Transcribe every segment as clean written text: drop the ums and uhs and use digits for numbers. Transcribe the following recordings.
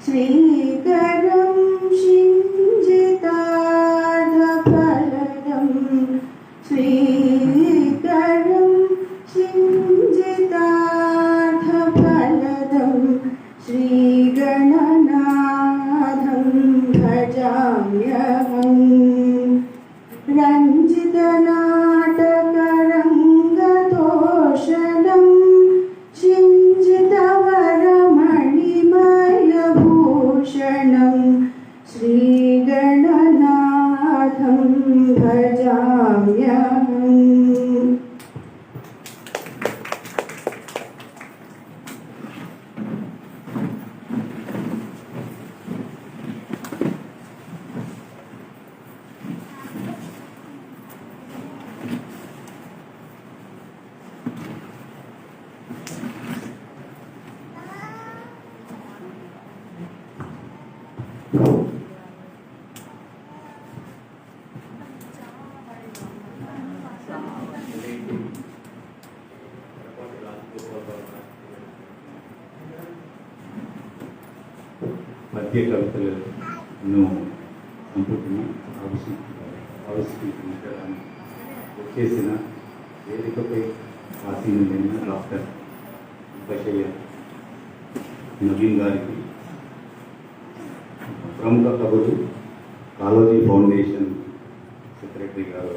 श्रीकरं शिञ्जितार्थफलदं श्रीकरं शिञ्जितार्थफलदं श्रीगणनाथं भजाम्यहम् रञ्जितनाटकरङ्गतोषणं शिञ्जितवरमणिमयभूषणं श्रीगणनाथं भजाम्यहम्। పద్య కవితలను సంపుటిని ఆవిష్కరించడానికి వచ్చేసిన వేదికపై ఆసీనులైన డాక్టర్ బషయ్య నవీన్ గారికి, ప్రముఖ కవులు కాళోజీ ఫౌండేషన్ సెక్రటరీ గారు,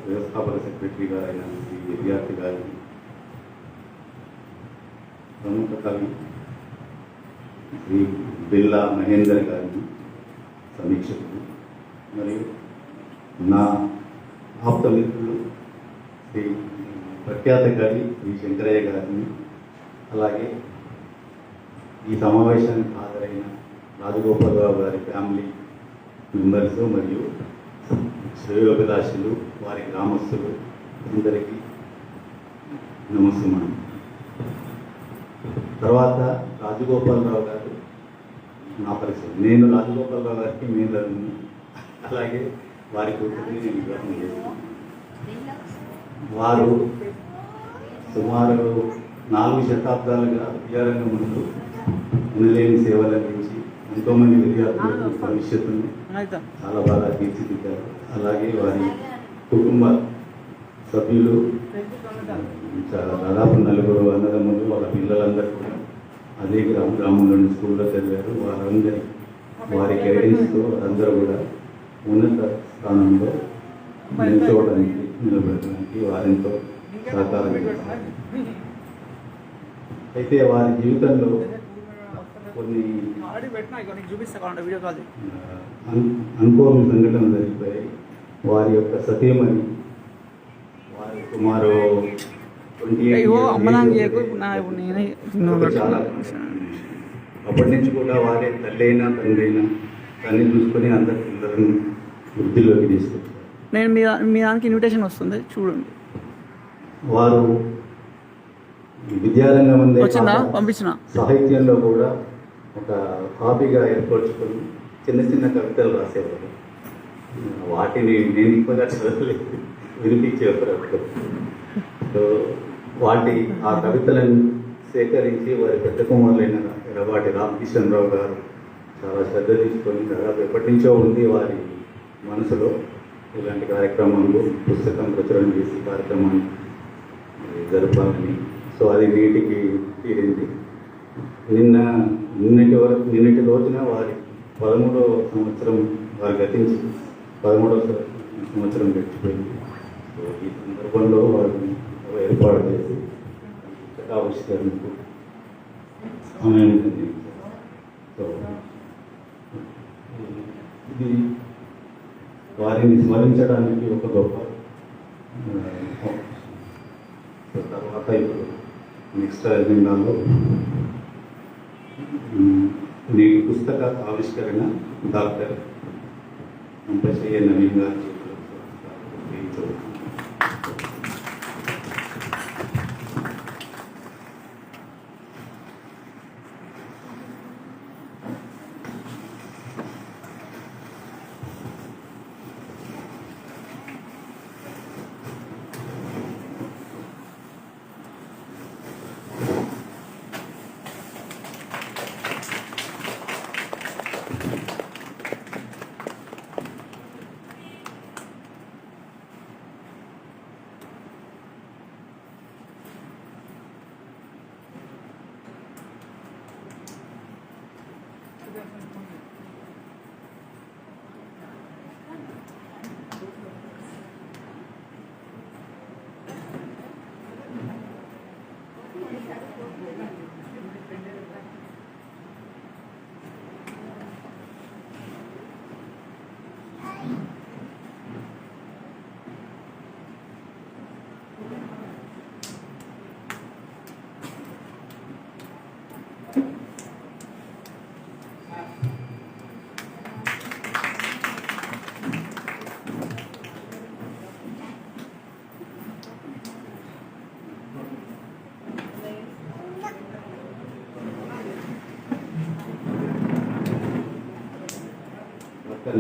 వ్యవస్థాపక సెక్రటరీ గారు అయిన శ్రీ విద్యార్థి గారికి, ప్రముఖ కవి శ్రీ బిల్లా మహేందర్ గారిని, సమీక్షకులు మరియు నా ఆప్తమిత్రులు శ్రీ ప్రఖ్యాత కవి శ్రీ శంకరయ్య గారిని, అలాగే ఈ సమావేశానికి హాజరైన రాజగోపాలరావు గారి ఫ్యామిలీ మెంబర్స్ మరియు శ్రేయోభిలాషులు, వారి గ్రామస్తులు అందరికీ నమస్కారం. తర్వాత రాజగోపాలరావు గారు నా పరిస్థితి, నేను రాజగోపాలరావు గారికి మేనల్లుని, అలాగే వారి కూతురిని నేను వివాహం చేశాను. వారు సుమారు 4 శతాబ్దాలుగా విద్యారంగం ముందు ఎనలేని సేవలు అందించి ఎంతోమంది విద్యార్థులకు భవిష్యత్తును చాలా బాగా తీర్చిదిద్దారు. అలాగే వారి కుటుంబ సభ్యులు చాలా దాదాపు 4 అన్నదమ్ములు, వాళ్ళ పిల్లలందరూ కూడా అదే గ్రామంలోని స్కూల్లో చదివారు. వారి గైడెన్స్తో అందరూ కూడా ఉన్నత స్థానంలో నిలబెట్టడానికి వారితో సహకారం చేస్తారు. అయితే వారి జీవితంలో కొన్ని అనుకోని సంఘటనలు జరిగిపోయాయి. వారి యొక్క సతీమణి వారి సుమారు 28 చాలా అప్పటి నుంచి కూడా వారే తల్లి అయినా తండ్రి అయినా తల్లి చూసుకొని అందరి పిల్లలను వృద్ధిలోకి తీసుకొచ్చారు. నేను మీ దానికి ఇన్విటేషన్ వస్తుంది చూడండి. వారు విద్యారంగం పంపించిన సాహిత్యంలో కూడా ఒక హాబీగా ఏర్పరచుకొని చిన్న చిన్న కవితలు రాసేవారు. వాటిని నేను ఎక్కువగా చదవలేదు, వినిపించేవారు. సో ఆ కవితలను సేకరించి వారి పెద్ద కుమారులైన ఎడవాటి రామకృష్ణరావు గారు చాలా శ్రద్ధ తీసుకొని దాదాపు ఎప్పటి నుంచో ఉంది వారి మనసులో ఇలాంటి కార్యక్రమాలు, పుస్తకం ప్రచురణ చేసి కార్యక్రమాన్ని జరపాలని. సో అది నీటికి తీరింది. నిన్నటి రోజున వారి 13వ సంవత్సరం వారు గతించి 13వ సంవత్సరం గడిచిపోయింది. సో ఈ సందర్భంలో వారు ఏర్పాటు చేసి ఆవిష్కరణకు సమయం ఉంది. సో ఇది వారిని స్మరించడానికి ఒక గొప్ప తర్వాత ఇప్పుడు నెక్స్ట్ అజెండాలో నేటి పుస్తక ఆవిష్కరణ డాక్టర్ అంపశయ్య నవీన్ గారు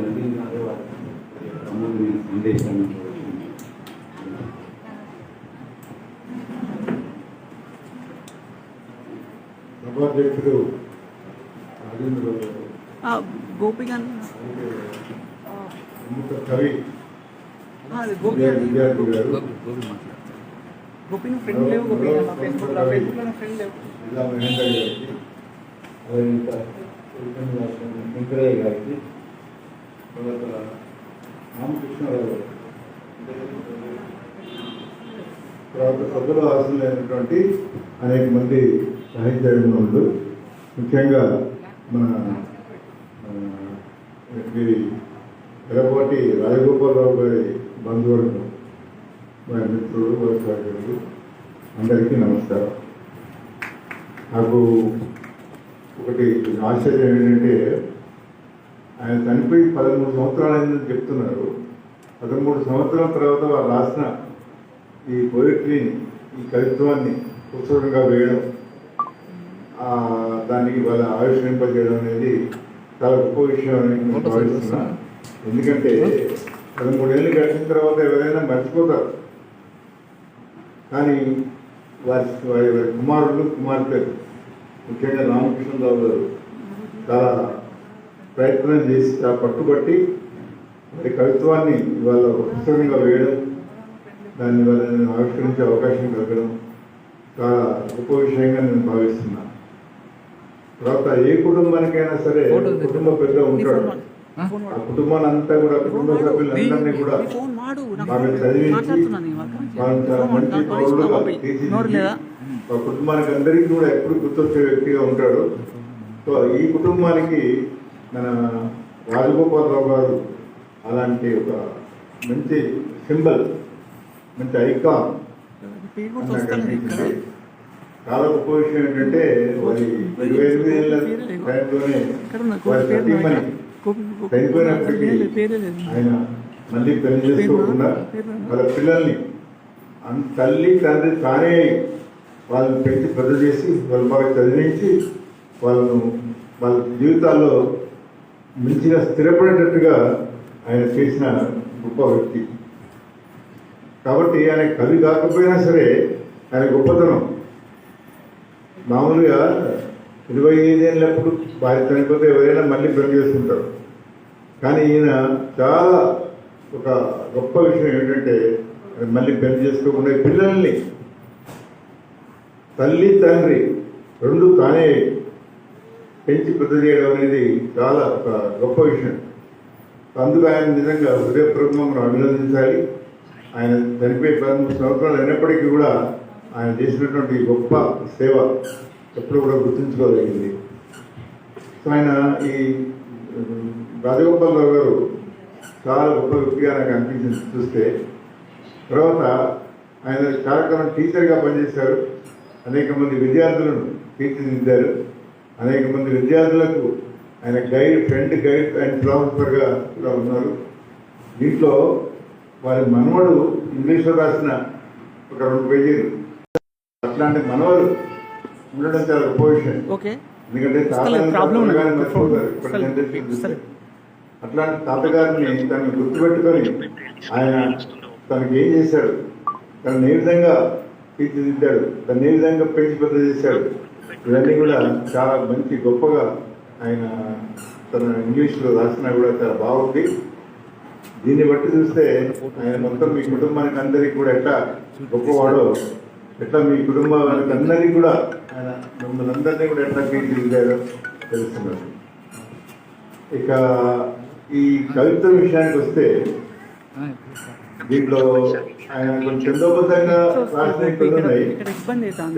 నవీన్ గారు వారి అమూల్యమైన సందేశాన్ని సభాధ్యక్షుడు రాజేంద్ర గోపి గారు ప్రముఖ కవి గోపి విద్యార్థి గారు గోపి నువ్వు ఫ్రెండ్ లేవు గోపి ఫేస్బుక్లో ఫ్రెండ్ లేవు జిల్లా మహేందర్ గారికి అలాగే ఇంకా వెంకయ్య గారికి తర్వాత రామకృష్ణరావు గారు తర్వాత సభలో హాజరైనటువంటి అనేక మంది సాహిత్య అభిమానులు ముఖ్యంగా మన వీరి ఎర్రపాటి రాజగోపాలరావు గారి బంధువులకు వారి మిత్రులు వారి సహచరులు అందరికీ నమస్కారం. నాకు ఒకటి ఆశ్చర్యం ఏంటంటే ఆయన చనిపోయి 13 సంవత్సరాలు అయిందని చెప్తున్నారు. 13 సంవత్సరాల తర్వాత వారు రాసిన ఈ పోయిట్రీని, ఈ కవిత్వాన్ని పుస్తకంగా వేయడం, దానికి వాళ్ళ ఆవిష్కరింపజేయడం అనేది చాలా గొప్ప విషయం అని నేను భావిస్తున్నా. ఎందుకంటే 13 ఏళ్ళు గడిచిన తర్వాత ఎవరైనా మర్చిపోతారు, కానీ వారి కుమారులు కుమార్తెలు ముఖ్యంగా రామకృష్ణరావు గారు చాలా ప్రయత్నం చేసి చాలా పట్టుబట్టి వారి కవిత్వాన్ని ఇవాళ ఒక పుస్తకంగా వేయడం, దాన్ని వాళ్ళని ఆవిష్కరించే అవకాశం కలగడం చాలా గొప్ప విషయంగా నేను భావిస్తున్నాను. తర్వాత ఏ కుటుంబానికైనా సరే కుటుంబ పెద్ద ఉంటాడు. ఆ కుటుంబాన్ని అంతా కూడా కుటుంబ సభ్యులందరినీ కూడా వాళ్ళని చదివించి వాళ్ళని చాలా మంచి పౌరులుగా తీర్చిదిద్ది ఆ కుటుంబానికి అందరికీ కూడా ఎప్పుడు గుర్తొచ్చే వ్యక్తిగా ఉంటాడు. సో ఈ కుటుంబానికి మన రాజగోపాలరావు గారు అలాంటి ఒక మంచి సింబల్, మంచి ఐకాన్ నాకు అనిపించింది. చాలా గొప్ప విషయం ఏంటంటే వారి 25 ఏళ్ళ టైంలోనే వారి సతీమణి చనిపోయినప్పటికీ ఆయన మళ్ళీ పెళ్లి చేసుకోకుండా వాళ్ళ పిల్లల్ని తల్లి తండ్రి తానే వాళ్ళని పెంచి పెద్ద చేసి వాళ్ళు బాగా చదివించి వాళ్ళ జీవితాల్లో మంచిగా స్థిరపడేటట్టుగా ఆయన చేసిన గొప్ప వ్యక్తి. కాబట్టి ఆయన కవి కాకపోయినా సరే ఆయన గొప్పతనం మామూలుగా 25 ఏళ్ళప్పుడు భార్య చనిపోతే ఎవరైనా మళ్ళీ పెళ్లి చేసుకుంటారు. కానీ ఈయన చాలా ఒక గొప్ప విషయం ఏంటంటే మళ్ళీ పెళ్లి చేసుకోకుండా పిల్లల్ని తల్లి తండ్రి రెండు తానే పెంచి పెద్ద చేయడం అనేది చాలా ఒక గొప్ప విషయం. అందుకు ఆయన నిజంగా హృదయపూర్వకంగా మనం అభినందించాలి. ఆయన చనిపోయి 13 సంవత్సరాలు అయినప్పటికీ కూడా ఆయన చేసినటువంటి గొప్ప సేవ ఎప్పుడు కూడా గుర్తుంచుకోగలిగింది. సో ఆయన ఈ రాజగోపాలరావు గారు చాలా గొప్ప వ్యక్తిగా నాకు అనిపించింది చూస్తే. తర్వాత ఆయన చాలా కాలం టీచర్గా పనిచేశారు, అనేక మంది విద్యార్థులను తీర్చిదిద్దారు, అనేక మంది విద్యార్థులకు ఆయన ఫ్రెండ్ గైడ్ అండ్ ఫిలాసఫర్గా కూడా ఉన్నారు. దీంట్లో వారి మనవడు ఇంగ్లీష్లో రాసిన ఒక 2 పేజీలు, అట్లాంటి మనవడు ఉండడం చాలా గొప్ప విషయం. ఓకే, ఎందుకంటే అట్లాంటి తాతగారిని తనని గుర్తుపెట్టుకొని ఆయన తనకి ఏం చేశాడు, తనని ఏ విధంగా తీర్చిదిద్దాడు, తను ఏ విధంగా పెంచి పెద్ద చేశాడు, ఇవన్నీ కూడా చాలా మంచి గొప్పగా ఆయన తన ఇంగ్లీష్లో రాసినా కూడా చాలా బాగుంది. దీన్ని బట్టి చూస్తే ఆయన మొత్తం మీ కుటుంబానికి అందరికీ కూడా ఎట్లా గొప్పవాడో, ఎట్లా మీ కుటుంబానికి అందరికీ కూడా ఆయన మిమ్మల్ని అందరినీ కూడా ఎట్లా తీర్చిదిద్దారో తెలుస్తున్నారు. ఇక ఈ కవిత్వ విషయానికి వస్తే దీంట్లో ఆయన కొంచెం చందోబద్ధంగా రాసిన కొన్ని ఉన్నాయి,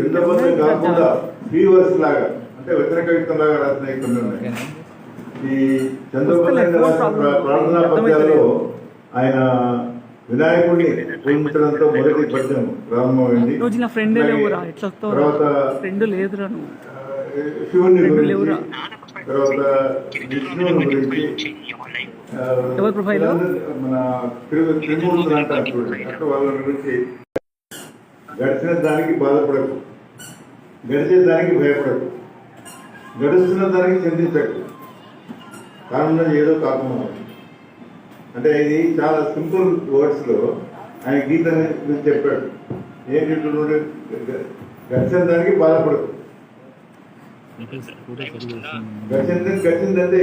చందోబద్ధం కాకుండా ఫీవర్స్ లాగా అంటే వ్యతిరేక కవిత్వం లాగా రాసిన కొన్ని ఉన్నాయి. ఈ చందోబద్ధంగా రాసిన ప్రార్థనా పద్యాలలో ఆయన వినాయకుడిని పూజించడంతో మొదటి పద్యం ప్రారంభమైంది. తర్వాత శివుని గురించి, తర్వాత విష్ణువుని గురించి, మన త్రిమూర్తులు అంటారు చూడండి, అక్కడ వాళ్ళ గురించి గడిచిన దానికి బాధపడకు, గడిచే దానికి భయపడకు, గడుస్తున్న దానికి చింతించకు, కారణం ఏదో కాకుండా. అంటే ఇది చాలా సింపుల్ వర్డ్స్లో ఆయన గీత గురించి చెప్పాడు. ఏంటి గడిచిన దానికి బాధపడకు, గడిచిందంటే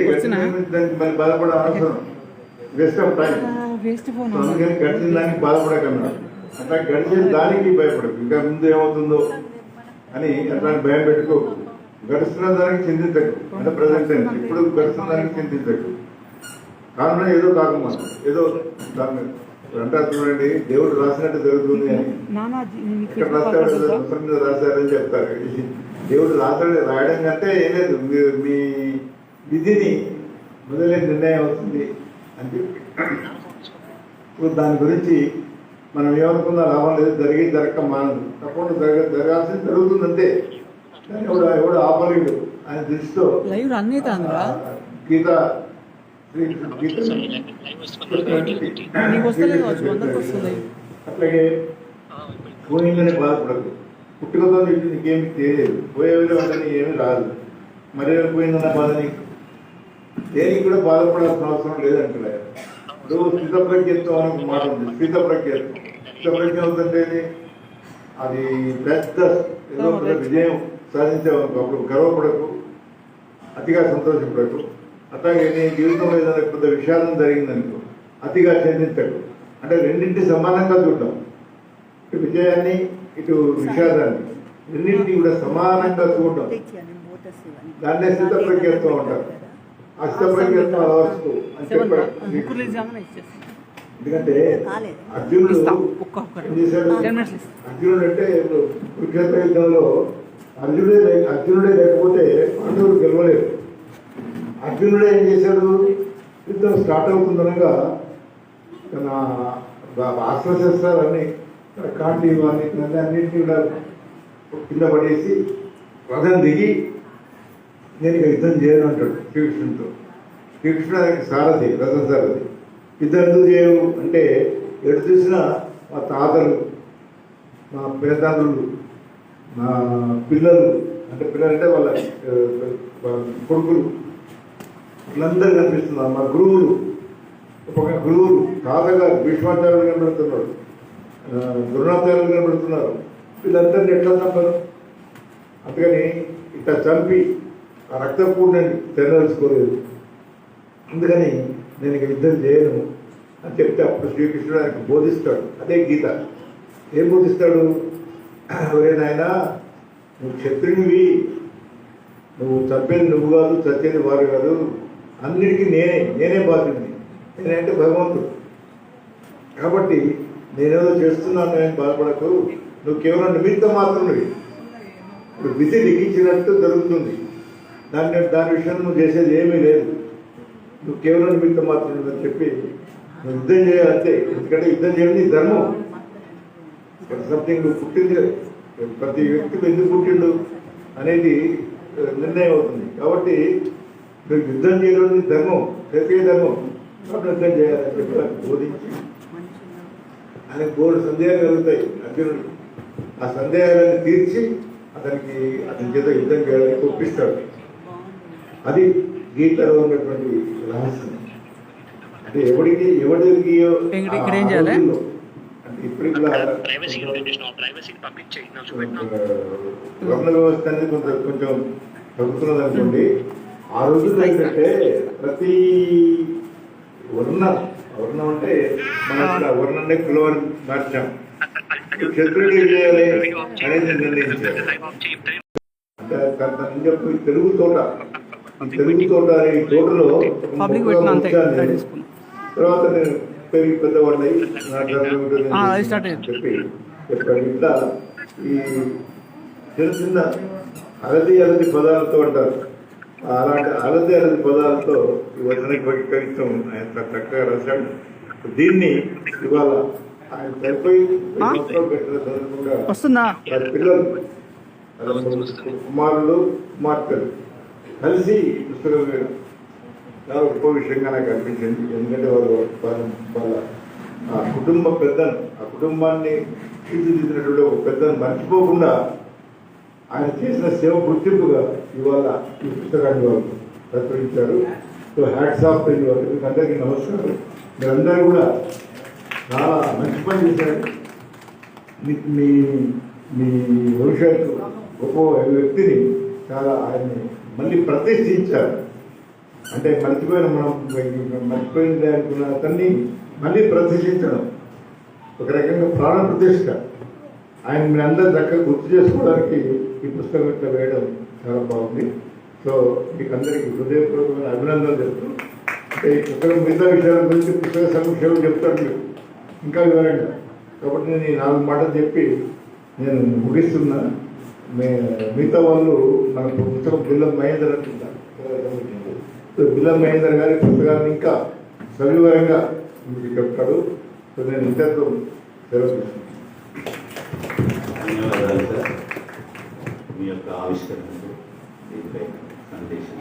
దానికి మరి బాధపడే అవసరం, వేస్ట్ ఆఫ్ టైం. అందుకని గడిచిన దానికి బాధపడకన్నా, అట్లా గడిచిన దానికి భయపడకు, ఇంకా ముందు ఏమవుతుందో అని అట్లాంటి భయం పెట్టుకోకు, గడుస్తున్న దానికి చింతించకు, అంటే ప్రజెంట్ టైం ఇప్పుడు గడుస్తున్న దానికి చింతించకు, కారణం ఏదో కాకుండా ఏదో అంటారు చూడండి, దేవుడు రాసినట్టు జరుగుతుంది అని. ఇక్కడ రాస్తాడు రాశారని చెప్తారు. దేవుడు రాయడం కంటే ఏం లేదు, మీ విధిని మొదలై నిర్ణయం అవుతుంది అని చెప్పి. ఇప్పుడు దాని గురించి మనం ఏమనుకున్నా లాభం లేదు, జరగక మానదు, తప్పకుండా జరగాల్సింది జరుగుతుందంటే దాన్ని ఎవడు ఆపలేడు. ఆయన దృష్టితో గీత అట్లాగే పోయిందని బాధపడదు, పుట్టుకతో నీకేమి తెలియదు, పోయేవి అంటే ఏమి రాదు, మరి పోయిందన్న బాధ నీకు దేనికి కూడా బాధపడాల్సిన అవసరం లేదంటే. ఇప్పుడు స్థితప్రజ్ఞత్వం అని ఒక మాట ఉంది. స్థితప్రజ్ఞ అవుతుంటే అది పెద్ద ఏదో విజయం సాధించామనుకో, అప్పుడు గర్వపడకు, అతిగా సంతోషపడకు. అట్లాగే నీ జీవితంలో ఏదైనా పెద్ద విషాదం జరిగిందనుకో, అతిగా చింతించకు. అంటే రెండింటి సమానంగా చూద్దాం, ఇటు విజయాన్ని ఇటు విషాదాన్ని రెండింటినీ కూడా సమానంగా చూడడం, దాన్నే స్థితప్రజ్ఞత్వం అంటారు. ఆ స్థితప్రజ్ఞత్వం అలవర్చుకో అని చెప్పాడు. ఎందుకంటే అర్జునుడు ఏం చేశాడు, అర్జునుడు అంటే ఇప్పుడు కురుక్షేత్ర యుద్ధంలో అర్జునుడే లేకపోతే పాండవులు గెలవలేరు. అర్జునుడే ఏం చేశాడు, యుద్ధం స్టార్ట్ అవుతుందనగా తన అస్త్రశస్త్రాలన్నీ కాంటి అన్నింటినీ కూడా కింద పడేసి రథం దిగి నేను ఇక యుద్ధం చేయను అంటాడు శ్రీకృష్ణుడితో. శ్రీకృష్ణుడు ఆయనకి సారథి, రథం సారథి. యుద్ధం ఎందుకు చేయవు అంటే, ఎటు చూసినా మా తాతలు, మా పెద్దలు, నా పిల్లలు అంటే వాళ్ళ కొడుకులు వీళ్ళందరూ కనిపిస్తున్నారు, మా గురువులు, ఒక గురువులు తాతగారు భీష్మాచార్యులు కనబడుతున్నారు, ద్రోణాచార్యులు కనబడుతున్నారు. వీళ్ళందరినీ ఎట్లా చంపరు? అందుకని ఇట్లా చంపి ఆ రక్తపూర్ణని తెరదలుచుకోలేదు. అందుకని నేను ఇక యుద్ధం చేయను అని చెప్తే అప్పుడు శ్రీకృష్ణుడు ఆయనకు బోధిస్తాడు. అదే గీత. ఏం బోధిస్తాడు? ఎవరైనా నువ్వు క్షత్రునివి, నువ్వు చంపేది నువ్వు కాదు, చచ్చేది వారు కాదు, అన్నిటికీ నేనే బాధ్యుడిని. నేనంటే భగవంతుడు. కాబట్టి నేనేదో చేస్తున్నాను నేను బాధపడకు, నువ్వు కేవలం నిమిత్తం మాత్రమే. ఇప్పుడు విధి లిఖించినట్టు జరుగుతుంది, దాని విషయంలో నువ్వు చేసేది ఏమీ లేదు, నువ్వు కేవలం నిమిత్తం మాత్రమే అని చెప్పి యుద్ధం చేయాలంటే, ఎందుకంటే యుద్ధం చేయడం నీ ధర్మం. సంథింగ్ నువ్వు పుట్టింది, ప్రతి వ్యక్తికి ఎందుకు పుట్టిండు అనేది నిర్ణయం అవుతుంది. కాబట్టి నువ్వు యుద్ధం చేయడం నీ ధర్మం, క్షత్రియ ధర్మం. కాబట్టి యుద్ధం చేయాలని చెప్పి నాకు బోధించి ఆయన బోర్డు సందేహాలు కలుగుతాయి అర్జునుడు. ఆ సందేహాలను తీర్చి అతని చేత యుద్ధం చేయాలని ఒప్పిస్తాడు. అది గీతలో ఉన్నటువంటి రహస్యం. అంటే ఎవరికి ఇక్కడ ఏం చేయాలి? అంటే ఇప్పుడు కూడా వర్ణ వ్యవస్థ అనేది కొంచెం తగ్గుతున్నది అనుకోండి. ఆ రోజుల్లో ఏంటంటే ప్రతి వర్ణం అంటే మన వర్ణాన్ని కులవని మార్చాం. క్షత్రుడు చేయాలి అనేది నిర్ణయించారు. అంటే తెలుగు తోట అనే తోటలో తర్వాత నేను పెరిగి పెద్దవాడిని చెప్పి చెప్పాను. ఇట్లా ఈ చిన్న చిన్న అలది పదాలతో అంటారు. అలాంటి అలది పదాలతో ఈ వచన కవిత్వం ఆయన చక్కగా రాశాడు. దీన్ని ఇవాళ ఆయన సరిపోయి పెట్టిన సందర్భంగా వారి పిల్లలు కుమారులు కుమార్తెలు కలిసి పుస్తకం వేయడం చాలా గొప్ప విషయంగా నాకు అనిపించింది. ఎందుకంటే వాళ్ళ ఆ కుటుంబ పెద్దను, ఆ కుటుంబాన్ని తీర్చిదిద్దినటువంటి ఒక పెద్దను మర్చిపోకుండా ఆయన చేసిన సేవ గుర్తింపుగా ఇవాళ ఈ పుస్తకాన్ని వాళ్ళు ప్రచురించారు. So hats off to you. మీకు అందరికీ నమస్కారం. మీరందరూ కూడా చాలా మంచి పని చేశారు. మీ మీ భవిష్యత్తు గొప్ప వ్యక్తిని చాలా ఆయన్ని మళ్ళీ ప్రతిష్ఠించారు. అంటే మర్చిపోయింది అనుకున్న అతన్ని మళ్ళీ ప్రతిష్ఠించడం ఒక రకంగా ప్రాణ ప్రతిష్ఠ. ఆయన మీ అందరూ చక్కగా గుర్తు చేసుకోవడానికి ఈ పుస్తకం ఇట్లా వేయడం చాలా బాగుంది. సో మీకు అందరికీ హృదయపూర్వకమైన అభినందనలు చెప్తూ, అంటే ఈ పుస్తకం మిగతా విషయాల గురించి పుస్తక సమీక్షలు చెప్తాను మీకు ఇంకా వివరంగా. కాబట్టి నేను ఈ 4 మాటలు చెప్పి నేను ముగిస్తున్నా. మిగతా వాళ్ళు మన పుస్తకం బిల్లం మహేందర్ అంటున్నారు. బిల్లం మహేందర్ గారి పుస్తకాన్ని ఇంకా సవివరంగా మీకు చెప్తాడు. సో నేను ఇంతతో సెలవు తీసుకుంటాను. ధన్యవాదాలు సార్. మీ యొక్క ఆవిష్కరణకు దీనిపై సందేశం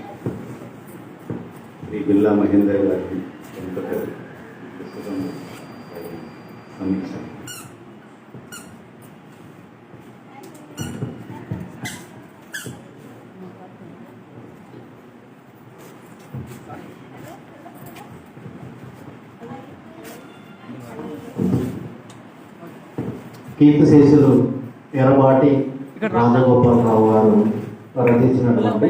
శ్రీ బిల్లా మహేందర్ గారి పుస్తకం సమీక్ష. కీర్తిశేషులు ఎర్రబాటి రాజగోపాలరావు గారు రచించినటువంటి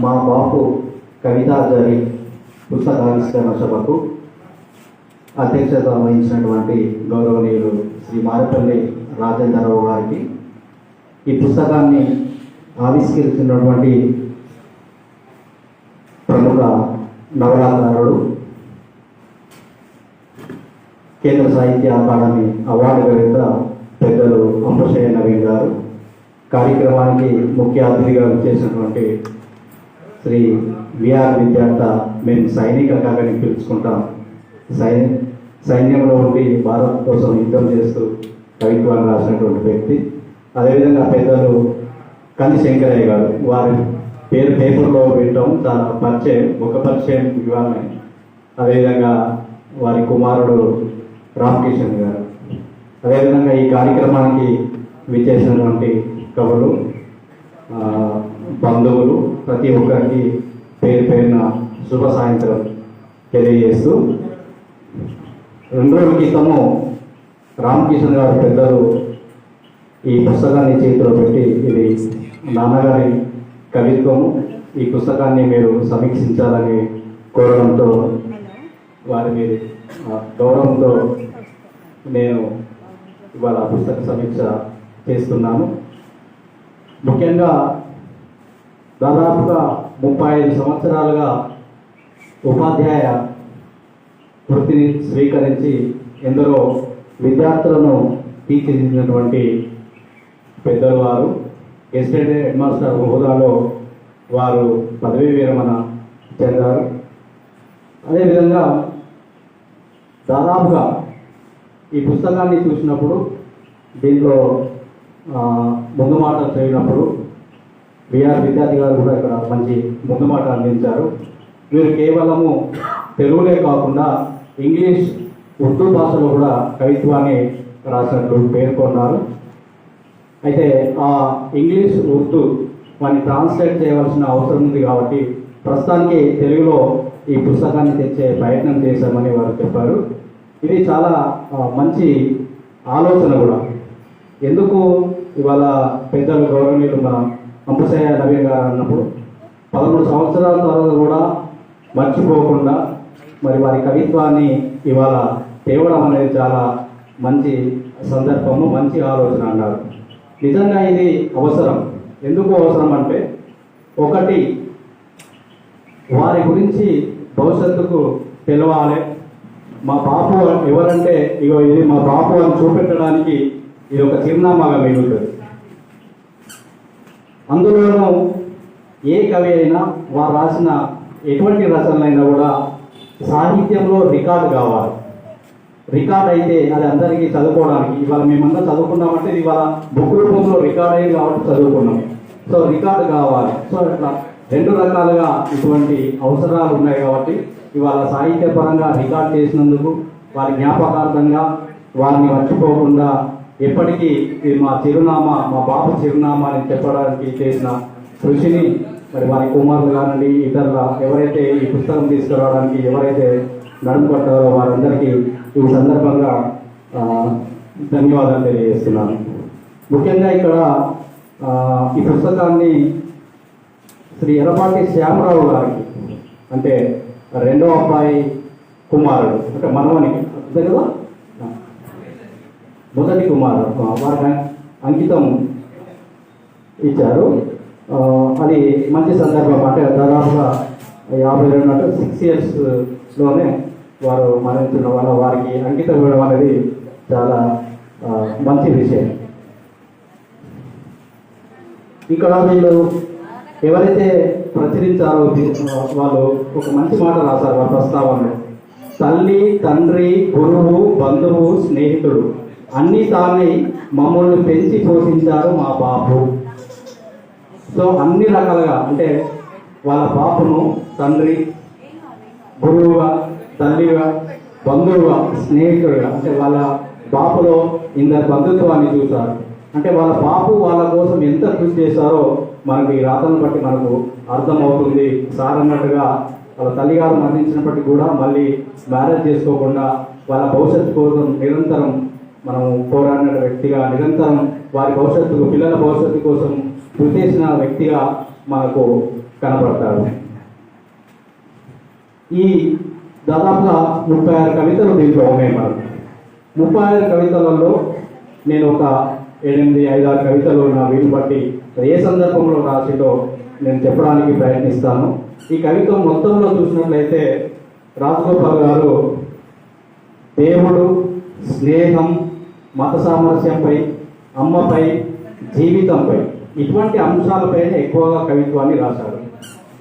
మా బాపు కవితాజరి పుస్తకావిష్కరణ సభకు అధ్యక్షత వహించినటువంటి గౌరవనీయులు శ్రీ మారపల్లి రాజేంద్రరావు గారికి, ఈ పుస్తకాన్ని ఆవిష్కరించినటువంటి ప్రముఖ నవలాకారుడు, కేంద్ర సాహిత్య అకాడమీ అవార్డు గ్రహీత పెద్దలు అంబశయ్య నవీన్ గారు, కార్యక్రమానికి ముఖ్య అతిథిగా చేసినటువంటి శ్రీ విఆర్ విద్యార్థ, మేము సైనిక కాకని పిలుచుకుంటాం. సైన్యంలో ఉండి భారత్ కోసం యుద్ధం చేస్తూ కవిత్వాన్ని రాసినటువంటి వ్యక్తి. అదేవిధంగా పెద్దలు కంది శంకరయ్య గారు, వారి పేపర్లో పెట్టడం చాలా పరిచయం ఇవ్వాలని. అదేవిధంగా వారి కుమారుడు రామకిషన్ గారు, అదేవిధంగా ఈ కార్యక్రమానికి విచ్చేసినటువంటి కవులు, బంధువులు, ప్రతి ఒక్కరికి పేరున శుభ సాయంత్రం తెలియజేస్తూ, 2 రోజుల క్రితము రామకిషన్ గారు పెద్దలు ఈ పుస్తకాన్ని చేతిలో పెట్టి, ఇది నాన్నగారి కవిత్వము, ఈ పుస్తకాన్ని మీరు సమీక్షించాలని కోరడంతో వారి మీద గౌరవంతో నేను ఇవాళ పుస్తక సమీక్ష చేస్తున్నాను. ముఖ్యంగా దాదాపుగా 35 సంవత్సరాలుగా ఉపాధ్యాయ వృత్తిని స్వీకరించి ఎందరో విద్యార్థులను తీర్చిదిద్దినటువంటి పెద్దలు వారు. గెస్టెడ్ హెడ్ మాస్టర్ హోదాలో వారు పదవీ విరమణ చెందారు. అదేవిధంగా దాదాపుగా ఈ పుస్తకాన్ని చూసినప్పుడు దీంట్లో ముందు మాటలు చదివినప్పుడు బిఆర్ విద్యార్థి గారు కూడా ఇక్కడ మంచి ముందు మాట అందించారు. వీరు కేవలము తెలుగులే కాకుండా ఇంగ్లీష్, ఉర్దూ భాషలో కూడా కవిత్వాన్ని రాసినట్లు పేర్కొన్నారు. అయితే ఆ ఇంగ్లీష్, ఉర్దూ వాటిని ట్రాన్స్లేట్ చేయవలసిన అవసరం ఉంది కాబట్టి ప్రస్తుతానికి తెలుగులో ఈ పుస్తకాన్ని తెచ్చే ప్రయత్నం చేశామని వారు చెప్పారు. ఇది చాలా మంచి ఆలోచన కూడా. ఎందుకు ఇవాళ పెద్దలు గౌరవనీయులు మన అంబశయ్య నవీన్ గారు అన్నప్పుడు 13 సంవత్సరాల తర్వాత కూడా మర్చిపోకుండా మరి వారి కవిత్వాన్ని ఇవాళ తేవడం అనేది చాలా మంచి సందర్భము, మంచి ఆలోచన అన్నారు. నిజంగా ఇది అవసరం. ఎందుకు అవసరం అంటే, ఒకటి వారి గురించి భవిష్యత్తుకు తెలవాలి. మా బాపు ఎవరంటే ఇగో ఇది మా బాపు అని చూపెట్టడానికి ఇది ఒక చిరునామాగా మిగులుతుంది. అందులోనూ ఏ కవి అయినా వారు రాసిన ఎటువంటి రచనలైనా కూడా సాహిత్యంలో రికార్డు కావాలి. రికార్డ్ అయితే అది అందరికీ చదువుకోవడానికి, ఇవాళ మేమంతా చదువుకున్నామంటే ఇది ఇవాళ బుక్ రూపంలో రికార్డ్ అయ్యింది కాబట్టి చదువుకున్నాం. సో రికార్డు కావాలి. సో ఇట్లా 2 రకాలుగా ఇటువంటి అవసరాలు ఉన్నాయి కాబట్టి ఇవాళ సాహిత్యపరంగా రికార్డ్ చేసినందుకు వారి జ్ఞాపకార్థంగా వారిని మర్చిపోకుండా ఎప్పటికీ ఇది మా చిరునామా, మా బాబు చిరునామా అని చెప్పడానికి చేసిన కృషిని మరి వారి కుమారులు కానివ్వండి, ఇతరుల ఎవరైతే ఈ పుస్తకం తీసుకురావడానికి ఎవరైతే నడుము పట్టారో వారందరికీ ఈ సందర్భంగా ధన్యవాదాలు తెలియజేస్తున్నాను. ముఖ్యంగా ఇక్కడ ఈ పుస్తకాన్ని శ్రీ ఎర్రపాటి శ్యామరావు గారికి, అంటే 2వ అబ్బాయి కుమారుడు, అంటే మనవనికి అంతే కదా, మొదటి కుమారుడు వారికి అంకితం ఇచ్చారు. అది మంచి సందర్భం. అంటే దాదాపుగా 52 అంటే 6 ఇయర్స్లోనే వారు మరణించిన వల్ల వారికి అంకితం ఇవ్వడం అనేది చాలా మంచి విషయం. ఇక్కడ వీళ్ళు ఎవరైతే ప్రచురించారో వాళ్ళు ఒక మంచి మాట రాశారు వాళ్ళ ప్రస్తావనలో. తల్లి, తండ్రి, గురువు, బంధువు, స్నేహితుడు అన్నీ తానై మమ్మల్ని పెంచి పోషించారు మా బాపు. సో అన్ని రకాలుగా అంటే వాళ్ళ బాపును తండ్రి, గురువుగా, తల్లిగా, బంధువుగా, స్నేహితుడిగా, అంటే వాళ్ళ బాపులో ఇందరి బంధుత్వాన్ని చూశారు. అంటే వాళ్ళ బాపు వాళ్ళ కోసం ఎంత కృషి చేశారో మనకు ఈ రాతను బట్టి మనకు అర్థమవుతుంది. సార్ అన్నట్టుగా వాళ్ళ తల్లిగారు మరణించినప్పటికీ కూడా మళ్ళీ మ్యారేజ్ చేసుకోకుండా వాళ్ళ భవిష్యత్తు కోసం నిరంతరం మనం పోరాడిన వ్యక్తిగా, నిరంతరం వారి భవిష్యత్తుకు, పిల్లల భవిష్యత్తు కోసం కృషి చేసిన వ్యక్తిగా మనకు కనపడతాడు. ఈ దాదాపుగా 36 కవితలు దీంట్లో ఉన్నాయి. మనకు 36 కవితలలో నేను ఒక 5-6 కవితలు నా వీలు బట్టి ఏ సందర్భంలో రాసిందో నేను చెప్పడానికి ప్రయత్నిస్తాను. ఈ కవిత్వం మొత్తంలో చూసినట్లయితే రాజగోపాల్ గారు దేవుడు, స్నేహం, మత సామరస్యంపై, అమ్మపై, జీవితంపై ఇటువంటి అంశాలపైన ఎక్కువగా కవిత్వాన్ని రాశారు.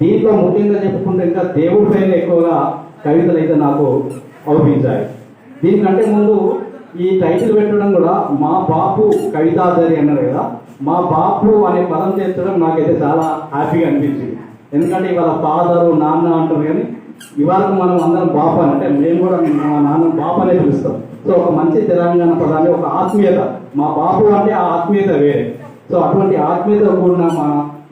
దీంట్లో ముఖ్యంగా చెప్పుకుంటే ఇంకా దేవుడిపైన ఎక్కువగా కవితలు అయితే నాకు అవుపించాయి. దీనికంటే ముందు ఈ టైటిల్ పెట్టడం కూడా మా బాపు కవితాధారి అన్నారు కదా, మా బాపు అనే పదం చేర్చడం నాకైతే చాలా హ్యాపీగా అనిపించింది. ఎందుకంటే ఇవాళ ఫాదరు, నాన్న అంటారు కానీ ఇవాళ మనం అందరం బాపు అని, అంటే మేము కూడా మా నాన్న బాపు అనే పిలుస్తాం. సో ఒక మంచి తెలంగాణ పదాన్ని, ఒక ఆత్మీయత, మా బాపు అంటే ఆ ఆత్మీయత వేరే. సో అటువంటి ఆత్మీయత కూడిన మా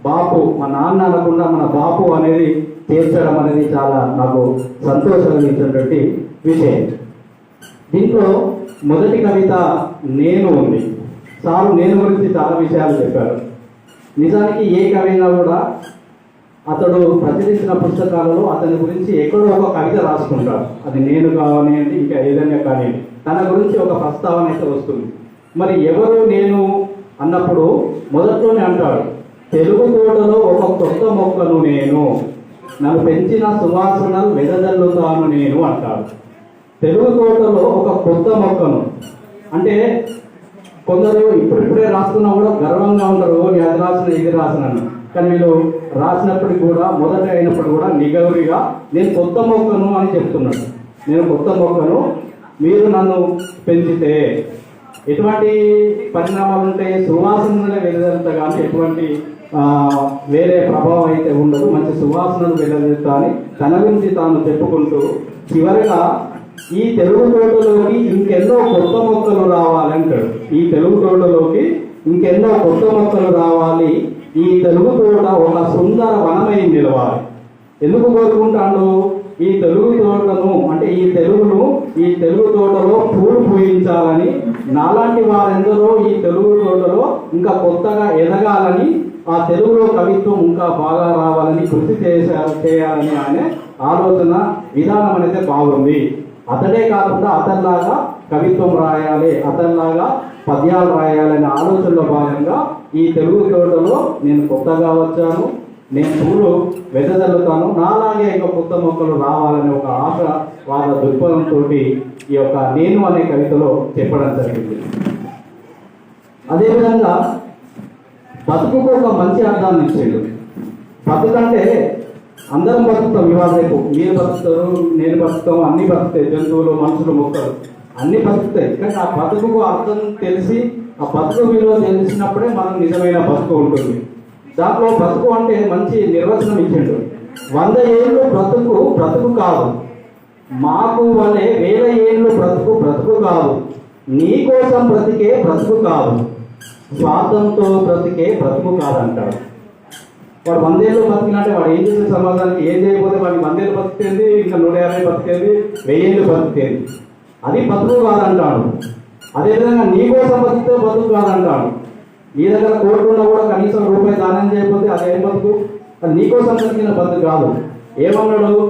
బాపు, మా నాన్న అనకుండా మన బాపు అనేది చేర్చడం అనేది చాలా నాకు సంతోషం కలిగించినటువంటి విషయం. దీంట్లో మొదటి కవిత నేను ఉంది. సారు నేను గురించి చాలా విషయాలు చెప్పారు. నిజానికి ఏ కవినా కూడా అతడు ప్రచురించిన పుస్తకాలలో అతని గురించి ఎక్కడో ఒక కవిత రాసుకుంటాడు. అది నేను కానివ్వండి, ఇంకా ఏదైనా కానివ్వండి, తన గురించి ఒక ప్రస్తావన అయితే వస్తుంది. మరి ఎవరు నేను అన్నప్పుడు మొదట్లోనే అంటాడు, తెలుగు తోటలో ఒక కొత్త మొక్కను నేను, నన్ను పెంచిన సువాసనలు వెదజల్లుతాను నేను అంటాడు. తెలుగు తోటలో ఒక కొత్త మొక్కను అంటే కొందరు ఇప్పుడిప్పుడే రాస్తున్నా కూడా గర్వంగా ఉంటారు, అది రాసిన ఇది రాసినాను. కానీ వీళ్ళు రాసినప్పటికి కూడా, మొదట అయినప్పుడు కూడా నిగౌరిగా నేను కొత్త మొక్కను అని చెప్తున్నాడు. నేను కొత్త మొక్కను మీరు నన్ను పెంచితే. ఎటువంటి పరిణామాలు ఉంటాయి? సువాసనలే వెలువెళ్తా కానీ ఎటువంటి వేరే ప్రభావం అయితే ఉండదు. మంచి సువాసనలు వెలువెళ్తా అని తన గురించి తాను చెప్పుకుంటూ చివరిగా ఈ తెలుగు తోటలోకి ఇంకెన్నో కొత్త మొక్కలు రావాలంటాడు. ఈ తెలుగు తోటలోకి ఇంకెన్నో కొత్త మొక్కలు రావాలి, ఈ తెలుగు తోట ఒక సుందర వనమై నిలవాలి. ఎందుకు కోరుకుంటాడు? ఈ తెలుగు తోటను అంటే ఈ తెలుగు తోటలో పూలు పూయించాలని, నాలాంటి వారెందరో ఈ తెలుగు తోటలో ఇంకా కొత్తగా ఎదగాలని, ఆ తెలుగులో కవిత్వం ఇంకా బాగా రావాలని కృషి చేయాలని ఆయన ఆలోచన విధానం అనేది బాగుంది. అతడే కాకుండా అతనిలాగా కవిత్వం రాయాలి, అతనిలాగా పద్యాలు రాయాలనే ఆలోచనలో భాగంగా ఈ తెలుగు తోటలో నేను కొత్తగా వచ్చాను, నేను పూలు వెదజల్లుతాను, నాలాగే ఇంకా కొత్త మొక్కలు రావాలనే ఒక ఆశ వాళ్ళ దృక్పథంతో ఈ యొక్క నేను అనే కవితలో చెప్పడం జరిగింది. అదేవిధంగా బతుకుకు ఒక మంచి అర్థాన్ని ఇచ్చాడు. బతుకంటే అందరం బతుకుతాం, ఇవాళ రేపు మీరు బతుకుతారు, నేను బతుకుతాం, అన్ని బతుకుతాయి, జంతువులు, మనుషులు, మొక్కలు అన్ని బతుకుతాయి. కానీ ఆ బతుకుకు అర్థం తెలిసి ఆ బతుకు విలువ తెలిసినప్పుడే మనం నిజమైన బతుకు ఉంటుంది. దాంట్లో బ్రతుకు అంటే మంచి నిర్వచనం ఇచ్చిండు. 100 ఏళ్ళు బ్రతుకు కాదు, మాకు వలె 1000 ఏళ్ళు బ్రతుకు కాదు, నీ కోసం బ్రతికే బ్రతుకు కాదు, స్వార్థంతో బ్రతికే బ్రతుకు కాదంటాడు. వాడు 100 ఏళ్ళు బతికినంటే వాడు ఏం చేసే సమాజానికి ఏం చేయకపోతే వాడికి 100 ఏళ్ళు బతికేది, ఇంకా 150 బతికేది, 1000 ఏళ్ళు బతికేది, అది బతుకు కాదంటాడు. అదేవిధంగా నీ కోసం బతికితే బతుకు కాదంటాడు. నీ దగ్గర కోరుకున్నా కూడా కనీసం రూపాయి దానం చేయకపోతే అదేం బతుకు? అది నీకోసం బతికిన బతుకు కాదు. ఏమన్నాడు?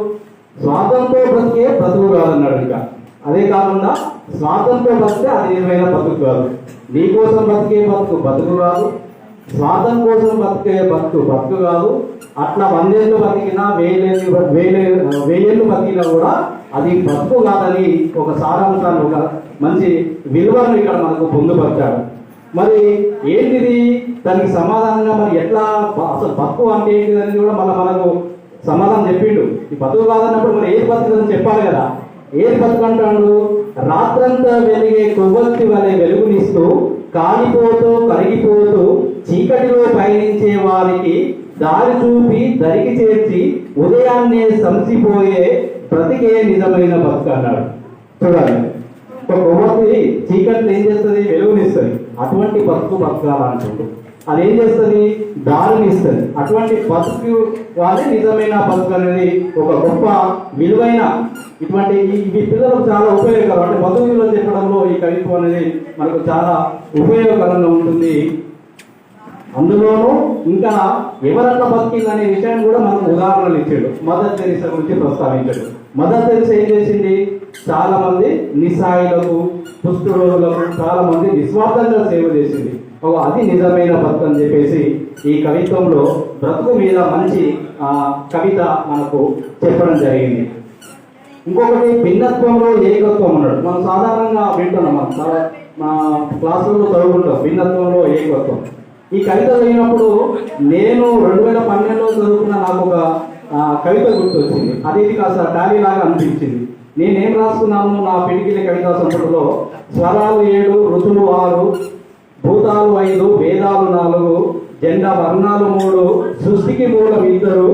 స్వార్థంతో బ్రతికే బ్రతుకు కాదన్నాడు. ఇంకా అదే కాకుండా స్వార్థంతో బతికే అది నిజమైన బతుకు కాదు. నీకోసం బతికే బతుకు కాదు, స్వార్థం కోసం బతికే బతుకు కాదు. అట్లా 100 ఏళ్ళు బతికినా 1000 ఏళ్ళు బతికినా కూడా అది బతుకు కాదని ఒక సారాంశాన్ని, ఒక మంచి విలువను ఇక్కడ మనకు పొందుపరిచాడు. మరి ఏంటిది? దానికి సమాధానంగా మరి ఎట్లా అసలు బతుకు అంటే ఏంటిది అనేది కూడా మనకు సమాధానం చెప్పిండు. ఈ బతుకు కాదన్నప్పుడు మరి ఏది బతుకుదని చెప్పాలి కదా. ఏది బతుకు అంటాడు? రాత్రంతా వెలిగే కొవ్వొత్తి వలె వెలుగునిస్తూ కాలిపోతూ కరిగిపోతూ చీకటిలో పయనించే వారికి దారి చూపి దరికి చేర్చి ఉదయాన్నే సంసిపోయే బ్రతికే నిజమైన బతుకు అన్నాడు. చూడాలి, ఒక కొవ్వొత్తి చీకట్లు ఏం చేస్తుంది? వెలుగునిస్తుంది. అటువంటి బతకాలంటుండు. అదేం చేస్తుంది? దారిని ఇస్తుంది. అటువంటి బతుకు వాళ్ళే నిజమైన బతుకు అనేది ఒక గొప్ప విలువైన ఇటువంటి ఈ పిల్లలకు చాలా ఉపయోగకరం. అంటే బతుకు విలువ చెప్పడంలో ఈ కవిత్వం అనేది మనకు చాలా ఉపయోగకరంగా ఉంటుంది. అందులోనూ ఇంకా ఎవరన్నా బతికింది అనే విషయాన్ని కూడా మనకు ఉదాహరణలు ఇచ్చాడు. మదర్ తెరీసా గురించి ప్రస్తావించాడు. మదర్ తెరీసా ఏం చేసింది? చాలా మంది నిస్సాయులకు, కుష్ఠరోగులకు చాలా మంది నిస్వార్థంగా సేవ చేసింది. అది నిజమైన బతుకు అని చెప్పేసి ఈ కవిత్వంలో బ్రతుకు మీద మంచి కవిత మనకు చెప్పడం జరిగింది. ఇంకొకటి భిన్నత్వంలో ఏకత్వం అన్నాడు. మనం సాధారణంగా వింటున్నాం, మన క్లాసుల్లో చదువుకుంటాం భిన్నత్వంలో ఏకత్వం. ఈ కవిత చదివినప్పుడు నేను 2012లో చదువుకున్న నాకు ఒక కవిత గుర్తొచ్చింది. అది కాస్త టాలీ లాగా అనిపించింది. నేనేం రాసుకున్నాను? నా పిడికిలి కవితా సంపుటిలో స్వరాలు 7, ఋతులు 6, భూతాలు 5, వేదాలు 4, జెండా వర్ణాలు 3, సృష్టికి మూలం 2,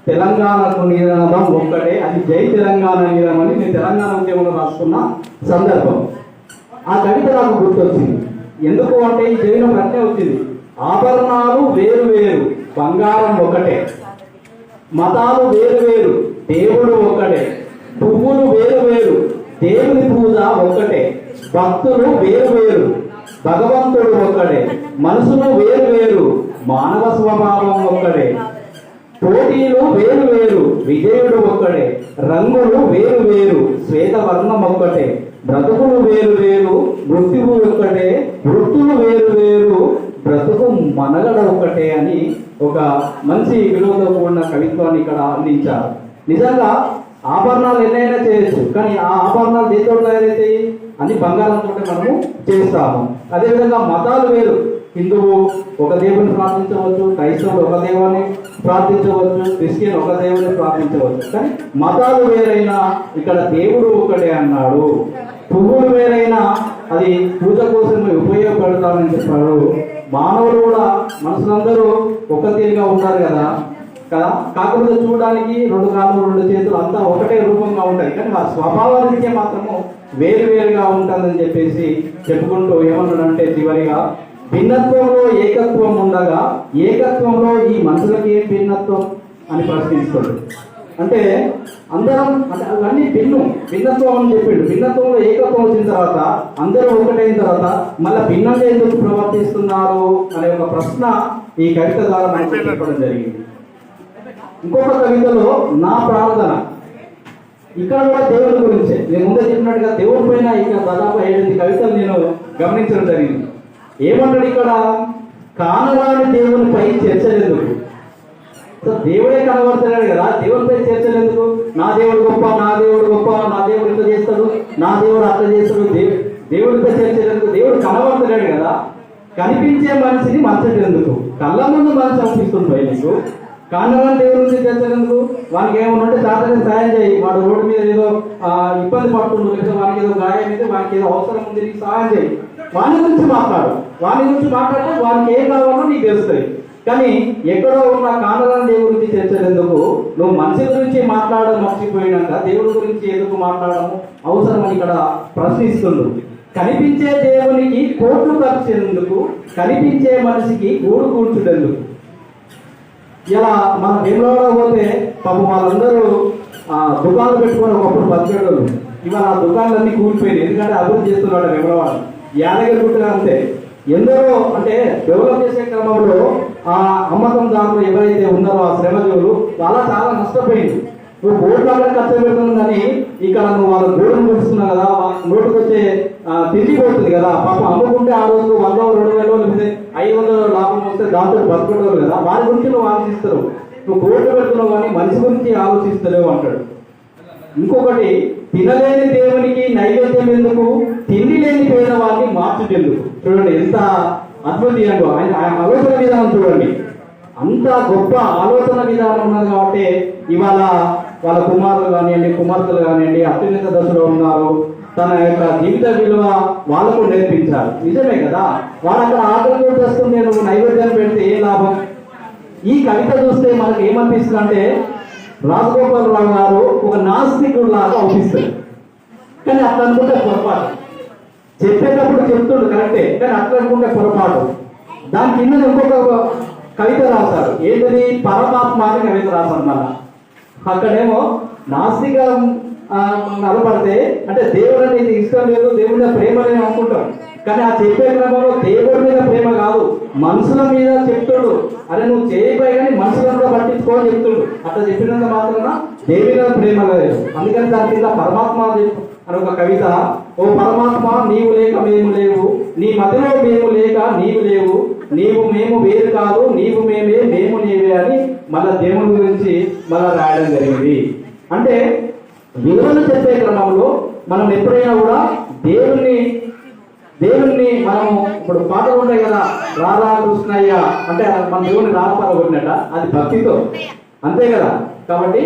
తెలంగాణకు నినాదం ఒక్కటే, అది జై తెలంగాణ నినాదం అని నేను తెలంగాణ ఉద్యమంలో రాసుకున్న సందర్భం. ఆ కవిత నాకు గుర్తొచ్చింది. ఎందుకు అంటే ఈ జరిగిన ప్రశ్న వచ్చింది. ఆభరణాలు వేరు వేరు, బంగారం ఒకటే, మతాలు వేరు వేరు, దేవుడు ఒక్కటే, పువ్వులు వేరు వేరు, దేవుని పూజ ఒక్కటే, భక్తులు వేరు వేరు, భగవంతుడు ఒక్కడే, మనసులు వేరు వేరు, మానవ స్వభావం ఒక్కడే, పోటీలు వేరు వేరు, విజయుడు ఒక్కడే, రంగులు వేరు వేరు, శ్వేతవర్ణం ఒక్కటే, బ్రతుకులు వేరు వేరు, మృత్యువు ఒక్కటే, వృత్తులు వేరు వేరు, బ్రతుకు మనగడ ఒక్కటే అని ఒక మంచి విలువతో కూడిన కవిత్వాన్ని ఇక్కడ అందించారు. నిజంగా ఆభరణాలు ఎన్నైనా చేయొచ్చు, కానీ ఆ ఆభరణాలు దేంతో తయారైతాయి? అన్ని బంగారంతో మనము చేస్తాము. అదేవిధంగా మతాలు వేరు. హిందువు ఒక దేవుని ప్రార్థించవచ్చు, క్రైస్తవుడు ఒక దేవుని ప్రార్థించవచ్చు, క్రిస్టియన్ ఒక దేవుని ప్రార్థించవచ్చు. కానీ మతాలు వేరైనా ఇక్కడ దేవుడు ఒకటే అన్నాడు. పువ్వులు వేరైనా అది పూజ కోసం ఉపయోగపడతామని చెప్పాడు. మానవులు కూడా మనుషులందరూ ఒక తీరుగా ఉంటారు కదా. కాకపోతే చూడడానికి 2 కాళ్ళు 2 చేతులు అంతా ఒకటే రూపంగా ఉంటాయి, కానీ ఆ స్వభావానికి మాత్రము వేరువేరుగా ఉంటుందని చెప్పేసి చెప్పుకుంటూ ఏమన్నాడంటే చివరిగా భిన్నత్వంలో ఏకత్వం ఉండగా ఏకత్వంలో ఈ మనుషులకి ఏం భిన్నత్వం అని ప్రశ్నిస్తాడు. అంటే అందరం అంటే అవన్నీ భిన్నత్వం అని చెప్పిండు. భిన్నత్వంలో ఏకత్వం వచ్చిన తర్వాత అందరూ ఒకటైన తర్వాత మళ్ళీ భిన్నంగా ఎందుకు ప్రవర్తిస్తున్నారు అనే ఒక ప్రశ్న ఈ కవిత ద్వారా మనకు చెప్పడం జరిగింది. ఇంకొక కవితలో నా ప్రార్థన, ఇక్కడ కూడా దేవుని గురించే. నేను ముందే చెప్పినట్టుగా దేవుడి పైన ఇక దాదాపు 7 కవితలు నేను గమనించడం జరిగింది. ఏమంటాడు ఇక్కడ, కానరాని దేవునిపై చర్చలేందుకు. దేవుడే కనబడుతున్నాడు కదా, దేవునిపై చర్చలేందుకు. నా దేవుడు గొప్ప, నా దేవుడు గొప్ప, నా దేవుడు ఇట్లా చేస్తాడు, నా దేవుడు అట్లా చేస్తాడు, దేవుడిపై చర్చలేందుకు. దేవుడు కనబడుతున్నాడు కదా, కనిపించే మనిషిని మంచటేందుకు. కళ్ళ ముందు మనిషి అనిపిస్తుంది నీకు. కానరాని దేవుడి నుంచి చర్చలేందుకు. వానికి ఏమన్నంటే సాధారణ సాయం చేయి. వాడు రోడ్డు మీద ఏదో ఇబ్బంది పడుతుండు, లేదా వానికి ఏదో గాయం అయితే, వానికి ఏదో అవసరం ఉంది, నీకు సహాయం చేయి. వాని గురించి మాట్లాడు. వాని గురించి మాట్లాడితే వానికి ఏం కావాలో నీకు తెలుస్తుంది. కానీ ఎక్కడో ఉన్న కానరాని దేవుడి గురించి చర్చలేందుకు. నువ్వు మనిషి గురించి మాట్లాడడం మర్చిపోయినాక దేవుడి గురించి ఎందుకు మాట్లాడము అవసరం అని ఇక్కడ ప్రశ్నిస్తుంది. కనిపించే దేవునికి కోట్లు ఖర్చు ఎందుకు, కనిపించే మనిషికి గూడు కూర్చుండేందుకు. ఇలా మన వేములవాడ పోతే పాపం వాళ్ళందరూ దుకాణాలు పెట్టుకొని ఒకప్పుడు బతికేటోళ్ళు. ఇవాళ ఆ దుకాణాలన్నీ కూలిపోయినాయి, ఎందుకంటే అభివృద్ధి చేస్తున్నాడు వేములవాడ. యాదగిరిగుట్టగా అంతే. ఎందరో అంటే డెవలప్ చేసే క్రమంలో ఆ అమ్మకందారులు ఎవరైతే ఉన్నారో ఆ శ్రమజీవులు వాళ్ళ చాలా నష్టపోయింది. నువ్వు బోర్డులో ఖర్చు పెడుతున్నావు కానీ ఇక్కడ నువ్వు వాళ్ళ గోడును కూర్చున్నావు కదా, నోటుకు వచ్చే తిరిగిపోతుంది కదా. పాపం అమ్ముకుంటే ఆ రోజు 100, 200 లేకపోతే 500 లాభం వస్తే దాంతో బతుకుంటారు కదా. వారి గురించి నువ్వు ఆలోచిస్తారు. నువ్వు బోర్డు పెడుతున్నావు కానీ మనిషి గురించి ఆలోచిస్తలేవు అంటాడు. ఇంకొకటి, తినలేని దేవునికి నైవేద్యం ఎందుకు, తిండి లేని పేదవాడిని మార్చుటెందుకు. చూడండి ఎంత అద్భుతంగా ఆయన ఆలోచన విధానం చూడండి. అంత గొప్ప ఆలోచన విధానం ఉన్నది కాబట్టి ఇవాళ వాళ్ళ కుమారులు కానివ్వండి, కుమార్తెలు కానివ్వండి అత్యున్నత దశలో ఉన్నారు. తన యొక్క జీవిత విలువ వాళ్ళకు నేర్పించాలి. నిజమే కదా, వాళ్ళు అక్కడ ఆకలి చేస్తుంది. నేను నైవేద్యాన్ని పెడితే ఏ లాభం. ఈ కవిత చూస్తే మనకు ఏమనిపిస్తుంది అంటే రాజగోపాలరావు గారు ఒక నాస్తికుడు లాగా అవుపిస్తారు. కానీ అట్లా అనుకుంటే పొరపాటు. చెప్పేటప్పుడు చెప్తుండు కరెక్టే, కానీ అట్లా అనుకుంటే పొరపాటు. దాని కింద ఇంకొక కవిత రాశారు. ఏంటది, పరమాత్మ అని కవిత రాశారు. మళ్ళా అక్కడేమో నాస్తికం నలపడితే అంటే దేవుడు అనేది ఇష్టం లేదు, దేవుడి మీద ప్రేమ లేదు అనుకుంటాం. కానీ ఆ చెప్పే క్రమంలో దేవుడి మీద ప్రేమ కాదు, మనుషుల మీద చెప్తుడు. అరే నువ్వు చేయబోయే కానీ మనుషులను కూడా పట్టించుకో అని చెప్తుడు. అట్లా చెప్పినంత మాత్రాన దేవుడి మీద ప్రేమ లేదు. అందుకని దాని కింద పరమాత్మ అని ఒక కవిత. ఓ పరమాత్మ, నీవు లేక మేము లేవు, నీ మదిలో మేము లేక నీవు లేవు, నీవు మేము వేరు కాదు, నీవు మేమే మేము నీవే అని మళ్ళా దేవుని గురించి మళ్ళా రాయడం జరిగింది. అంటే విలువలు చెప్పే క్రమంలో మనం ఎప్పుడైనా కూడా దేవుణ్ణి మనము ఇప్పుడు పాటలు ఉంటాయి కదా, రాధా కృష్ణయ్య అంటే మన దేవుని రాధపాల కొట్టినట్ట, అది భక్తితో అంతే కదా. కాబట్టి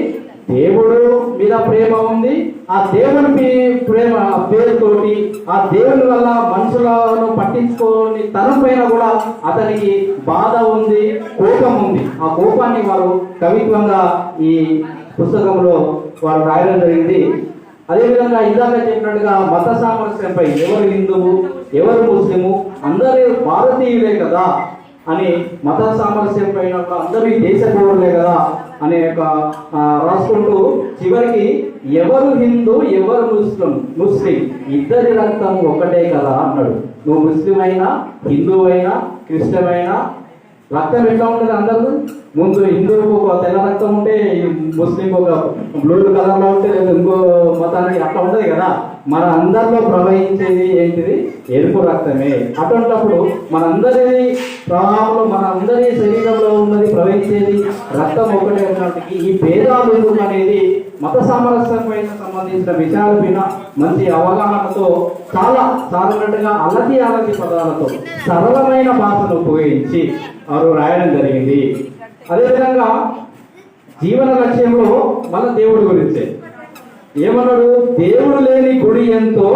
దేవుడు మీద ప్రేమ ఉంది. ఆ దేవుని ప్రేమ పేరుతోటి ఆ దేవుని వల్ల మనుషులను పట్టించుకోని తనం పైన కూడా అతనికి బాధ ఉంది, కోపం ఉంది. ఆ కోపాన్ని వారు కవిత్వంగా ఈ పుస్తకంలో వారు రాయడం జరిగింది. అదేవిధంగా ఇందాక చెప్పినట్టుగా మత సామరస్యంపై ఎవరు హిందువు ఎవరు ముస్లిము అందరూ భారతీయులే కదా అని, మత సామరస్యం పైన అందరూ దేశ పౌరులే కదా అనే ఒక రాసుకుంటూ చివరికి ఎవరు హిందూ ఎవరు ముస్లిం ఇద్దరి రక్తం ఒకటే కదా అన్నాడు. నువ్వు ముస్లిం అయినా హిందూ అయినా క్రిస్టియన్ అయినా రక్తం ఎట్లా ఉంటుంది అందరూ. ముందు హిందువుకు ఒక తెల్ల రక్తం ఉంటే ముస్లింకి ఒక బ్లూ కలర్లో ఉంటే లేదా ఇంకో మతానికి అట్లా ఉంటుంది కదా. మన అందరిలో ప్రవహించేది ఏంటిది, ఎరుపు రక్తమే. అటువంటిప్పుడు మనందరి ప్రవాహంలో మన అందరి శరీరంలో ఉన్నది ప్రవహించేది రక్తం ఒకటే ఉన్నప్పటికీ ఈ భేదాలు ఎందుకు అనేది మత సామరస్యం పైన సంబంధించిన విషయాల పైన మంచి అవగాహనతో చాలా సాధారణంగా అలతి పదాలతో సరళమైన భాషను ఉపయోగించి వారు రాయడం జరిగింది. అదేవిధంగా జీవన లక్ష్యంలో మన దేవుడి గురించే ఏమన్నాడు, దేవుడు లేని గుడి ఎంతో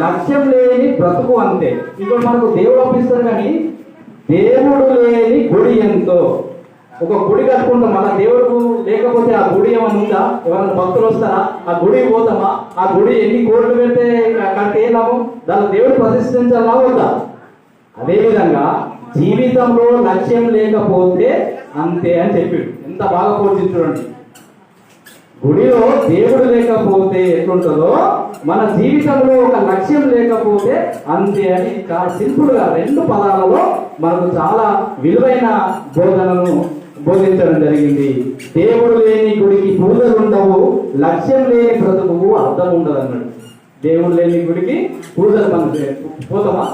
లక్ష్యం లేని బ్రతుకు అంతే. ఇప్పుడు మనకు దేవుడు అప్పిస్తారు కానీ దేవుడు లేని గుడి ఎంతో. ఒక గుడి కట్టుకుంటాం, మన దేవుడు లేకపోతే ఆ గుడి ఏమైనా ఉందా? ఎవరైనా భక్తులు వస్తారా? ఆ గుడి పోతామా? ఆ గుడి ఎన్ని కోట్లు పెడితే కడితే ఏ లాభం? దాని దేవుడు ప్రతిష్ఠించాలా వద్దా? అదేవిధంగా జీవితంలో లక్ష్యం లేకపోతే అంతే అని చెప్పాడు. ఎంత బాగా పోల్చించుడండి. గుడిలో దేవుడు లేకపోతే ఎట్లుంటుందో మన జీవితంలో ఒక లక్ష్యం లేకపోతే అంతే అని చాలా సింపుల్ గా 2 పదాలలో మనకు చాలా విలువైన బోధనను బోధించడం జరిగింది. దేవుడు లేని గుడికి పూజలు ఉండవు, లక్ష్యం లేని బ్రతుకు అర్థం ఉండదు అన్నాడు. దేవుడు లేని గుడికి పూజలు మనం పోతామా?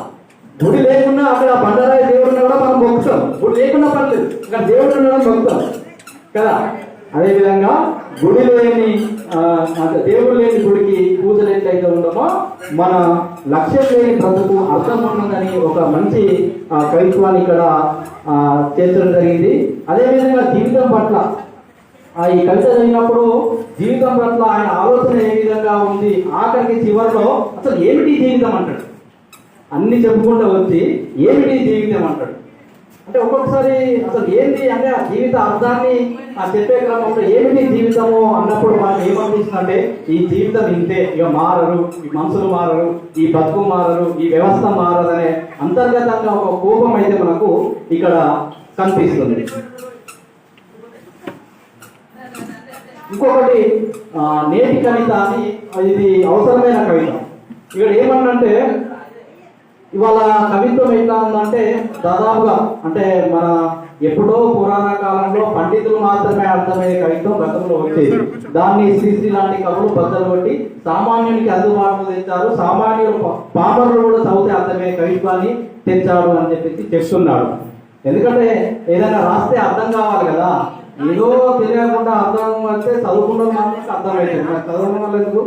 గుడి లేకుండా అక్కడ బండరాయి దేవుడు కూడా మనం మొక్కుతాం. గుడి లేకుండా పర్లేదు, ఇక్కడ దేవుడు ఉండడం మొక్కుతాం కదా. అదేవిధంగా గుడి లేని దేవుడు లేని గుడికి పూజలు ఎట్లయితే ఉండమో మన లక్ష్యం లేని బ్రతుకు అర్థం ఉన్నదని ఒక మంచి కవిత్వాన్ని ఇక్కడ చేర్చడం జరిగింది. అదేవిధంగా జీవితం పట్ల ఈ కవిత చదివినప్పుడు జీవితం పట్ల ఆయన ఆలోచన ఏ విధంగా ఉంది, ఆఖరికి చివరిలో అసలు ఏమిటి జీవితం అంటాడు. అన్ని చెప్పుకుంటూ వచ్చి ఏమిటి జీవితం అంటాడు. అంటే ఒక్కొక్కసారి అసలు ఏంటి అంటే ఆ జీవిత అర్థాన్ని చెప్పే క్రమంలో ఏమిటి జీవితము అన్నప్పుడు మనకు ఏమనిపిస్తుందంటే ఈ జీవితం ఇంతే, ఇక మారరు, ఈ మనుషులు మారరు, ఈ బతుకు మారరు, ఈ వ్యవస్థ మారదు అనే అంతర్గతంగా ఒక కోపం అయితే మనకు ఇక్కడ కనిపిస్తుంది. ఇంకొకటి నేటి కవిత అని, ఇది అవసరమైన కవిత. ఇక్కడ ఏమన్నంటే ఇవాళ కవిత్వం ఎట్లా ఉందంటే దాదాపుగా అంటే మన ఎప్పుడో పురాణ కాలంలో పండితులు మాత్రమే అర్థమయ్యే కవిత్వం గతంలో వచ్చేది. దాన్ని శ్రీశ్రీ లాంటి కవులు బద్దలు కొట్టి సామాన్యునికి అందుబాటులో తెచ్చారు. సామాన్యులు పామరులు కూడా చదివితే అర్థమయ్యే కవిత్వాన్ని తెచ్చాడు అని చెప్పేసి చెప్తున్నాడు. ఎందుకంటే ఏదైనా రాస్తే అర్థం కావాలి కదా. ఏదో తెలియకుండా అర్థం అంటే చదువుకున్న మాత్రం అర్థమవుతుంది. చదవడం వల్ల ఎందుకు?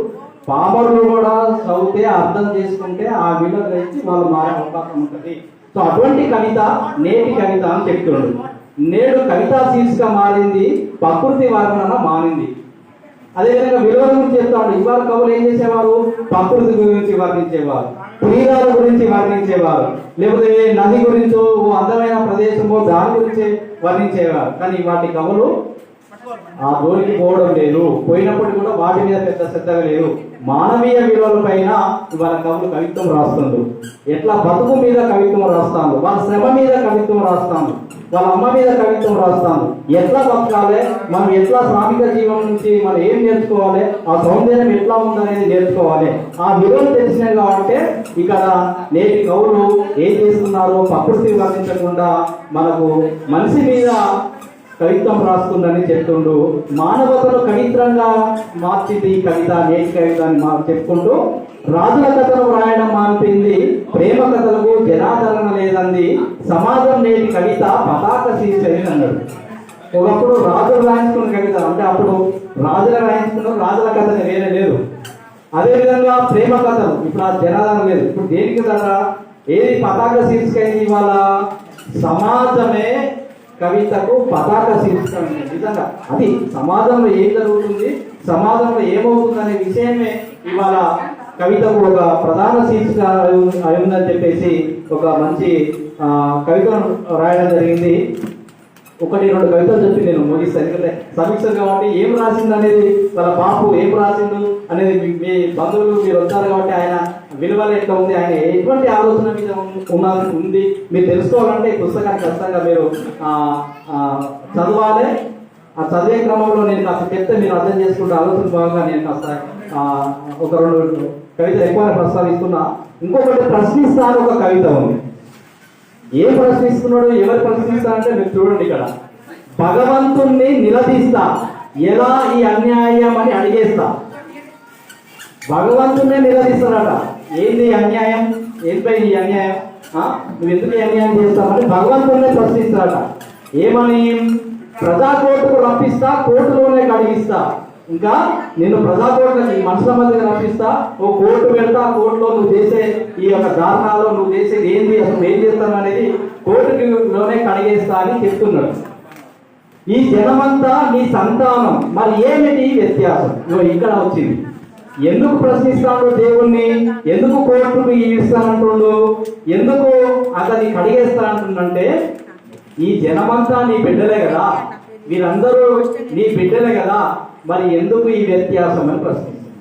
పామరులు కూడా చదివితే అర్థం చేసుకుంటే ఆ విలువ గ్రహించి వాళ్ళు మారే అవకాశం ఉంటుంది. సో అటువంటి కవిత నేటి కవిత అని చెప్తున్నాడు. నేడు కవితా శీర్షిక మారింది, ప్రకృతి వర్ణన మారింది. అదేవిధంగా విలువల గురించి చెప్తాడు. ఇవాళ కవులు ఏం చేసేవారు? ప్రకృతి గురించి వర్ణించేవారు, క్రీడల గురించి వర్ణించేవారు, లేకపోతే నది గురించో అందమైన ప్రదేశమో దాని గురించి వర్ణించేవారు. కానీ వాటి కవులు ఆ దోరికి పోవడం లేదు, పోయినప్పటికీ కూడా వాటి మీద పెద్ద శ్రద్ధగా లేదు. మానవీయ విలువల పైన ఇవాళ కవులు కవిత్వం రాస్తుంది. ఎట్లా బతుకు మీద కవిత్వం రాస్తాను, వాళ్ళ శ్రమ మీద కవిత్వం రాస్తాను, వాళ్ళ అమ్మ మీద కవిత్వం రాస్తాను. ఎట్లా బతకాలి, మనం ఎట్లా శ్రామిక జీవనం నుంచి మనం ఏం నేర్చుకోవాలి, ఆ సౌందర్యం ఎట్లా ఉందనేది నేర్చుకోవాలి. ఆ విలువలు తెలిసినాయి కాబట్టి ఇక్కడ నేటి కవులు ఏం చేస్తున్నారో ప్రకృతి వర్ణించకుండా మనకు మనిషి మీద కవిత్వం రాస్తుందని చెప్తుండు. మానవతను కవిత్రంగా మార్చింది ఈ కవిత, నేటి కవిత అని చెప్పుకుంటూ రాజుల కథను రాయడం మానిపోయింది, ప్రేమ కథలకు జనాదరణ లేదంది, సమాజం నేటి కవిత పతాక శీర్షని అన్నాడు. ఒకప్పుడు రాజులు రాయించుకున్న కవిత అంటే అప్పుడు రాజులు రాయించుకున్న రాజుల కథని వేరే లేదు. అదేవిధంగా ప్రేమ కథలు ఇప్పుడు ఆ జనాదరణ లేదు. ఇప్పుడు దేనికి కదా ఏది పతాక శీర్షిక అయింది? ఇవాళ సమాజమే కవితకు పతాక శీర్షిక. నిజంగా అది సమాజంలో ఏం జరుగుతుంది, సమాజంలో ఏమవుతుంది అనే విషయమే ఇవాళ కవితకు ఒక ప్రధాన శీర్షిక అయిందని చెప్పేసి ఒక మంచి కవితను రాయడం జరిగింది. 1-2 కవితలు చెప్పి నేను ముగిస్తాను. ఎందుకంటే సమీక్ష కాబట్టి ఏం రాసింది అనేది, వాళ్ళ బాపు ఏం రాసిండు అనేది మీ బంధువులు మీరు వచ్చారు కాబట్టి ఆయన విలువలు ఎట్లా ఉంది, ఆయన ఎటువంటి ఆలోచన మీద ఉంది మీరు తెలుసుకోవాలంటే ఈ పుస్తకాన్ని ఖచ్చితంగా మీరు చదవాలి. ఆ చదివే క్రమంలో నేను కాస్త చెప్తే మీరు అర్థం చేసుకుంటే ఆలోచన భాగంగా నేను కాస్త 1-2 కవితలు ఎక్కువ ప్రస్తావిస్తున్నా. ఇంకొకటి ప్రశ్నిస్తాను ఒక కవిత ఉంది. ఏం ప్రశ్నిస్తున్నాడు, ఎవరు ప్రశ్నిస్తారంటే మీరు చూడండి. ఇక్కడ భగవంతుణ్ణి నిలదీస్తా, ఎలా ఈ అన్యాయం అని అడిగేస్తా. భగవంతుణ్ణి నిలదీస్తాడట. ఏంది అన్యాయం, ఏంపై ఈ అన్యాయం, నువ్వు ఎందుకు అన్యాయం చేస్తావని భగవంతుణ్ణి ప్రశ్నిస్తాడట. ఏమని? ప్రజా కోర్టుకు రప్పిస్తా, కోర్టులోనే కడిగిస్తా, ఇంకా నేను ప్రజాకోట్లకి మనుషుల మధ్య రక్షిస్తా, ఓ కోర్టు పెడతా, కోర్టులో నువ్వు చేసే ఈ యొక్క దారుణాలు, నువ్వు చేసేది ఏంది, అసలు ఏం చేస్తాను అనేది కోర్టులోనే కడిగేస్తా అని చెప్తున్నాడు. ఈ జనమంతా నీ సంతానం, మరి ఏమిటి వ్యత్యాసం? నువ్వు ఇక్కడ వచ్చింది ఎందుకు ప్రశ్నిస్తాడు దేవుణ్ణి? ఎందుకు కోర్టుకు ఈడుస్తానంటుండు? ఎందుకు అతన్ని కడిగేస్తా అంటుండంటే, ఈ జనమంతా నీ బిడ్డలే కదా, వీరందరూ నీ బిడ్డలే కదా, మరి ఎందుకు ఈ వ్యత్యాసం అని ప్రశ్నిస్తుంది.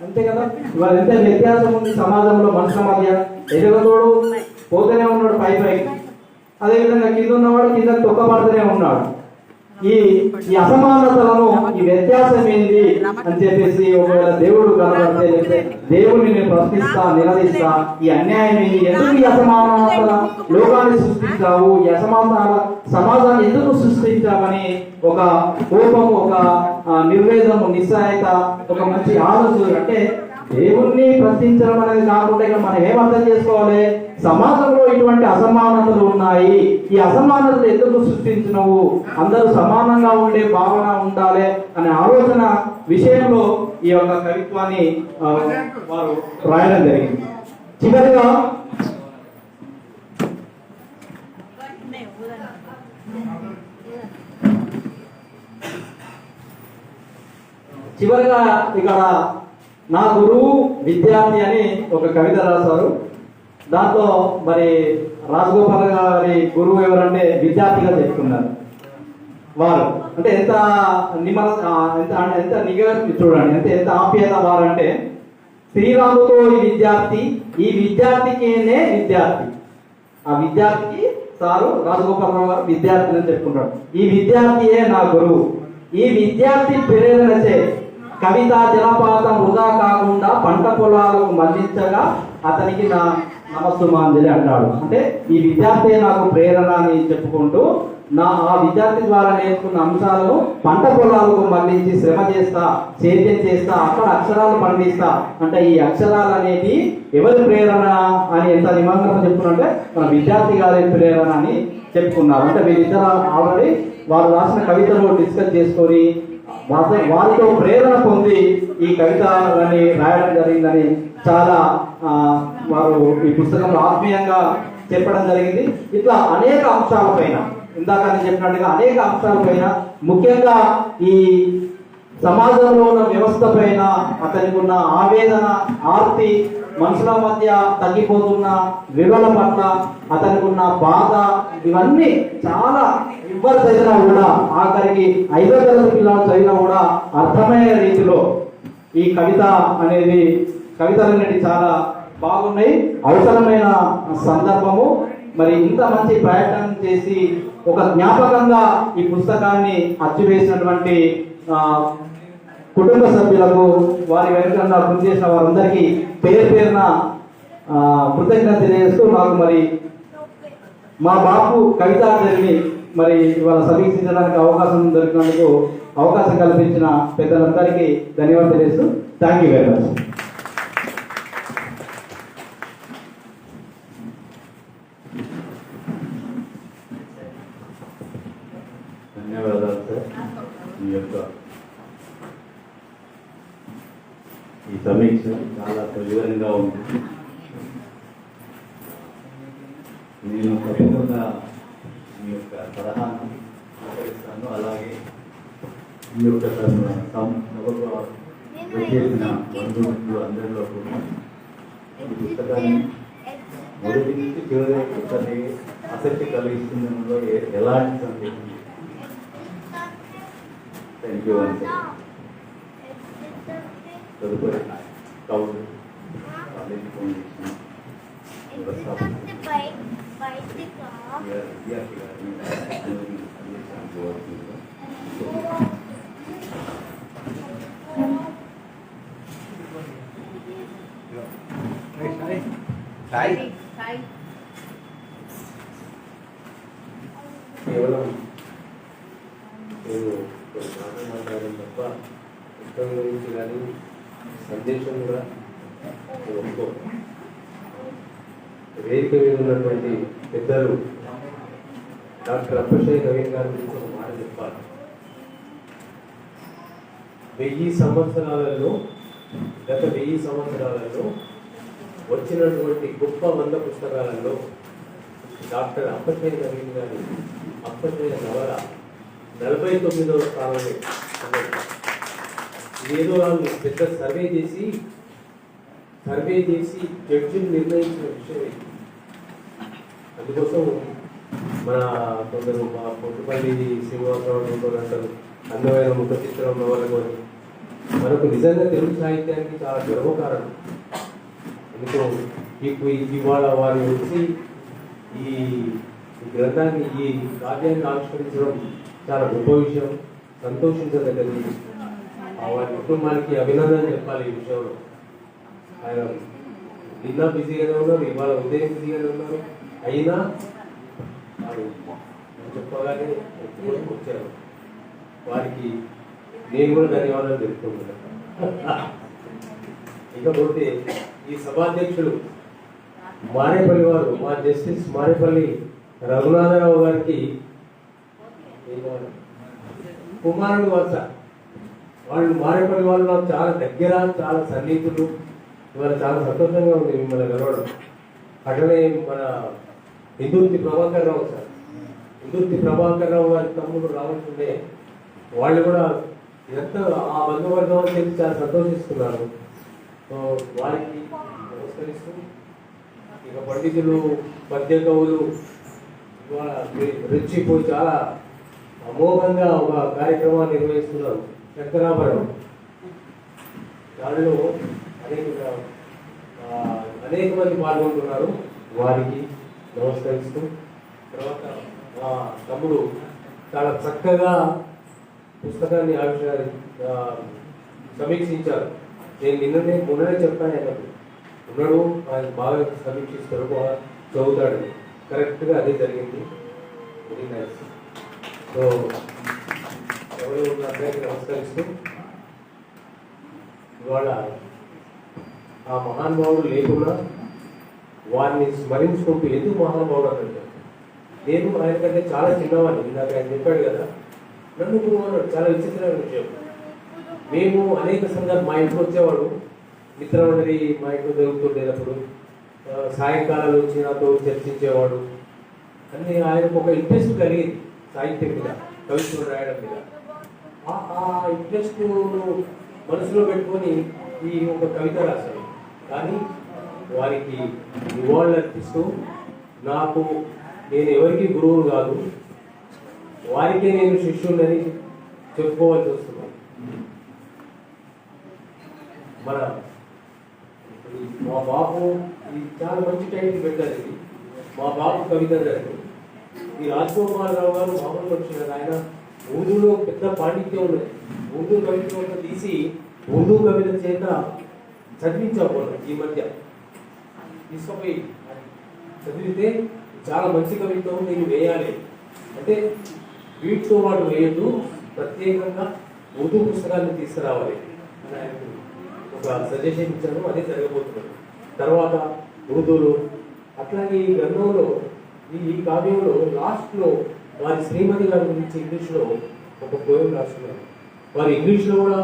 అంతే కదా, ఇవాళ ఎంత వ్యత్యాసం ఉంది సమాజంలో మనుషుల మధ్య. ఎదుగుతోడు పోతూనే ఉన్నాడు పైకి, అదేవిధంగా కింద ఉన్నవాడు కింద తొక్కబడుతూనే ఉన్నాడు. ఈ అసమానతలను, ఈ వ్యత్యాసం ఏంటి అని చెప్పేసి ఒకవేళ దేవుడు కనబడితే దేవుడిని నేను ప్రశ్నిస్తా, నిలదీస్తా, ఈ అన్యాయం ఏంటి, ఎందుకు ఈ అసమానతల లోకాన్ని సృష్టించావు, ఈ అసమానతల సమాజాన్ని ఎందుకు సృష్టించామని ఒక కోపం, ఒక నిర్వేదము, నిస్సహాయత, ఒక మంచి ఆలోచన. అంటే దేవుణ్ణి ప్రశ్నించడం అనేది కాకుండా ఇక్కడ మనం ఏమర్థం చేసుకోవాలి, సమాజంలో ఇటువంటి అసమానతలు ఉన్నాయి, ఈ అసమానతలు ఎందుకు సృష్టించినవు, అందరూ సమానంగా ఉండే భావన ఉండాలి అనే ఆలోచన విషయంలో ఈ యొక్క కవిత్వాన్ని వారు రాయడం జరిగింది. చివరిగా ఇక్కడ నా గురువు విద్యార్థి అని ఒక కవిత రాశారు. దాంట్లో మరి రాజగోపాల్ గారి గురువు ఎవరంటే విద్యార్థిగా చెప్పుకున్నారు వారు. అంటే ఎంత ఎంత నిఘా చూడండి, ఎంత ఆప్యాయత వారంటే, శ్రీరాముతో ఈ విద్యార్థికినే విద్యార్థి, ఆ విద్యార్థికి సారు రాజగోపాలరావు గారు విద్యార్థి అని చెప్పుకుంటాడు. ఈ విద్యార్థియే నా గురువు, ఈ విద్యార్థి ప్రేరణచే కవిత జలపాతం వృధా కాకుండా పంట పొలాలకు మళ్లించగా అతనికి నా నమస్సుమాంజలి అంటాడు. అంటే ఈ విద్యార్థి నాకు ప్రేరణ అని చెప్పుకుంటూ ఆ విద్యార్థి ద్వారా నేర్చుకున్న అంశాలను పంట పొలాలకు మళ్లించి శ్రమ చేస్తా, సేద్యం చేస్తా, అక్కడ అక్షరాలు పండిస్తా. అంటే ఈ అక్షరాలు అనేది ఎవరి ప్రేరణ అని ఎంత నిమగ్నంగా చెప్పుకున్నంటే మన విద్యార్థి గారి ప్రేరణ అని చెప్పుకున్నారు. అంటే వీరిద్దరు ఆల్రెడీ వారు రాసిన కవితలు డిస్కస్ చేసుకొని వారితో ప్రేరణ పొంది ఈ కవితలని రాయడం జరిగిందని చాలా వారు ఈ పుస్తకంలో ఆత్మీయంగా చెప్పడం జరిగింది. ఇట్లా అనేక అంశాలపైన, ఇందాక నేను చెప్పినట్టుగా అనేక అంశాలపైన, ముఖ్యంగా ఈ సమాజంలో ఉన్న వ్యవస్థ పైన అతనికి ఉన్న ఆవేదన, ఆర్తి, మనుషుల మధ్య తగ్గిపోతున్న వివరణ పట్ల అతనికి ఉన్న బాధ, ఇవన్నీ చాలా ఎవరు చదివినా కూడా, ఆఖరికి 5వ తరగతి పిల్లలు చదివినా కూడా అర్థమయ్యే రీతిలో ఈ కవితలు అనేవి చాలా బాగున్నాయి. అవసరమైన సందర్భము. మరి ఇంత మంచి ప్రయత్నం చేసి ఒక జ్ఞాపకంగా ఈ పుస్తకాన్ని అచ్చువేసినటువంటి కుటుంబ సభ్యులకు, వారి వెనుకన్నా కృషి చేసిన వారందరికీ పేరున కృతజ్ఞత తెలియజేస్తూ, నాకు మరి మా బాపు కవితాంజలిని మరి ఇవాళ సమీక్షించడానికి అవకాశం కల్పించిన పెద్దలందరికీ ధన్యవాదాలు తెలియజేస్తూ థ్యాంక్ యూ వెరీ మచ్. ధన్యవాదాలు సార్. మీ యొక్క ఈ సమీక్ష చాలా వివరంగా ఉంది. నేను తప్పకుండా మీ యొక్క సలహాను ఆచరిస్తాను. అలాగే ఈ యొక్క సభలో చేసిన బంధువులు అందరిలో కూడా ఈ పుస్తకాన్ని మొదటి నుంచి చివరి వరకు ఆసక్తి కలిగిస్తుండడంలో ఎలాంటి సందేహం. థ్యాంక్ యూ అండి. తదుపరి కౌలు కాలేజీ ఫౌండేషన్ వ్యవస్థాపకులు విద్యార్థి గారిని కేవలం నేను మాట్లాడడం తప్ప పుస్తకం గురించి కానీ సందేశం కూడా ఒప్పుకో. వేదిక మీద ఉన్నటువంటి పెద్దలు డాక్టర్ అప్పశయ్య నవీన్ గారి గురించి ఒక మాట చెప్పాలి. సంవత్సరాలలో గత 1000 సంవత్సరాలలో వచ్చినటువంటి గొప్ప 100 పుస్తకాలలో డాక్టర్ అప్పటి నవీన్ గారి అప్పటి నవల 49వ స్థానంలో ఉన్నది. ఏదో వాళ్ళు పెద్ద సర్వే చేసి జడ్జిని నిర్ణయించిన విషయం ఇది. అందుకోసం మన కొందరు మా పొట్టుపల్లి శ్రీనివాసరావు అంటారు అందమైన ముఖ చిత్రం నవలను అని. మనకు నిజంగా తెలుగు సాహిత్యానికి చాలా గర్వకారణం. ఎందుకో ఇవాళ వారు వచ్చి ఈ గ్రంథాన్ని ఈ కావ్యాన్ని ఆవిష్కరించడం చాలా గొప్ప విషయం, సంతోషించదగ్గది. వారి కుటుంబానికి అభినందన చెప్పాలి ఈ విషయంలో. ఆయన నిన్న బిజీగానే ఉన్నారు, ఇవాళ ఉదయం బిజీగానే ఉన్నారు. అయినా వారు చెప్పగానే వచ్చారు. వారికి నేను కూడా ధన్యవాదాలు తెలుపుకుంటున్నాను. ఇకపోతే ఈ సభాధ్యక్షులు మారేపల్లి వారు, మా జస్టిస్ మారేపల్లి రఘునాథరావు గారికి కుమారుడు వరుస. వాళ్ళు మారేపల్లి వాళ్ళు నాకు చాలా దగ్గర, చాలా సన్నిహితులు. ఇవాళ చాలా సంతోషంగా ఉంది మిమ్మల్ని కలవడం. అట్లనే మన ఇందుర్తి ప్రభాకర్ రావు సార్, ఇందుర్తి ప్రభాకర్ రావు గారి తమ్ముడు రావాల్సిందే. వాళ్ళు కూడా ఇదంతా ఆ బంధువర్గం అని చెప్పి చాలా సంతోషిస్తున్నారు. సో వారికి నమస్కరిస్తూ ఇక పండితులు, పద్య కవులు ఇవాళ రెచ్చిపోయి చాలా అమోఘంగా ఒక కార్యక్రమాన్ని నిర్వహిస్తున్నారు. శంకరాభరణం దానిలో అనేక మంది పాల్గొంటున్నారు. వారికి నమస్కరిస్తూ తర్వాత మా తమ్ముడు చాలా చక్కగా పుస్తకాన్ని సమీక్షించారు. నేను మొన్ననే చెప్పాను, ఆయనకు ఉన్నాడు, ఆయన బాగా సమీక్షిస్తాడు, బాగా చదువుతాడు. కరెక్ట్గా అదే జరిగింది. Very nice. సో ఎవరు అందరికీ నమస్కరిస్తూ ఇవాళ ఆ మహానుభావుడు లేకున్నా వారిని స్మరించుకుంటూ ఎందుకు మహానుభావుడు అంటే నేను ఆయన కంటే చాలా చిన్నవాడిని. ఇందాక ఆయన చెప్పాడు కదా, నన్ను గురువు చాలా విచిత్రమైన విషయం. మేము అనేక సందర్భాలు మా ఇంటికి వచ్చేవాడు, మిత్రమండలి మా ఇంట్లో జరుగుతుండేటప్పుడు సాయంకాలాలు వచ్చి నాతో చర్చించేవాడు. అని ఆయనకు ఒక ఇంట్రెస్ట్ కలిగింది సాహిత్యం మీద, కవిత్వం రాయడం మీద. ఆ ఇంట్రెస్ట్ మనసులో పెట్టుకొని ఈ ఒక కవిత రాశాడు. కానీ వారికి నివాళులు అర్పిస్తూ నేను ఎవరికి గురువులు కాదు, వారికే నేను శిష్యులని చెప్పుకోవాల్సి వస్తున్నాను. మా బాబు ఇది చాలా మంచి టైటిల్ పెట్టారు. ఇది మా బాబు కవిత గారు. ఈ రాజగోపాల్ రావు గారు మామూలు వచ్చినారు. ఆయన ఉర్దూలో పెద్ద పాండిత్యం ఉన్నది. ఉర్దూ కవిత్వం తీసి ఉర్దూ కవిత చేత చదివించాము ఈ మధ్య. తీసుకుపోయి చదివితే చాలా మంచి కవిత్వం నేను వేయాలి అంటే వీటితో వాడు వేయద్దు, ప్రత్యేకంగా ఉర్దూ పుస్తకాన్ని తీసుకురావాలి అని ఆయనకు ఒక సజెషన్ ఇచ్చాను. అదే జరగబోతున్నాను. తర్వాత ఉర్దూలో అట్లాగే ఈ గ్రంథంలో ఈ కావ్యంలో లాస్ట్లో వారి శ్రీమతి గారి గురించి ఇంగ్లీష్లో ఒక పోయం రాస్తున్నారు. వారు ఇంగ్లీష్లో కూడా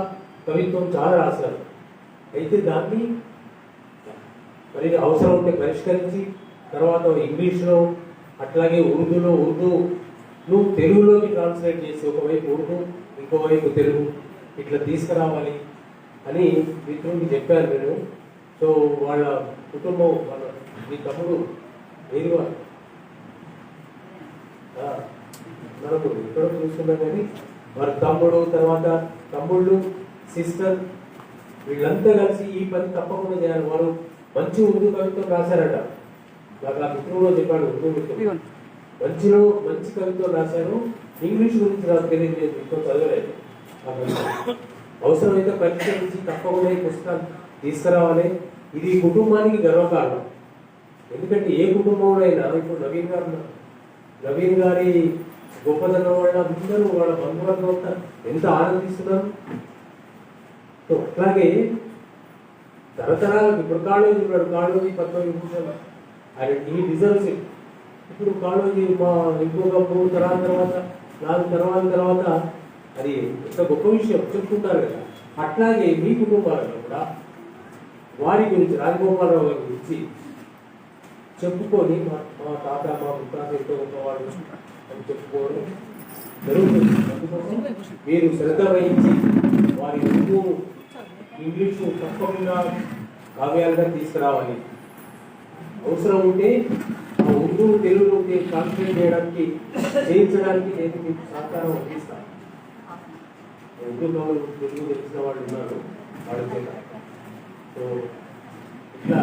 కవిత్వం చాలా రాశారు. అయితే దాన్ని మరి అవసరం ఉంటే పరిష్కరించి తర్వాత ఇంగ్లీష్లో అట్లాగే ఉర్దూను తెలుగులోకి ట్రాన్స్లేట్ చేసి ఒకవైపు ఉర్దూ ఇంకోవైపు తెలుగు ఇట్లా తీసుకురావాలి అని మిత్రుడికి చెప్పాను నేను. సో వాళ్ళ కుటుంబం, మీ తమ్ముడు ఏది మనకు ఇక్కడ చూసుకున్నాం కానీ వారి తమ్ముడు, తర్వాత తమ్ముళ్ళు, సిస్టర్ వీళ్ళంతా కలిసి ఈ పని తప్పకుండా చేయాలి. వారు మంచి ఉర్దూ కవిత్వం రాశారట. నాకు ఆ మిత్రుడు చెప్పాడు, ఉర్దూ మిత్రుడు మంచి కవిత్వం రాశారు. ఇంగ్లీష్ గురించి నాకు తెలియదు, ఎక్కువ చదవలేదు. అవసరమైతే పరిష్కరించి తప్పకుండా ఈ పుస్తకాలు తీసుకురావాలి. ఇది కుటుంబానికి గర్వకారణం. ఎందుకంటే ఏ కుటుంబంలో అయినా ఇప్పుడు నవీన్ గారి గొప్పతనం వల్ల అందరూ వాళ్ళ బంధువర్గం అంతా ఎంత ఆనందిస్తున్నారు. సో అట్లాగే తరతరాలకు ఇప్పుడు కాళోజీ 19 నిమిషాలు ఆయన ఈ డిజర్వ్స్ ఇట్. ఇప్పుడు కాళోజీ ఇంకొక 3 తరాల తర్వాత 4 తరాల తర్వాత అది ఎంత గొప్ప విషయం చెప్పుకుంటారు కదా. అట్లాగే మీ కుటుంబాలలో కూడా వారి గురించి రాజగోపాలరావు గారి గురించి చెప్పుకొని మా తాత మా ముత్తాత ఎంతో గొప్పవాడు అని చెప్పుకోవడం జరుగుతుంది. అందుకోసం మీరు శ్రద్ధ వహించి వారి ఉర్దూ ఇంగ్లీషు తప్పకుండా కావ్యాలుగా తీసుకురావాలి. అవసరం ఉంటే ఆ ఉర్దూ తెలుగులో ట్రాన్స్లేట్ చేయడానికి చేయించడానికి నేను మీకు సహకారం అందిస్తాను. ఉర్దూ కావాలి తెలుగు తెలిసిన వాళ్ళు ఉన్నారు వాళ్ళ చేత. సో ఇట్లా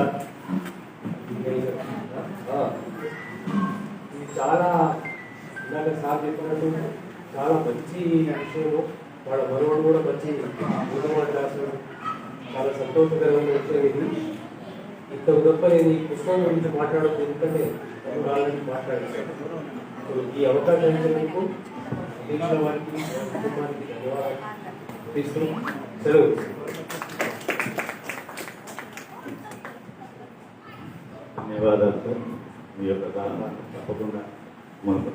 ఇది చాలా ఇందాక సార్ చెప్పినట్టు చాలా మంచి విషయము. వాళ్ళ మనవాడు కూడా మంచి గుణవాడు రాశాడు. చాలా సంతోషకరమైన విషయం ఇది. ఇంత గొప్ప నేను ఈ పుస్తకం గురించి మాట్లాడదు ఎందుకంటే నేను ఆల్రెడీ మాట్లాడాను. సో ఈ అవకాశం ఇచ్చినందుకు దేశంలో వారికి కుటుంబానికి ధన్యవాదాలు తీసుకుని సెలవు. ధన్యవాదాలు సార్. మీ యొక్క సలహా తప్పకుండా మనకు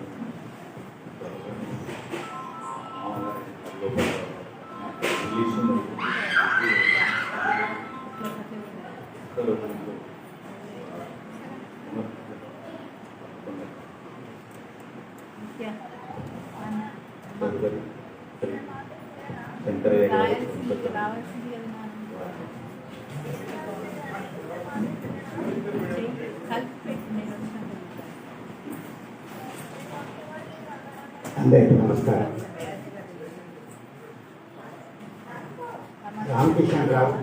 శంకరయ్య గారు అందరికీ నమస్కారం. రామకిషన్ రావు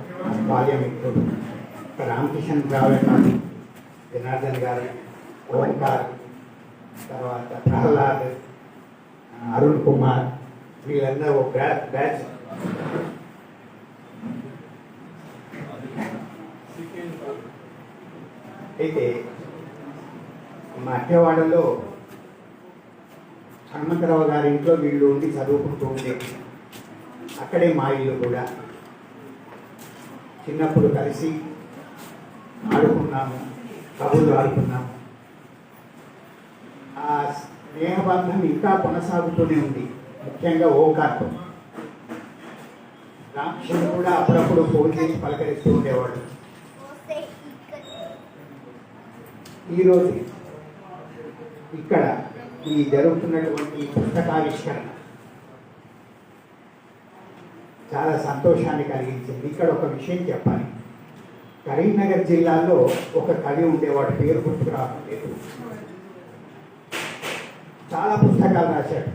బాల్యమిత్రుడు. రామకిషన్ రావు గారు, జనార్దన్ గారు, ఓంకార్, తర్వాత ప్రహ్లాద్, అరుణ్ కుమార్, వీళ్ళందరూ ఒక బ్యాచ్. అయితే మా అట్టేవాడలో హనుమంతరావు గారి ఇంట్లో వీళ్ళు ఉండి చదువుకుంటూ ఉండే. అక్కడే మా ఇల్లు కూడా. చిన్నప్పుడు కలిసి ఆడుకున్నాము, కబుర్లు ఆడుకున్నాము. ఆ స్నేహబంధం ఇంకా కొనసాగుతూనే ఉంది, ముఖ్యంగా ఓంకార్తో. రామకృష్ణ కూడా అప్పుడప్పుడు ఫోన్ చేసి పలకరిస్తూ ఉండేవాడు. ఈరోజు ఇక్కడ ఈ జరుగుతున్నటువంటి పుస్తకావిష్కరణ చాలా సంతోషాన్ని కలిగించింది. ఇక్కడ ఒక విషయం చెప్పాలి. కరీంనగర్ జిల్లాలో ఒక కవి ఉండేవాడు, పేరు గుర్తుకు రావట్లేదు. చాలా పుస్తకాలు రాశాడు,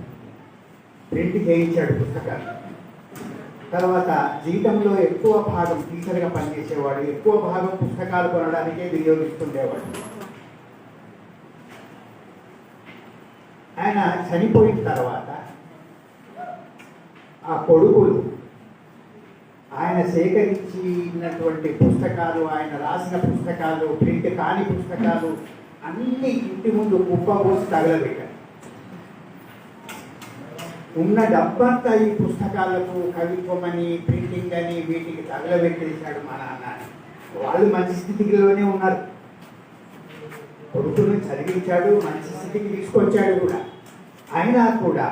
ప్రింట్ చేయించాడు పుస్తకాలు. తర్వాత జీతంలో ఎక్కువ భాగం టీచర్గా పనిచేసేవాడు, ఎక్కువ భాగం పుస్తకాలు కొనడానికే వినియోగిస్తుండేవాడు. ఆయన చనిపోయిన తర్వాత ఆ కొడుకులు ఆయన సేకరించినటువంటి పుస్తకాలు, ఆయన రాసిన పుస్తకాలు, ప్రింట్ కాని పుస్తకాలు అన్ని ఇంటి ముందు కుప్పబోసి తగలబెట్టారు. ఉన్న డబ్బంతా ఈ పుస్తకాలకు, కవిత్వం అని, ప్రింటింగ్ అని వీటికి తగలబెట్టేశాడు మా నాన్న. వాళ్ళు మంచి స్థితిలోనే ఉన్నారు. కొడుకును చదివించాడు, మంచి స్థితికి తీసుకొచ్చాడు కూడా. అయినా కూడా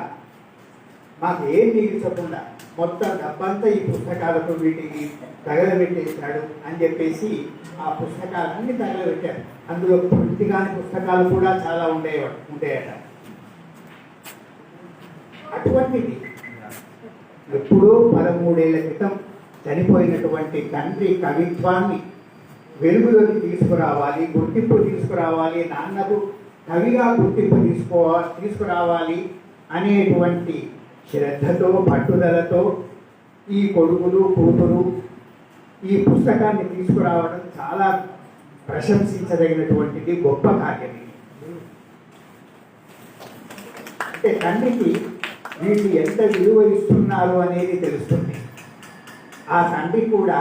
మాకు ఏం మిగిల్చకుండా మొత్తం డబ్బంతా ఈ పుస్తకాలకు వీటికి తగలబెట్టేశాడు అని చెప్పేసి ఆ పుస్తకాలన్నీ తగలబెట్టారు. అందులో ప్రింట్ కాని పుస్తకాలు కూడా చాలా ఉండేయట. అటువంటిది ఎప్పుడో 13 ఏళ్ల క్రితం చనిపోయినటువంటి తండ్రి కవిత్వాన్ని వెలుగులోకి తీసుకురావాలి, గుర్తింపు తీసుకురావాలి, నాన్నకు కవిగా గుర్తింపు తీసుకురావాలి అనేటువంటి శ్రద్ధతో, పట్టుదలతో ఈ కొడుకులు, కూతురు ఈ పుస్తకాన్ని తీసుకురావడం చాలా ప్రశంసించదగినటువంటిది, గొప్ప కార్యం. అంటే తండ్రికి వీళ్ళు ఎంత విలువ ఇస్తున్నారు అనేది తెలుస్తుంది. ఆ తండ్రి కూడా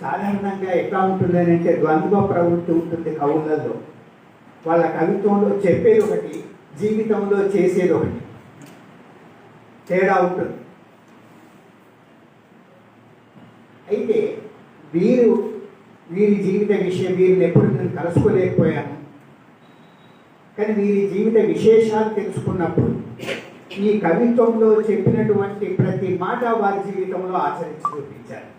సాధారణంగా ఎట్లా ఉంటుందని అంటే ద్వంద్వ ప్రవృత్తి ఉంటుంది కవులలో. వాళ్ళ కవిత్వంలో చెప్పేది ఒకటి, జీవితంలో చేసేది ఒకటి, తేడా ఉంటుంది. అయితే వీరి జీవిత విషయం వీరిని ఎప్పుడు నేను కలుసుకోలేకపోయాను. కానీ వీరి జీవిత విశేషాలు తెలుసుకున్నప్పుడు ఈ కవిత్వంలో చెప్పినటువంటి ప్రతి మాట వారి జీవితంలో ఆచరించి చూపించారు.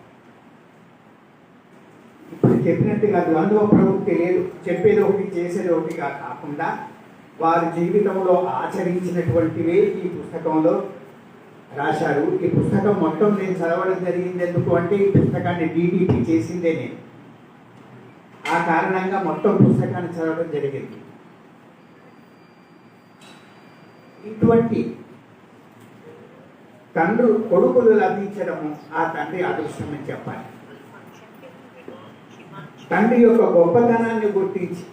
ఇప్పుడు చెప్పినట్టుగా ద్వంద్వ ప్రవృత్తి లేదు, చెప్పేది ఒకటి చేసేది ఒకటిగా కాకుండా వారి జీవితంలో ఆచరించినటువంటివే ఈ పుస్తకంలో రాశారు. ఈ పుస్తకం మొత్తం నేను చదవడం జరిగింది. ఎందుకు అంటే ఈ పుస్తకాన్ని డీటీపీ చేసిందే నేను. ఆ కారణంగా మొత్తం పుస్తకాన్ని చదవడం జరిగింది. ఇటువంటి కొడుకులు లభించడము ఆ తండ్రి అదృష్టం అని చెప్పాలి. తండ్రి యొక్క గొప్పతనాన్ని గుర్తించి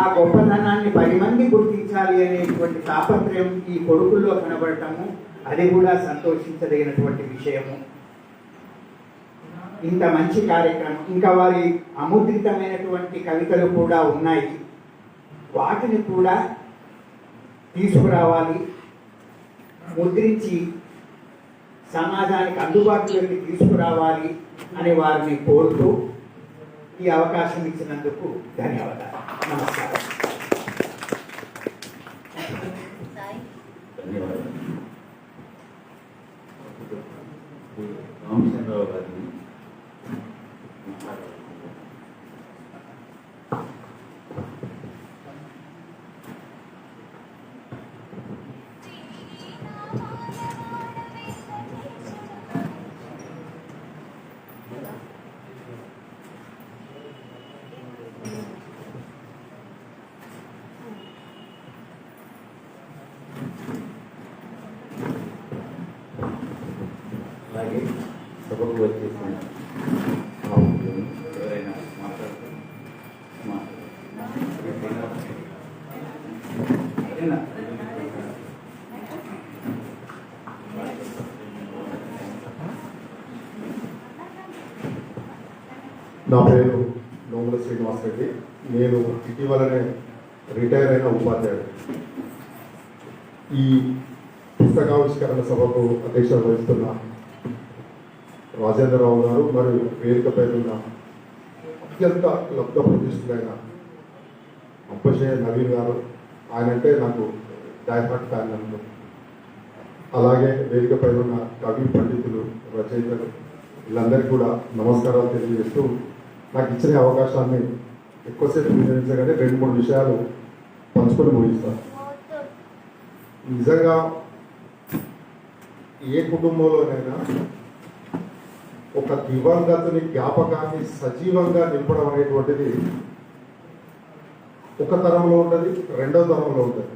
ఆ గొప్పతనాన్ని 10 మంది గుర్తించాలి అనేటువంటి తాపత్రయం ఈ కొడుకుల్లో కనబడటము, అది కూడా సంతోషించదగినటువంటి విషయము. ఇంత మంచి కార్యక్రమం, ఇంకా వారి అముద్రితమైనటువంటి కవితలు కూడా ఉన్నాయి. వాటిని కూడా తీసుకురావాలి, ముద్రించి సమాజానికి అందుబాటులోకి తీసుకురావాలి అని వారిని కోరుతూ ఈ అవకాశం ఇచ్చినందుకు ధన్యవాదాలు. నమస్కారం. ధన్యవాదాలు. రామచంద్రరావు గారిని అలాగే సభకు వచ్చేసిన ఎవరైనా మాట్లాడుతున్నారు? నా పేరు నోముల శ్రీనివాస్ రెడ్డి. నేను ఇటీవలనే రిటైర్ అయిన ఉపాధ్యాయుడు. ఈ పుస్తకావిష్కరణ సభకు అధ్యక్షత వహిస్తున్న రాజేంద్రరావు గారు మరియు వేదికపై ఉన్న అత్యంత లబ్ధ ప్రతిష్ఠులైన అప్పశయ నవీన్ గారు, ఆయనంటే నాకు డైహార్ట్ ఫ్యాన్ అన్నమాట. అలాగే వేదికపై ఉన్న కవి పండితులు, రచయితలు, వీళ్ళందరికీ కూడా నమస్కారాలు తెలియజేస్తూ నాకు ఇచ్చిన అవకాశాన్ని ఎక్కువసేపు వినియోగించగానే 2-3 విషయాలు పంచుకొని ముగిస్తాను. నిజంగా ఏ కుటుంబంలోనైనా ఒక దివంగతుని జ్ఞాపకాన్ని సజీవంగా నింపడం అనేటువంటిది ఒక తరంలో ఉంటుంది, 2వ తరంలో ఉంటుంది,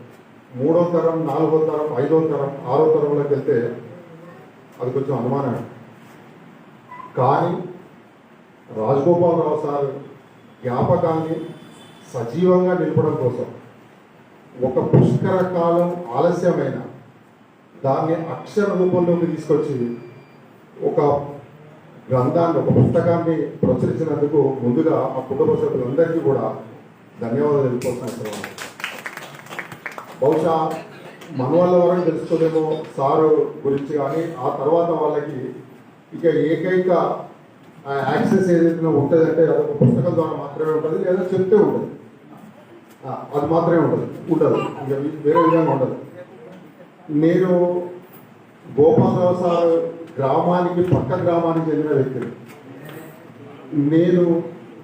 3వ తరం, 4వ తరం, 5వ తరం, 6వ తరంలోకి వెళ్తే అది కొంచెం అనుమానం. కానీ రాజగోపాలరావు సార్ జ్ఞాపకాన్ని సజీవంగా నిలపడం కోసం ఒక పుష్కర కాలం ఆలస్యమైన దాన్ని అక్షర రూపంలోకి తీసుకొచ్చి ఒక గ్రంథాన్ని, ఒక పుస్తకాన్ని ప్రచురించినందుకు ముందుగా ఆ కుటుంబ సభ్యులందరికీ కూడా ధన్యవాదాలు తెలుపుకోవాల్సిన అవసరం ఉంది. బహుశా మన వాళ్ళ వరకు తెలుసుకోలేమో సారు గురించి, కానీ ఆ తర్వాత వాళ్ళకి ఇక ఏకైక యాక్సెస్ ఏదైతే ఉంటుందంటే అదొక పుస్తకం ద్వారా మాత్రమే ఉంటుంది, లేదా చెప్తే ఉంటుంది, అది మాత్రమే ఉండదు ఇక వేరే విధంగా ఉండదు. నేను గోపాలరావు సార్ గ్రామానికి, పక్క గ్రామానికి చెందిన వ్యక్తిని. నేను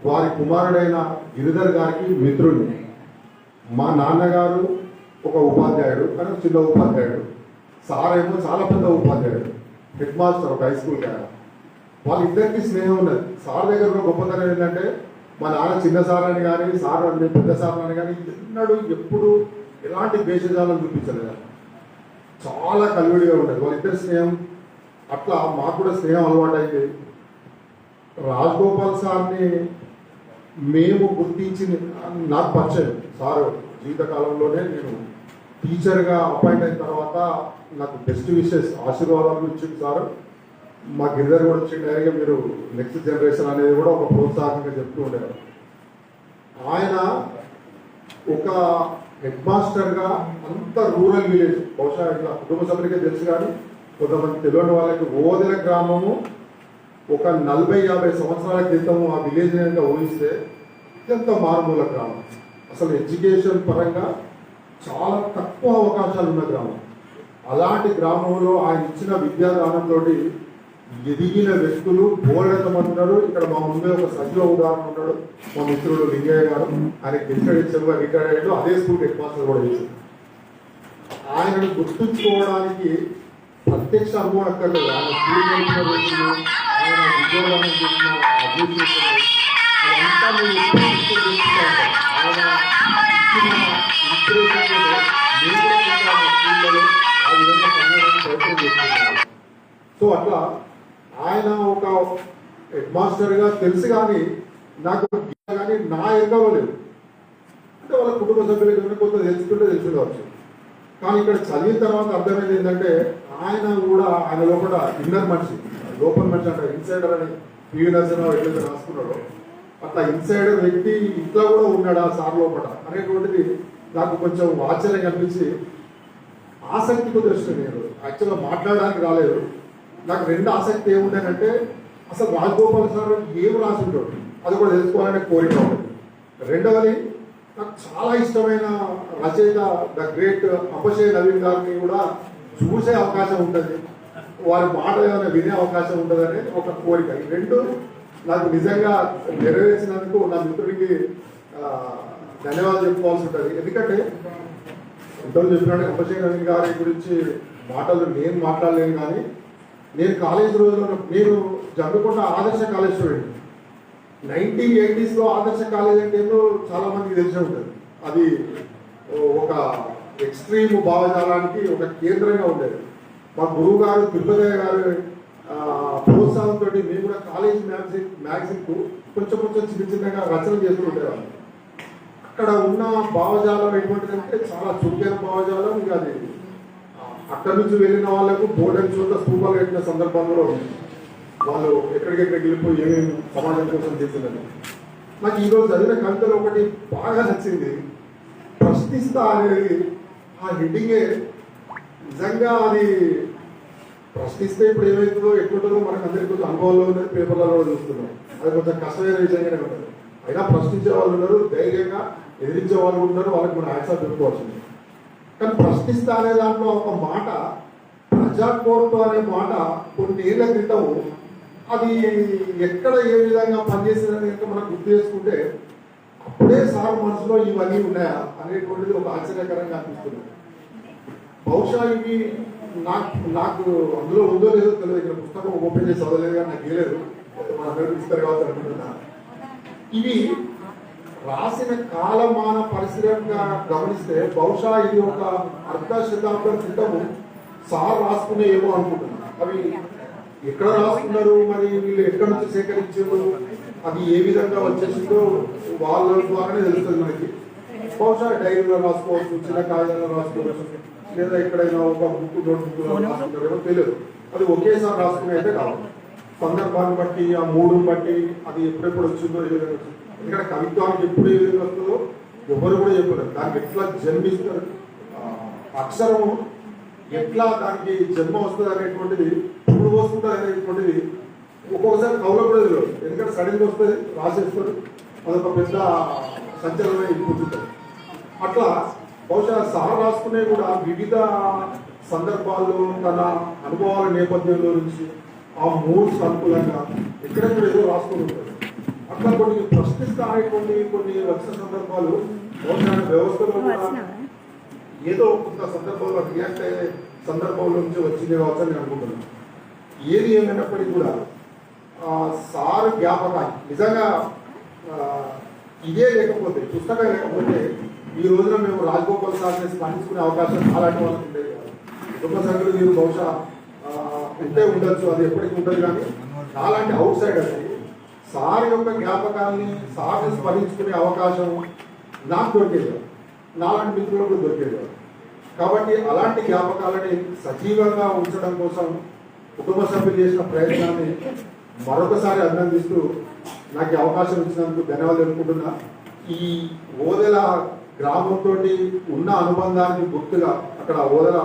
వారి కుమారుడైన గిరిధర్ గారికి మిత్రుడిని. మా నాన్నగారు ఒక ఉపాధ్యాయుడు, కానీ చిన్న ఉపాధ్యాయుడు. సార్ ఏమో చాలా పెద్ద ఉపాధ్యాయుడు, హెడ్ మాస్టర్ ఒక హై స్కూల్ ఆయన. వాళ్ళిద్దరికీ స్నేహం ఉన్నది. సార్ దగ్గర ఉన్న గొప్పతనం ఏంటంటే మా నాన్న చిన్న సార్ అని కానీ, సార్ అని పెద్ద సార్ అని కానీ ఎన్నడూ ఎప్పుడు ఎలాంటి భేషజాలను చూపించలేదు. చాలా కలివిడిగా ఉండేది వాళ్ళిద్దరి స్నేహం. అట్లా మాకు కూడా స్నేహం అలవాటు అయింది. రాజగోపాల్ సార్ని మేము గుర్తించి, నాకు పరిచయం సార్ జీవితకాలంలోనే. నేను టీచర్గా అపాయింట్ అయిన తర్వాత నాకు బెస్ట్ విషెస్, ఆశీర్వాదాలు ఇచ్చింది సార్. మా గిరిధర్ కూడా వచ్చింది, డైరెక్ట్గా మీరు నెక్స్ట్ జనరేషన్ అనేది కూడా ఒక ప్రోత్సాహంగా చెప్తూ ఉండేవారు. ఆయన ఒక హెడ్ మాస్టర్గా అంత రూరల్ విలేజ్, బహుశా ఇట్లా కుటుంబ సభ్యులకే తెలుసు కానీ కొంతమంది తెలియని వాళ్ళకి, ఓదెల గ్రామము ఒక 40-50 సంవత్సరాల క్రితము ఆ విలేజ్ కనుక ఊహిస్తే అత్యంత మారుమూల గ్రామం. అసలు ఎడ్యుకేషన్ పరంగా చాలా తక్కువ అవకాశాలు ఉన్న గ్రామం. అలాంటి గ్రామంలో ఆయన ఇచ్చిన విద్యాదానంతో ఎదిగిన వ్యక్తులు బోలెడంత మంది ఉన్నారు. ఇక్కడ మా ముందే ఒక సజీవ ఉదాహరణ ఉన్నాడు, మా మిత్రుడు లింగయ్య గారు. ఆయన డిస్ట్రిక్ట్ రిటైర్డ్ అయ్యాడు, అదే స్కూల్ హెడ్ మాస్టర్ కూడా చేశారు. ఆయనను గుర్తుంచుకోవడానికి ప్రత్యక్ష అనుభవం అక్కర్లేదు. ఆయన స్కూల్ నడిపిన రోజులు, ఆయన విద్యాదానం చేసిన అభివృద్ధి అదంతా మీరు ఎప్పుడు గుర్తు చేసుకుంటూ ఉంటారు. ఆయన ఇచ్చిన ఇన్స్పిరేషన్లో మీరు కూడా మా స్కూళ్ళలో ఆ విధంగా పనిచేయడానికి ప్రయత్నం చేస్తున్నారు. సో అట్లా ఆయన ఒక హెడ్ మాస్టర్గా తెలుసు, కానీ నాకు కానీ నా ఎంతలో లేదు. అంటే వాళ్ళ కుటుంబ సభ్యులకి కొంత తెలుసుకుంటే తెలిసి కావచ్చు. కానీ ఇక్కడ చదివిన తర్వాత అర్థమైంది ఏంటంటే ఆయన కూడా ఆయన లోపల ఇన్నర్ మనిషి, లోపల మనిషి అంటారు, ఇన్సైడర్ అని పివి నరసింహరావు ఎట్లయితే రాసుకున్నాడో అట్లా ఇన్సైడర్ వ్యక్తి ఇట్లా కూడా ఉన్నాడు ఆ సార్ లోపల అనేటువంటిది నాకు కొంచెం ఆశ్చర్యంగా అనిపించి ఆసక్తి కొద్ది వచ్చింది. నేను యాక్చువల్గా మాట్లాడడానికి రాలేదు. నాకు రెండు ఆసక్తి ఏముండేనంటే అసలు రాజగోపాల్ సార్ ఏం రాసింటాడు అది కూడా తెలుసుకోవాలనే కోరిక ఉంటుంది. రెండవది నాకు చాలా ఇష్టమైన రచయిత ద గ్రేట్ అపశయ నవీన్ గారిని కూడా చూసే అవకాశం ఉంటుంది, వారి మాట ఏమైనా వినే అవకాశం ఉంటుందనే ఒక కోరిక. ఈ రెండు నాకు నిజంగా నెరవేర్చినందుకు నా మిత్రుడికి ధన్యవాదాలు చెప్పుకోవాల్సి ఉంటుంది. ఎందుకంటే ఇంతలో చెప్పినట్టు అపశయ నవీన్ గారి గురించి మాటలు నేను మాట్లాడలేను, కానీ నేను కాలేజ్ రోజుల్లో నేను జమ్మికొండ ఆదర్శ కాలేజ్ స్టూడెంట్. 1980s ఆదర్శ కాలేజ్ అంటే ఏందో చాలా మందికి తెలిసి ఉంటుంది. అది ఒక ఎక్స్ట్రీమ్ భావజాలానికి ఒక కేంద్రంగా ఉండేది. మా గురువు గారు తిరుపతి గారు ప్రోత్సాహంతో మేము కూడా కాలేజ్ మ్యాగజైన్కు కొంచెం చిన్న చిన్నగా రచన చేస్తూ ఉండేవాళ్ళం. అక్కడ ఉన్న భావజాలం ఎటువంటిదంటే చాలా చురుకైన భావజాలం. ఇక అది అక్కడి నుంచి వెళ్ళిన వాళ్ళకు బోర్డర్ చోట్ల స్థూపాలు కట్టిన సందర్భంలో వాళ్ళు ఎక్కడికెక్కడ వెళ్ళిపోయి ఏమేమి సమాజం కోసం చేసిందని. నాకు ఈరోజు చదివిన కవితలో ఒకటి బాగా నచ్చింది, ప్రశ్నిస్తా అనేది. ఆ హెడ్డింగే నిజంగా అది ప్రశ్నిస్తే ఇప్పుడు ఏమవుతుందో ఎట్లుంటుందో మనకు అందరికీ కొంచెం అనుభవంలో ఉన్నది, పేపర్లలో కూడా చూస్తున్నాం. అది కొంచెం కష్టమైన విషయంగానే ఉంటుంది. అయినా ప్రశ్నించే వాళ్ళు ఉన్నారు, ధైర్యంగా ఎదిరించే వాళ్ళు ఉన్నారు, వాళ్ళకి మనం యాక్సెప్ట్ పెట్టుకోవాల్సింది. కానీ ప్రశ్నిస్తా అనే దాంట్లో ఒక మాట, ప్రజాకోర్టు అనే మాట కొన్ని ఏళ్ల క్రితం అది ఎక్కడ ఏ విధంగా పనిచేసిందని కనుక మనం గుర్తు చేసుకుంటే అప్పుడే సార్ మనసులో ఇవన్నీ ఉన్నాయా అనేటువంటిది ఒక ఆశ్చర్యకరంగా అనిపిస్తుంది. బహుశా ఇవి నాకు అందులో ఉందో లేదో తెలియదు. ఇక్కడ పుస్తకం ఓపెన్ చేసి చదవలేదు, కానీ నాకు తెలియదు, మన అందరూ ఇస్తారు కావచ్చు అనుకుంటున్నా. ఇవి రాసిన కాలమాన పరిస్థితిగా గమనిస్తే బహుశా ఇది ఒక అర్ధ శతాబ్దం క్రితము సార్ రాసుకునే ఏమో అనుకుంటున్నాను. అవి ఎక్కడ రాసుకున్నారు, మరి వీళ్ళు ఎక్కడి నుంచి సేకరించారు, అది ఏ విధంగా వచ్చేసిందో వాళ్ళ ద్వారానే తెలుస్తుంది మనకి. బహుశా డైరీలో రాసుకోవచ్చు, చిన్న కాగితాల్లో రాసుకోవచ్చు, లేదా ఎక్కడైనా ఒక బుక్ నోట్ బుక్ రాసుకుంటారేమో తెలియదు. అది ఒకేసారి రాసుకునే అయితే కాదు, సందర్భాన్ని బట్టి ఆ మూడుని బట్టి అది ఎప్పుడెప్పుడు వచ్చిందో ఏ విధంగా వచ్చిందో. ఎందుకంటే కవిత్వానికి ఎప్పుడు ఏ విధంగా వస్తుందో ఎవరు కూడా చెప్పలేరు. దానికి ఎట్లా జన్మిస్తారు, అక్షరము ఎట్లా దానికి జన్మ వస్తుంది అనేటువంటిది, ఇప్పుడు వస్తుంది అనేటువంటిది ఒక్కొక్కసారి కవులకు కూడా తెలియదు. ఎందుకంటే సడన్గా వస్తుంది, రాసేస్తారు, అదొక పెద్ద సంచలనమే కూర్చుంటుంది. అట్లా బహుశా సార్ రాసుకునే కూడా వివిధ సందర్భాల్లో తన అనుభవాల నేపథ్యంలో నుంచి ఆ మూడు సంకులంగా ఎక్కడెక్కడ ఏదో రాసుకుని ఉంటారు. అట్లా కొన్ని ప్రశ్నిస్తా అనేటువంటి కొన్ని వచ్చిన సందర్భాలు బహుశా వ్యవస్థలో కూడా ఏదో కొంత సందర్భంలో రియాక్ట్ అయ్యే సందర్భంలో నుంచి వచ్చింది కావచ్చు అని అనుకుంటున్నాను. ఏది ఏమైనప్పటికీ కూడా సార్ జ్ఞాపకాన్ని నిజంగా ఇదే లేకపోతే, పుస్తకం లేకపోతే ఈ రోజున మేము రాజగోపాల్ సార్ని స్మరించుకునే అవకాశం అలాంటి వాళ్ళకి ఉండేది కాదు. కుటుంబ సభ్యులు మీరు బహుశా ఉంటే ఉండొచ్చు, అది ఎప్పటికీ ఉంటుంది. కానీ అలాంటి అవుట్ సైడ్ అది సార్ యొక్క జ్ఞాపకాన్ని సార్ని స్మరించుకునే అవకాశం నాకు దొరికేది, నాలాంటి మిత్రులకు దొరికేది. కాబట్టి అలాంటి జ్ఞాపకాలని సజీవంగా ఉంచడం కోసం కుటుంబ సభ్యులు చేసిన ప్రయత్నాన్ని మరొకసారి అభినందిస్తూ నాకు అవకాశం ఇచ్చినందుకు ధన్యవాదాలు తెలుపుకుంటున్నా. ఈ ఓదెల గ్రామంతో ఉన్న అనుబంధానికి గుర్తుగా అక్కడ ఓదెల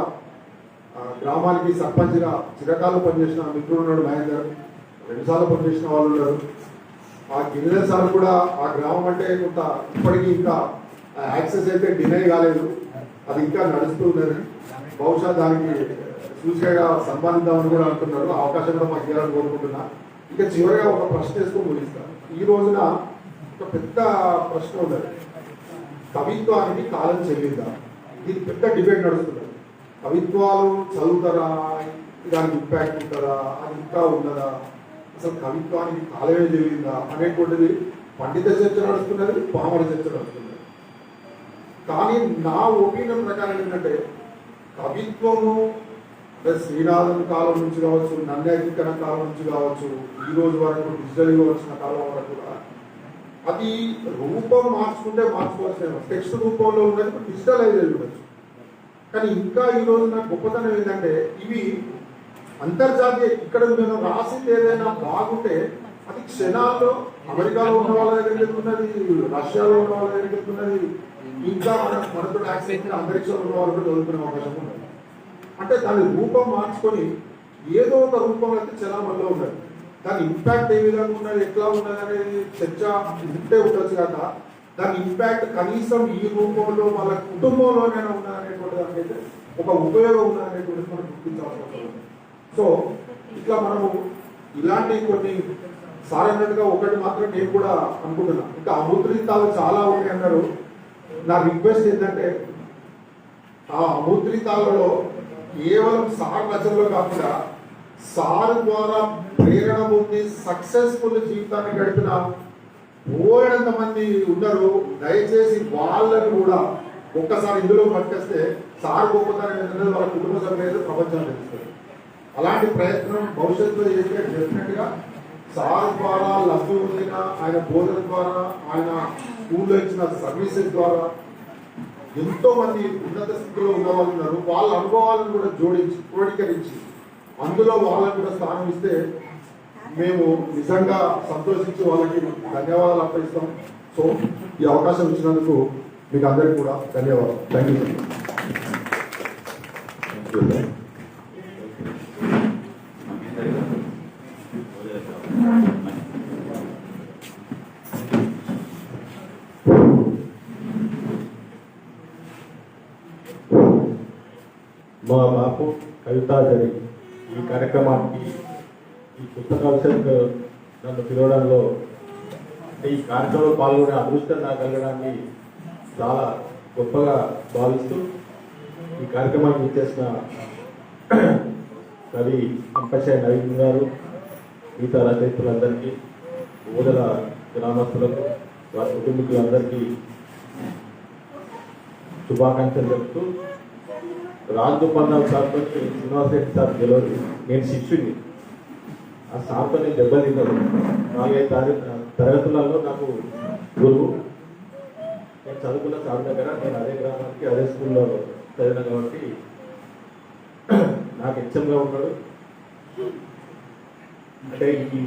గ్రామానికి సర్పంచ్గా చిరకాలం పనిచేసిన మిత్రుడు ఉన్నాడు మహేందర్, 2 సార్లు పనిచేసిన వాళ్ళు ఉన్నారు. ఆ గిరిజన సార్ కూడా ఆ గ్రామం అంటే కొంత ఇప్పటికీ ఇంకా యాక్సెస్ అయితే డినై కాలేదు, అది ఇంకా నడుస్తూ ఉన్నది. బహుశా దానికి సూచికగా సన్మానిద్దామని కూడా అంటున్నారు. ఆ అవకాశం కూడా మాకు ఇవ్వాలని కోరుకుంటున్నా. ఇక చివరిగా ఒక ప్రశ్న వేసుకొని ముగిస్తాను. ఈ రోజున ఒక పెద్ద ప్రశ్న ఉన్నది, కవిత్వానికి కాలం చెల్లిందా? ఇది పెద్ద డిబేట్ నడుస్తున్నది. కవిత్వాలు చదువుతారా, దానికి ఇంపాక్ట్ ఉంటుందా, అది ఇంకా ఉన్నదా, అసలు కవిత్వానికి కాలమే చెల్లిందా అనేటువంటిది పండిత చర్చ నడుస్తున్నది, పామర చర్చ నడుస్తున్నది. కానీ నా ఒపీనియన్ ప్రకారం ఏంటంటే కవిత్వము శ్రీనాథన్ కాలం నుంచి కావచ్చు, నన్యాధికరణ కాలం నుంచి కావచ్చు, ఈ రోజు వరకు డిజిటల్ వచ్చిన కాలం వరకు కూడా అది రూపం మార్చుకుంటే మార్చుకోవాల్సిన టెక్స్ట్ రూపంలో ఉన్నది డిజిటలైజ్ అయి ఉండొచ్చు. కానీ ఇంకా ఈ రోజు నాకు గొప్పతనం ఏంటంటే ఇవి అంతర్జాతీయ, ఇక్కడ నేను రాసింది ఏదైనా బాగుంటే అది క్షణాల్లో అమెరికాలో ఉన్న వాళ్ళ దగ్గరికి వెళ్తున్నది, రష్యాలో ఉన్న వాళ్ళ దగ్గరికి వెళ్తున్నది, ఇంకా మనతో యాక్సిడెంట్ అంతరిక్షంలో ఉన్న వాళ్ళు కూడా చదువుకునే అవకాశం ఉన్నది. అంటే దాని రూపం మార్చుకొని ఏదో ఒక రూపం అయితే చలామణిలో ఉన్నది. దాని ఇంపాక్ట్ ఏ విధంగా ఉన్నది, ఎట్లా ఉన్నది అనేది చర్చ ఉంటే ఉండొచ్చు కదా. దాని ఇంపాక్ట్ కనీసం ఈ రూపంలో వాళ్ళ కుటుంబంలోనైనా ఉన్నదనేటువంటి దానికైతే ఒక ఉపయోగం ఉన్నదనేటువంటి మనం గుర్తించాల్సిన అవసరం ఉంది. సో ఇట్లా మనము ఇలాంటి కొన్ని సారైనట్టుగా ఒకటి మాత్రం నేను కూడా అనుకుంటున్నా. ఇంకా అమూత్రితాలు చాలా ఉన్నాయి అన్నారు. నా రిక్వెస్ట్ ఏంటంటే ఆ అమూత్రితాలలో కేవలం సార్ రచనలో కాకుండా సార్ ద్వారా ప్రేరణ పొంది సక్సెస్ఫుల్ జీవితాన్ని గడిపిన ఓడంత మంది ఉన్నారు. దయచేసి వాళ్ళని కూడా ఒక్కసారి ఇందులో పట్టుకొస్తే సార్ గొప్పతనం ఏంటంటే వాళ్ళ కుటుంబ సభ్యులు ప్రపంచం తెలుస్తుంది. అలాంటి ప్రయత్నం భవిష్యత్తులో చేస్తే డెఫినెట్ గా సార్ ద్వారా లబ్ధి పొందిన ఆయన బోధన ద్వారా, ఆయన స్కూల్లో ఇచ్చిన సర్వీసెస్ ద్వారా ఎంతో మంది ఉన్నత స్థితిలో ఉన్న వాళ్ళు ఉన్నారు. వాళ్ళ అనుభవాలను కూడా క్రోడీకరించి అందులో వాళ్ళకు కూడా స్థానం ఇస్తే మేము నిజంగా సంతోషించి వాళ్ళకి ధన్యవాదాలు అర్పిస్తాం. సో ఈ అవకాశం ఇచ్చినందుకు మీకు అందరికీ కూడా ధన్యవాదాలు. Thank you. మా బాపు కవితాజరి ఈ కార్యక్రమానికి ఈ పుస్తక పరిషత్ నన్ను పిలవడంలో, ఈ కార్యక్రమంలో పాల్గొనే అదృష్టం నాకు కలగడాన్ని చాలా గొప్పగా భావిస్తూ ఈ కార్యక్రమానికి ఇచ్చేసిన కవి అంపశయ నవీన్ గారు, మిగతా రచయితులందరికీ, ఓదల గ్రామస్తులకు, వారి కుటుంబీకులందరికీ శుభాకాంక్షలు చెప్తూ, రాజగోపాల్ సార్తో శ్రీనివాస్ రెడ్డి సార్ గెలవదు, నేను శిష్యుని. ఆ సార్తో నేను దెబ్బతిన్నాను. 4-5 తరగతులలో నాకు గురువు. నేను చదువుకున్న సార్ దగ్గర, నేను అదే గ్రామానికి అదే స్కూల్లో చదివిన కాబట్టి నాకు హెచ్చంగా ఉన్నాడు. అంటే ఈ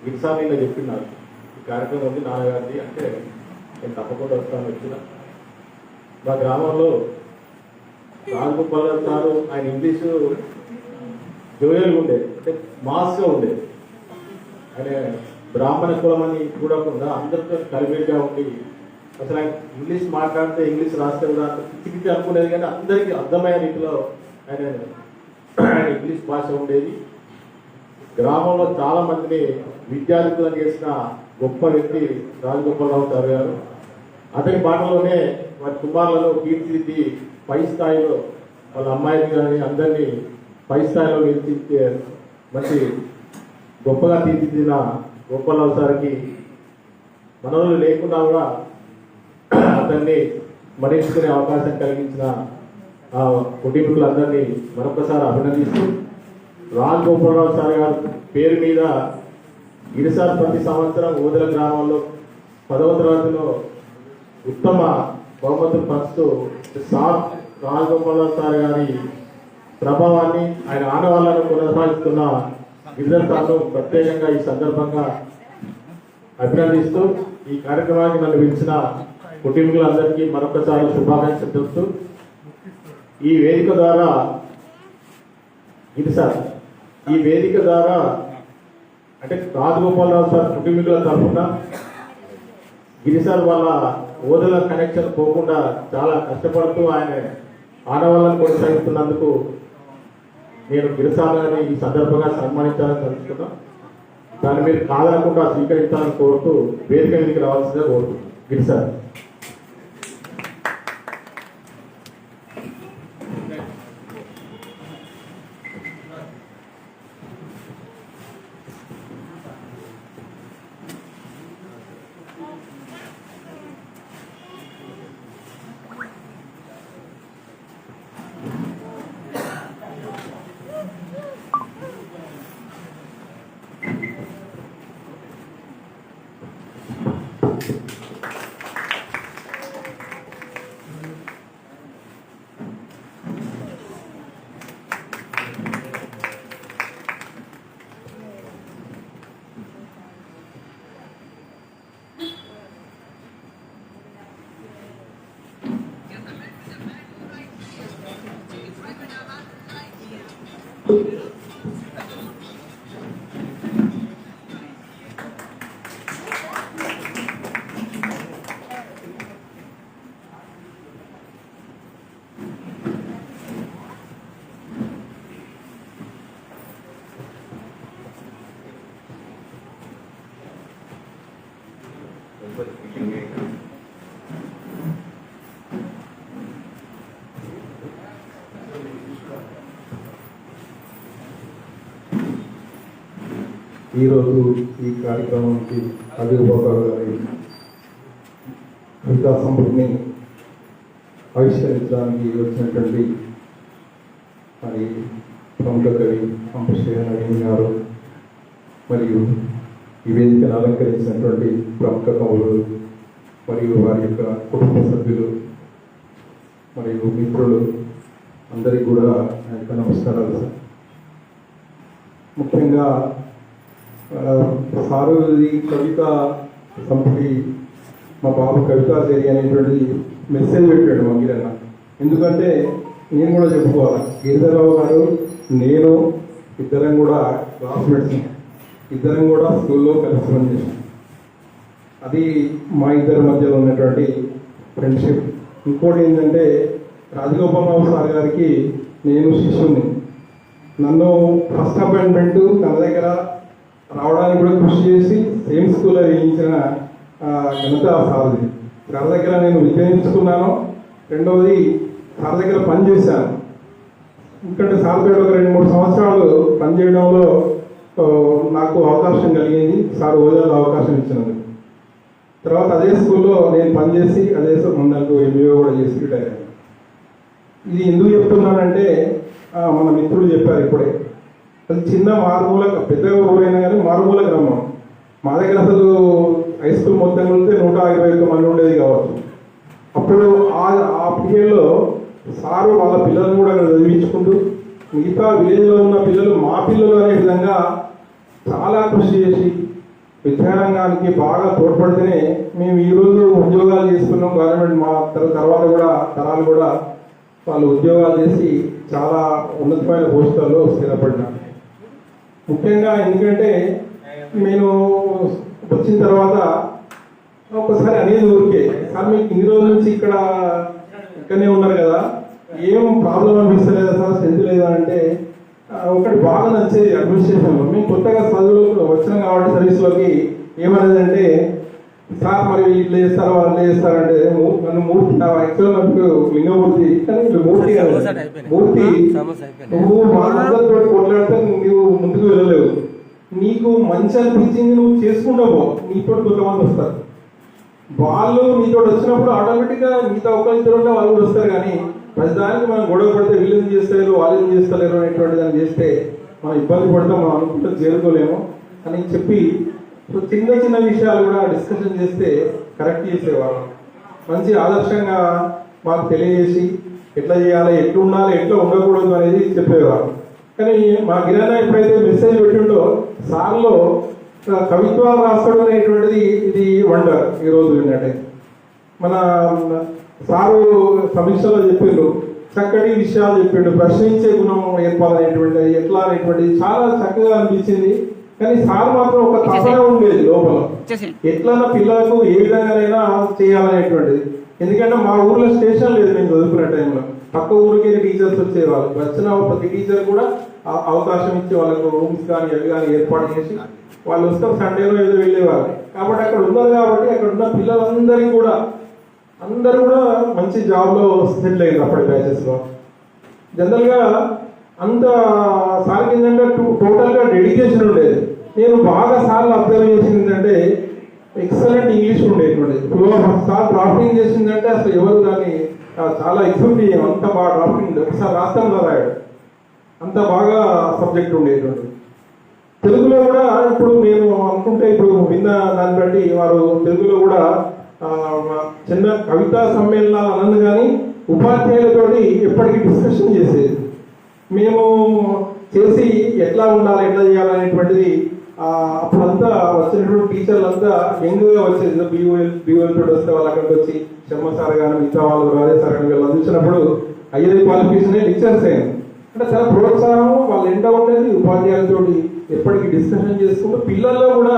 గిరిసామిలో చెప్పినారు ఈ కార్యక్రమం ఉంది నాన్నగారిది అంటే, నేను తప్పకుండా వస్తాను. వచ్చిన మా గ్రామంలో రాజగోపాల్ సారు ఆయన ఇంగ్లీషు జోయల్గా ఉండేది, అంటే మాస్గా ఉండేది. ఆయన బ్రాహ్మణ కులం అని చూడకుండా అందరితో కలిపేగా ఉండి, అసలు ఆయన ఇంగ్లీష్ మాట్లాడితే ఇంగ్లీష్ రాస్తే కూడా పిచ్చి అనుకునేది, కానీ అందరికీ అర్థమయ్యే రీతిలో ఆయన ఇంగ్లీష్ భాష ఉండేది. గ్రామంలో చాలా మందిని విద్యార్థులను చేసిన గొప్ప వ్యక్తి రాజగోపాలరావు సార్ గారు. అతని మాటలోనే వారి కుమారులను తీర్చిదిద్ది పై స్థాయిలో వాళ్ళ అమ్మాయిని కానీ అందరినీ పై స్థాయిలో నిలిచి మంచి గొప్పగా తీర్చిదిద్దిన గోపాలరావు సార్కి మనవులు లేకుండా కూడా అతన్ని మరించుకునే అవకాశం కలిగించిన ఆ కుటుంబీకులందరినీ మరొకసారి అభినందిస్తూ, రాజగోపాలరావు సార్ గారి పేరు మీద గిరిసార్ ప్రతి సంవత్సరం ఓదల గ్రామంలో 10వ తరగతిలో ఉత్తమ బహుమతులు పంచుతూ సార్ రాజగోపాలరావు సార్ గారి ప్రభావాన్ని, ఆయన ఆనవాళ్లను కొనసాగిస్తున్న గిరిధర్ సార్ను ప్రత్యేకంగా ఈ సందర్భంగా అభినందిస్తూ, ఈ కార్యక్రమానికి నన్ను పిలిచిన కుటుంబీకులందరికీ మరొకసారి శుభాకాంక్షలు చెప్తూ, ఈ వేదిక ద్వారా ఈ వేదిక ద్వారా అంటే రాజగోపాలరావు సార్ కుటుంబీకుల తరఫున గిరిసార్ వాళ్ళ ఓదల కనెక్షన్ పోకుండా చాలా కష్టపడుతూ ఆయన ఆడవాళ్ళని కొనసాగిస్తున్నందుకు నేను గిరిసాలని ఈ సందర్భంగా సన్మానించాలని తలుచుకున్నా. దాన్ని మీరు కాదనకుండా స్వీకరించాలని కోరుతూ వేదిక మీదకి రావాల్సిందే కోరుతున్నాను. గిరిసార్. ఈరోజు ఈ కార్యక్రమానికి ఆవిర్భావాలు గారి కవితా సంపదని ఆవిష్కరించడానికి వచ్చినటువంటి మరి ప్రముఖ కవి పంపశ్రీ నవీన్ గారు మరియు ఈ వేదికను అలంకరించినటువంటి ప్రముఖ కవులు మరియు వారి యొక్క కుటుంబ సభ్యులు మరియు మిత్రులు అందరికీ కూడా నా యొక్క నమస్కారాలు సార్. ముఖ్యంగా సారు ఈ కవిత సంపటి మా బాబు కవితా చేరి అనేటువంటి మెసేజ్ పెట్టాడు మా గిరన్న. ఎందుకంటే నేను కూడా చెప్పుకోవాలి, గిరిధరరావు గారు నేను ఇద్దరం కూడా క్లాస్మేట్స్, ఇద్దరం కూడా స్కూల్లో కలిసి పనిచేసాం. అది మా ఇద్దరి మధ్యలో ఉన్నటువంటి ఫ్రెండ్షిప్. ఇంకోటి ఏంటంటే రాజగోపాలరావు సార్ గారికి నేను శిష్యుని. నన్ను ఫస్ట్ అపాయింట్మెంట్ తన దగ్గర రావడానికి కూడా కృషి చేసి సేమ్ స్కూల్లో వేయించిన ఘనత సార్ది. సార్ దగ్గర నేను విద్య నేర్చుకున్నాను. రెండవది సార్ దగ్గర పనిచేశాను. ఎందుకంటే సార్ దగ్గర ఒక 2-3 సంవత్సరాలు పనిచేయడంలో నాకు అవకాశం కలిగింది. సార్ హోదాలో అవకాశం ఇచ్చినందుకు. తర్వాత అదే స్కూల్లో నేను పనిచేసి అదే నాకు ఎంబీఏ కూడా చేసి రిటైర్ అయ్యాను. ఇది ఎందుకు చెప్తున్నానంటే మన మిత్రులు చెప్పారు ఇప్పుడే, అది చిన్న మారుమూల, పెద్ద ఊరైనా కానీ మారుమూల గ్రామం. మా దగ్గర అసలు హై స్కూల్ మొత్తం వెళ్తే 121 మంది ఉండేది కావచ్చు. అప్పుడు ఆ పీరియడ్లో సారు వాళ్ళ పిల్లలను కూడా చదివించుకుంటూ మిగతా విలేజ్లో ఉన్న పిల్లలు మా పిల్లలు అనే విధంగా చాలా కృషి చేసి విద్యారంగానికి బాగా తోడ్పడితేనే మేము ఈరోజు ఉద్యోగాలు చేసుకున్నాం. గవర్నమెంట్ మా తర్వాత కూడా తరాలు కూడా వాళ్ళు ఉద్యోగాలు చేసి చాలా ఉన్నతమైన పోస్టుల్లో స్థిరపడినారు. ముఖ్యంగా ఎందుకంటే నేను వచ్చిన తర్వాత ఒకసారి అనేది ఊరికే, సార్ మీకు ఇన్ని రోజుల నుంచి ఇక్కడనే ఉన్నారు కదా, ఏం ప్రాబ్లం అనిపిస్తలేదా సార్, స్ట్రెంత్ లేదా అంటే ఒకటి బాగా నచ్చేది అడ్మినిస్ట్రేషన్లో. మేము కొత్తగా చదువులు వచ్చినాం కాబట్టి సర్వీస్లోకి ఏమనేది అంటే, సార్ మరి ఇట్లా చేస్తారు వాళ్ళు చేస్తారంటే నన్ను మూర్తి యాక్చువల్ నాకు లింగమూర్తి కానీ మూర్తి కాదు, మూర్తి నువ్వు వాళ్ళందరితో కొట్లాడితే నువ్వు ముందుకు వెళ్ళలేవు. నీకు మంచి అనిపించింది నువ్వు చేసుకుంటావు, నీతో కొంతమంది వస్తారు. వాళ్ళు నీతో వచ్చినప్పుడు ఆటోమేటిక్గా మిగతా ఒకరిద్దరు ఉంటే వాళ్ళు కూడా వస్తారు. కానీ ప్రతిదానికి మనం గొడవ పడితే వీళ్ళని చేస్తలేరు వాళ్ళని చేస్తలేరు అనేటువంటి దాన్ని చేస్తే మనం ఇబ్బంది పడతాం, మనం అనుకుంటే చేరుకోలేము అని చెప్పి చిన్న చిన్న విషయాలు కూడా డిస్కషన్ చేస్తే కరెక్ట్ చేసేవాళ్ళం. మంచి ఆదర్శంగా మాకు తెలియజేసి ఎట్లా చేయాలి, ఎట్లా ఉండాలి, ఎట్లా ఉండకూడదు అనేది చెప్పేవారు. కానీ మా గిరన్న ఎప్పుడైతే మెసేజ్ పెట్టిండో సార్లో కవిత్వాలు రాస్తాడు అనేటువంటిది ఇది వండర్. ఈరోజు ఏంటంటే మన సారు సమీక్షలో చెప్పిండు, చక్కటి విషయాలు చెప్పిండు, ప్రశ్నించే గుణం ఏర్పాలనేటువంటిది ఎట్లా అనేటువంటిది చాలా చక్కగా అనిపించింది. కానీ సార్ మాత్రం ఒక తపన ఉండేది లోపల, ఎట్లన్నా పిల్లలకు ఏ విధంగానైనా చేయాలనేటువంటిది. ఎందుకంటే మా ఊర్లో స్టేషన్ లేదు మేము చదువుకునే టైంలో. పక్క ఊరికి టీచర్స్ వచ్చేవాళ్ళు. వచ్చిన ప్రతి టీచర్ కూడా అవకాశం ఇచ్చి వాళ్ళకు రూమ్స్ కానీ అవి కానీ ఏర్పాటు చేసి వాళ్ళు వస్తే సండేలో ఏదో వెళ్ళేవాళ్ళు. కాబట్టి అక్కడ ఉన్నారు కాబట్టి అక్కడ ఉన్న పిల్లలందరికీ కూడా అందరూ కూడా మంచి జాబ్లో సెటిల్ అయ్యారు అప్పటి బ్యాచెస్లో. జనరల్గా అంత సార్కి ఏంటంటే టోటల్గా డెడికేషన్ ఉండేది. నేను బాగా సార్లు అబ్జర్వ్ చేసింది ఏంటంటే ఎక్సలెంట్ ఇంగ్లీష్ ఉండేటువంటిది. ఇప్పుడు సార్ డ్రాఫ్టింగ్ చేసిందంటే అసలు ఎవరు దాన్ని చాలా ఎక్స్పెక్ట్ చేయం, అంత బాగా డ్రాఫ్టింగ్ ఒకసారి రాష్ట్రంలో రాయాడు, అంత బాగా సబ్జెక్ట్ ఉండేటువంటిది. తెలుగులో కూడా ఇప్పుడు నేను అనుకుంటే ఇప్పుడు విన్న దాన్ని బట్టి వారు తెలుగులో కూడా చిన్న కవితా సమ్మేళనాలు అన్నది కానీ ఉపాధ్యాయులతోటి ఎప్పటికీ డిస్కషన్ చేసేది. మేము చేసి ఎట్లా ఉండాలి ఎట్లా చేయాలనేటువంటిది అప్పుడంతా వచ్చినటువంటి టీచర్లంతా యంగ్గా వచ్చేది. బీఓఎల్ తోటి వస్తే వాళ్ళు అక్కడికి వచ్చి శర్మ సార్ కానీ మిగతా వాళ్ళు రాజే సార్ కానీ వీళ్ళు అందించినప్పుడు ఐఏ క్వాలిఫికేషన్ టీచర్స్ అయ్యాను అంటే చాలా ప్రోత్సాహం వాళ్ళ ఎండ ఉండేది. ఉపాధ్యాయులతోటి ఎప్పటికీ డిస్కషన్ చేసుకుంటూ పిల్లల్లో కూడా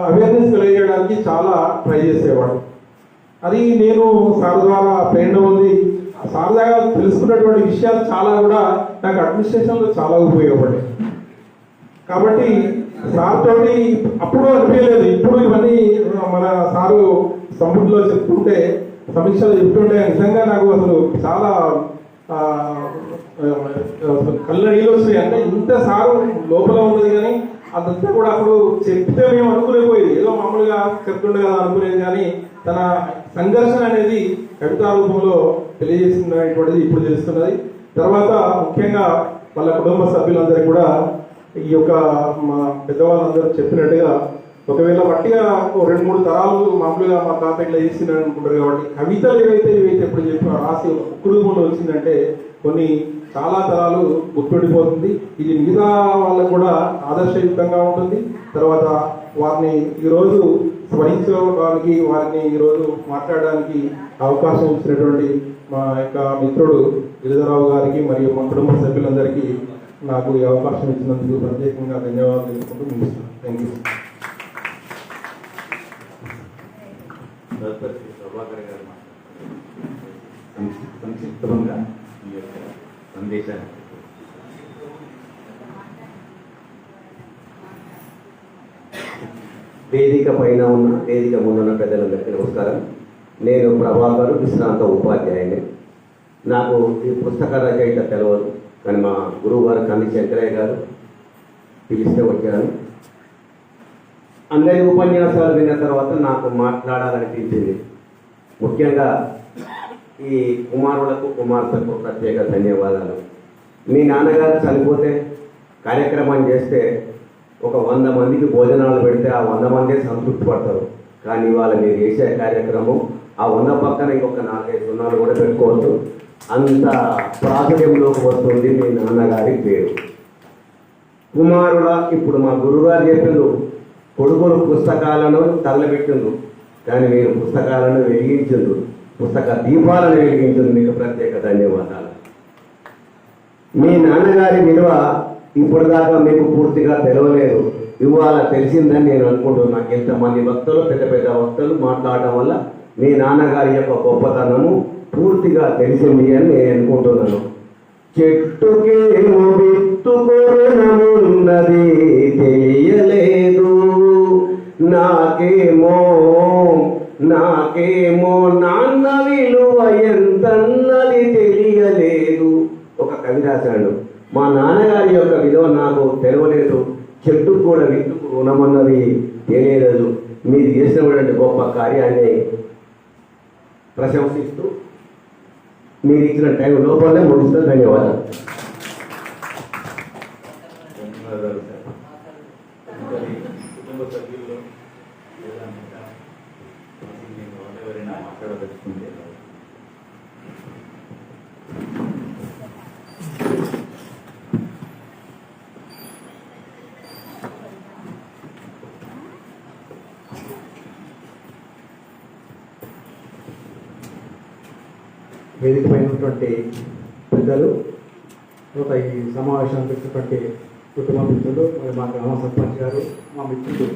అవేర్నెస్ కలిగేయడానికి చాలా ట్రై చేసేవాడు. అది నేను సార్ ద్వారా ప్రేరణ ఉంది. సార్ దగ్గర తెలుసుకున్నటువంటి విషయాలు చాలా కూడా నాకు అడ్మినిస్ట్రేషన్లో చాలా ఉపయోగపడ్డాయి. కాబట్టి సార్ తోటి అప్పుడు అనిపించలేదు, ఇప్పుడు ఇవన్నీ మన సారు సముద్రంలో చెప్తుంటే సమీక్షలు చెప్తుంటే నిజంగా నాకు అసలు చాలా కళ్ళ నీళ్ళు వస్తున్నాయి. అంటే ఇంత సారు లోపల ఉన్నది కానీ అదంతా కూడా అప్పుడు చెప్తే మేము అనుకునేపోయేది, ఏదో మామూలుగా చెప్తుండే కదా అనుకునేది. కానీ తన సంఘర్షణ అనేది కవితా రూపంలో తెలియజేస్తున్నటువంటిది ఇప్పుడు తెలుస్తున్నది. తర్వాత ముఖ్యంగా వాళ్ళ కుటుంబ సభ్యులందరికీ కూడా ఈ యొక్క మా పెద్దవాళ్ళందరూ చెప్పినట్టుగా ఒకవేళ వట్టిగా 2-3 తరాలు మామూలుగా మా తాత ఇట్లా చేస్తున్నాడు అనుకుంటారు. కాబట్టి కవితలు ఏవైతే ఎప్పుడు చెప్పి రాసి ఒక్క రూపంలో వచ్చిందంటే కొన్ని చాలా తరాలు గుర్తుండిపోతుంది. ఇది మిగతా వాళ్ళకు కూడా ఆదర్శయుక్తంగా ఉంటుంది. తర్వాత వారిని ఈరోజు స్మరించుకోవడానికి వారిని ఈరోజు మాట్లాడడానికి అవకాశం ఇచ్చినటువంటి మా యొక్క మిత్రుడు గిరిధరరావు గారికి మరియు మా కుటుంబ సభ్యులందరికీ నాకు ఈ అవకాశం ఇచ్చినందుకు ప్రత్యేకంగా ధన్యవాదాలు తెలుసుకుంటూ ముగిస్తున్నాను. Thank you. ప్రభాకర్ గారు సంక్షిప్తంగా ఈ యొక్క సందేశాన్ని వేదిక పైన ఉన్న వేదిక ముందున్న పెద్దలందరికీ నమస్కారం. నేను ప్రభాకర్ విశ్రాంత ఉపాధ్యాయుని. నాకు ఈ పుస్తక రచయిత తెలవదు, కానీ మా గురువు గారు కంది శంకరయ్య గారు పిలిస్తే వచ్చాను. అందరి ఉపన్యాసాలు విన్న తర్వాత నాకు మాట్లాడాలనిపించింది. ముఖ్యంగా ఈ కుమారులకు కుమార్తెలకు ప్రత్యేక ధన్యవాదాలు. మీ నాన్నగారు చనిపోతే కార్యక్రమం చేస్తే ఒక 100 మందికి భోజనాలు పెడితే ఆ 100 మందే సంతృప్తి పడతారు. కానీ ఇవాళ మీరు చేసే కార్యక్రమం ఆ 100 పక్కన ఇంకొక 4-5 సున్నాలు కూడా పెట్టుకోవచ్చు. అంత ప్రాచుర్యంలోకి వస్తుంది మీ నాన్నగారి పేరు. కుమారుల ఇప్పుడు మా గురువుగారు చెప్పిండ్రు, కొడుకులు పుస్తకాలను తగలబెట్టిండ్రు, కానీ మీరు పుస్తకాలను వెలిగించిండ్రు, పుస్తక దీపాలను వెలిగించిండ్రు. మీకు ప్రత్యేక ధన్యవాదాలు. మీ నాన్నగారి విలువ ఇప్పుడు దాకా మీకు పూర్తిగా తెలవలేదు, ఇవాళ తెలిసిందని నేను అనుకుంటున్నాను. నాకు ఎంతమంది వక్తలు పెద్ద పెద్ద వక్తలు మాట్లాడటం వల్ల మీ నాన్నగారి యొక్క గొప్పతనము పూర్తిగా తెలిసింది అని నేను అనుకుంటున్నాను. చెట్టుకేమో విత్తుకొనమున్నది తెలియలేదు, నాకేమో నాన్న విలువ ఎంతన్నది తెలియలేదు. ఒక కవి రాశాడు, మా నాన్నగారి యొక్క విలువ నాకు తెలవలేదు, చెట్టు కూడా విత్తుకు రుణమన్నది తెలియలేదు. మీరు చేసినటువంటి గొప్ప కార్యాన్ని ప్రశంసిస్తూ మీరు ఇచ్చిన టైం లోపలనే ముగిస్తూ ధన్యవాదాలు. ధన్యవాదాలు సార్. కుటుంబ సభ్యుల్లో ఎవరైనా మాట్లాడదలుచుకుంటే వేదిక పైన ఉన్నటువంటి పెద్దలు, తర్వాత ఈ సమావేశానికి వచ్చినటువంటి కుటుంబ మిత్రులు, మా గ్రామ సర్పంచ్ గారు, మా మిత్రులు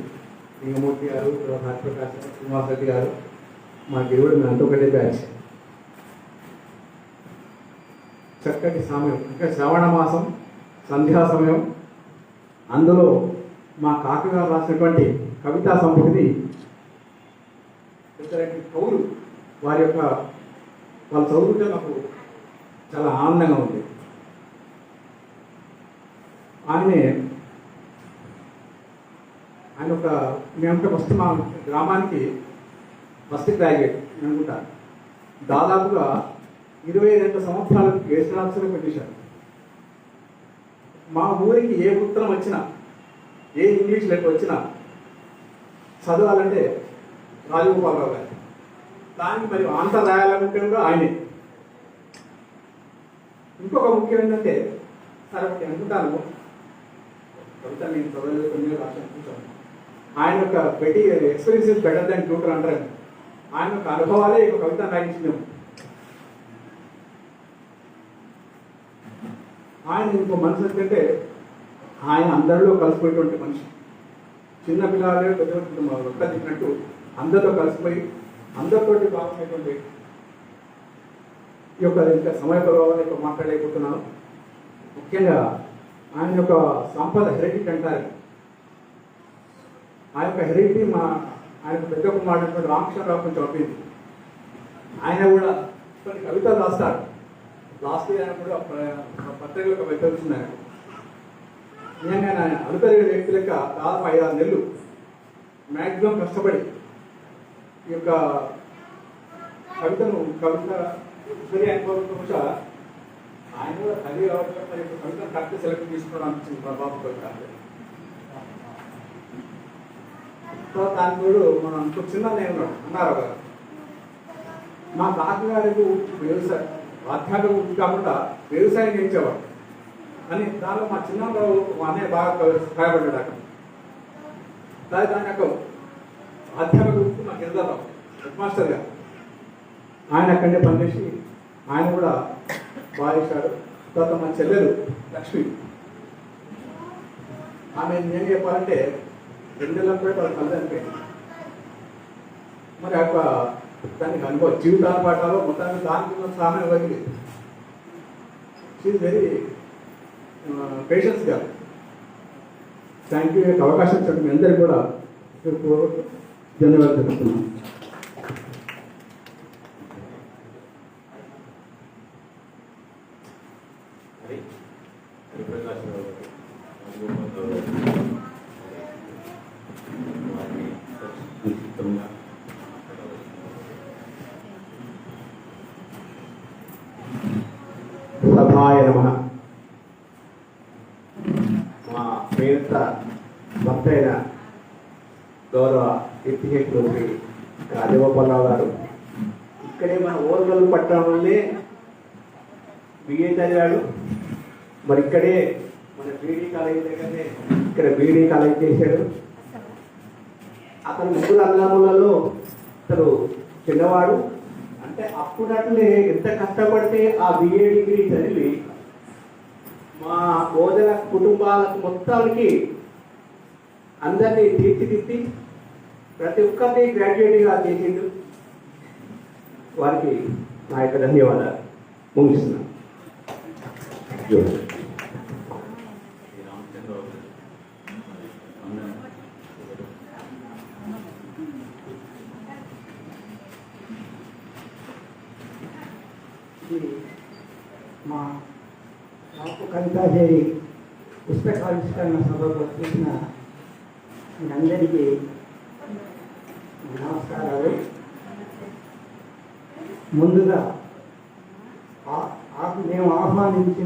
లింగమూర్తి గారు, తర్వాత హరిప్రకాశ్ శ్రీనివాస్ రెడ్డి గారు, మా దేవుడు మీ అంతా ఒకటే బ్యాచ్. చక్కటి సమయం, ఇంకా శ్రవణ మాసం, సంధ్యా సమయం. అందులో మా కాకి గారు రాసినటువంటి కవితా సంపుటిది కవులు వాళ్ళు చదువుతుంటే నాకు చాలా ఆనందంగా ఉంది. ఆయన మేమంటే ఫస్ట్ మా గ్రామానికి ఫస్ట్ గ్రాడ్యుయేట్ అనుకుంటా. దాదాపుగా 22 సంవత్సరాలకు వేసరాక్షలు పెట్టేశారు. మా ఊరికి ఏ ఉత్తరం వచ్చినా, ఏ ఇంగ్లీష్ లెటర్ వచ్చినా చదవాలంటే రాజగోపాలరావు గారు. దానికి మరి ఆన్సర్ రాయాలనుకుంటే కూడా ఆయనే. ఇంకొక ముఖ్యం ఏంటంటే, సరే అనుకుంటాను కవిత నేను చదవలేదు, కొన్ని రాశాను కూర్చోను. ఆయన యొక్క పెట్టి experience is better than tutor అంటారు. ఆయన యొక్క అనుభవాలే ఒక కవిత రాయించినాము. ఆయన ఇంకో మనిషి ఏంటంటే, ఆయన అందరిలో కలిసిపోయేటువంటి మనిషి. చిన్న పిల్లలే ఒక్క చెప్పినట్టు అందరితో కలిసిపోయి అందరితోటి బాగున్నటువంటి ఈ యొక్క ఇంకా సమయ ప్రభావాన్ని ఎక్కువ మాట్లాడలేకపోతున్నాను. ముఖ్యంగా ఆయన యొక్క సంపద హెరిడిటీ అంటారు. ఆ యొక్క హెరిడిటీ ఆయన పెద్ద కుమారుడు రామకృష్ణరావు కొంచెం అప్పింది. ఆయన కూడా కొన్ని కవితలు రాస్తాడు. లాస్ట్ ఇయర్ ఆయన కూడా పత్రికలకు వెళ్తున్నాడు. నిజంగా ఆయన అనుకరిగే వ్యక్తి లెక్క దాదాపు 5-6 నెలలు మ్యాక్సిమం కష్టపడి ఈ యొక్క కవిత అనుభవం ఆయన కూడా కవి కాబట్టి మరి కవితను కరెక్ట్ సెలెక్ట్ తీసుకోవడం అనిపించింది బాబు కవిత. దాని కూడా మనం ఇంకో చిన్న నేను అన్నారు గారు, మా తాతగారికి వ్యవసాయం ఆధ్యాత్మిక వృత్తి కాకుండా వ్యవసాయం చేయించేవాడు అని. దానిలో మా చిన్నరావు మా అన్నయ్య బాగా సహాయపడ్డాడు అక్కడ. దాని యొక్క ఆధ్యాత్మిక వృత్తి మాకు ఎదుగుతాం హెడ్ మాస్టర్ గారు. ఆయన అక్కడనే పనిచేసి ఆయన కూడా బాగా చేశాడు. తర్వాత మా చెల్లెలు లక్ష్మి, ఆమె ఏం చెప్పాలంటే 2 నెలలపై వాళ్ళ కళ్ళు అనిపోయింది. మరి ఆ యొక్క దానికి అనుభవం జీవితాల పాఠాలు మొత్తానికి దానికి సహాయం ఇవ్వలేదు. షీఈ్ వెరీ పేషెన్స్ గారు. Thank you. అవకాశం ఇచ్చిన మీ అందరికీ కూడా ధన్యవాదాలు తెలుపుతున్నాను. సభాయ నమః. మా పేరుత భక్త అయిన గౌరవ డిప్యూటీ మంత్రి రాజగోపాలరావు గారు ఇక్కడే మన ఓర్గల్ పట్టణంలోనే బిఏ చదివాడు. మరి ఇక్కడే మన బీడీ కాలేజీ దగ్గరనే ఇక్కడ బీడీ కాలేజీ చేశాడు. అతను 3 అన్నదమ్ములలో అతను చిన్నవాడు. అంటే అప్పుడట్లే ఎంత కష్టపడితే ఆ బిఏ డిగ్రీ చదివి మా భోజన కుటుంబాలకు మొత్తానికి అందరినీ తీర్చిదిద్ది ప్రతి ఒక్కరిని గ్రాడ్యుయేట్గా చేసిండు. వారికి నా యొక్క ధన్యవాదాలు ముగిస్తున్నాను. మా కాపు కవితాదేవి పుస్తకావిష్కరణ సభకు వచ్చిన మీ అందరికీ నమస్కారాలు. ముందుగా మేము ఆహ్వానించే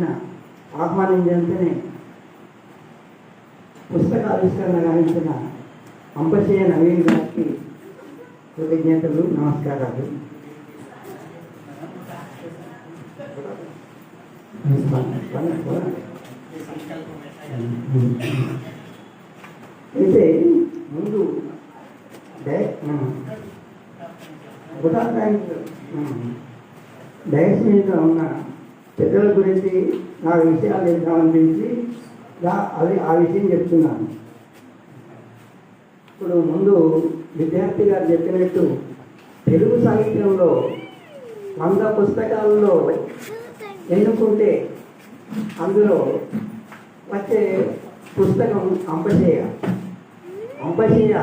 పుస్తకావిష్కరణ గావించిన అంబశయ్య నవీన్ గారికి కృతజ్ఞతలు, నమస్కారాలు. అయితే ముందు డయస్ మీద ఉన్న పెద్దల గురించి నా విషయాలు చెప్తామనిపించి ఆ విషయం చెప్తున్నాను. ఇప్పుడు ముందు విద్యార్థి గారు చెప్పినట్టు తెలుగు సాహిత్యంలో 100 పుస్తకాలలో ఎన్నుకుంటే అందులో వచ్చే పుస్తకం అంపశయ్య. అంపశయ్య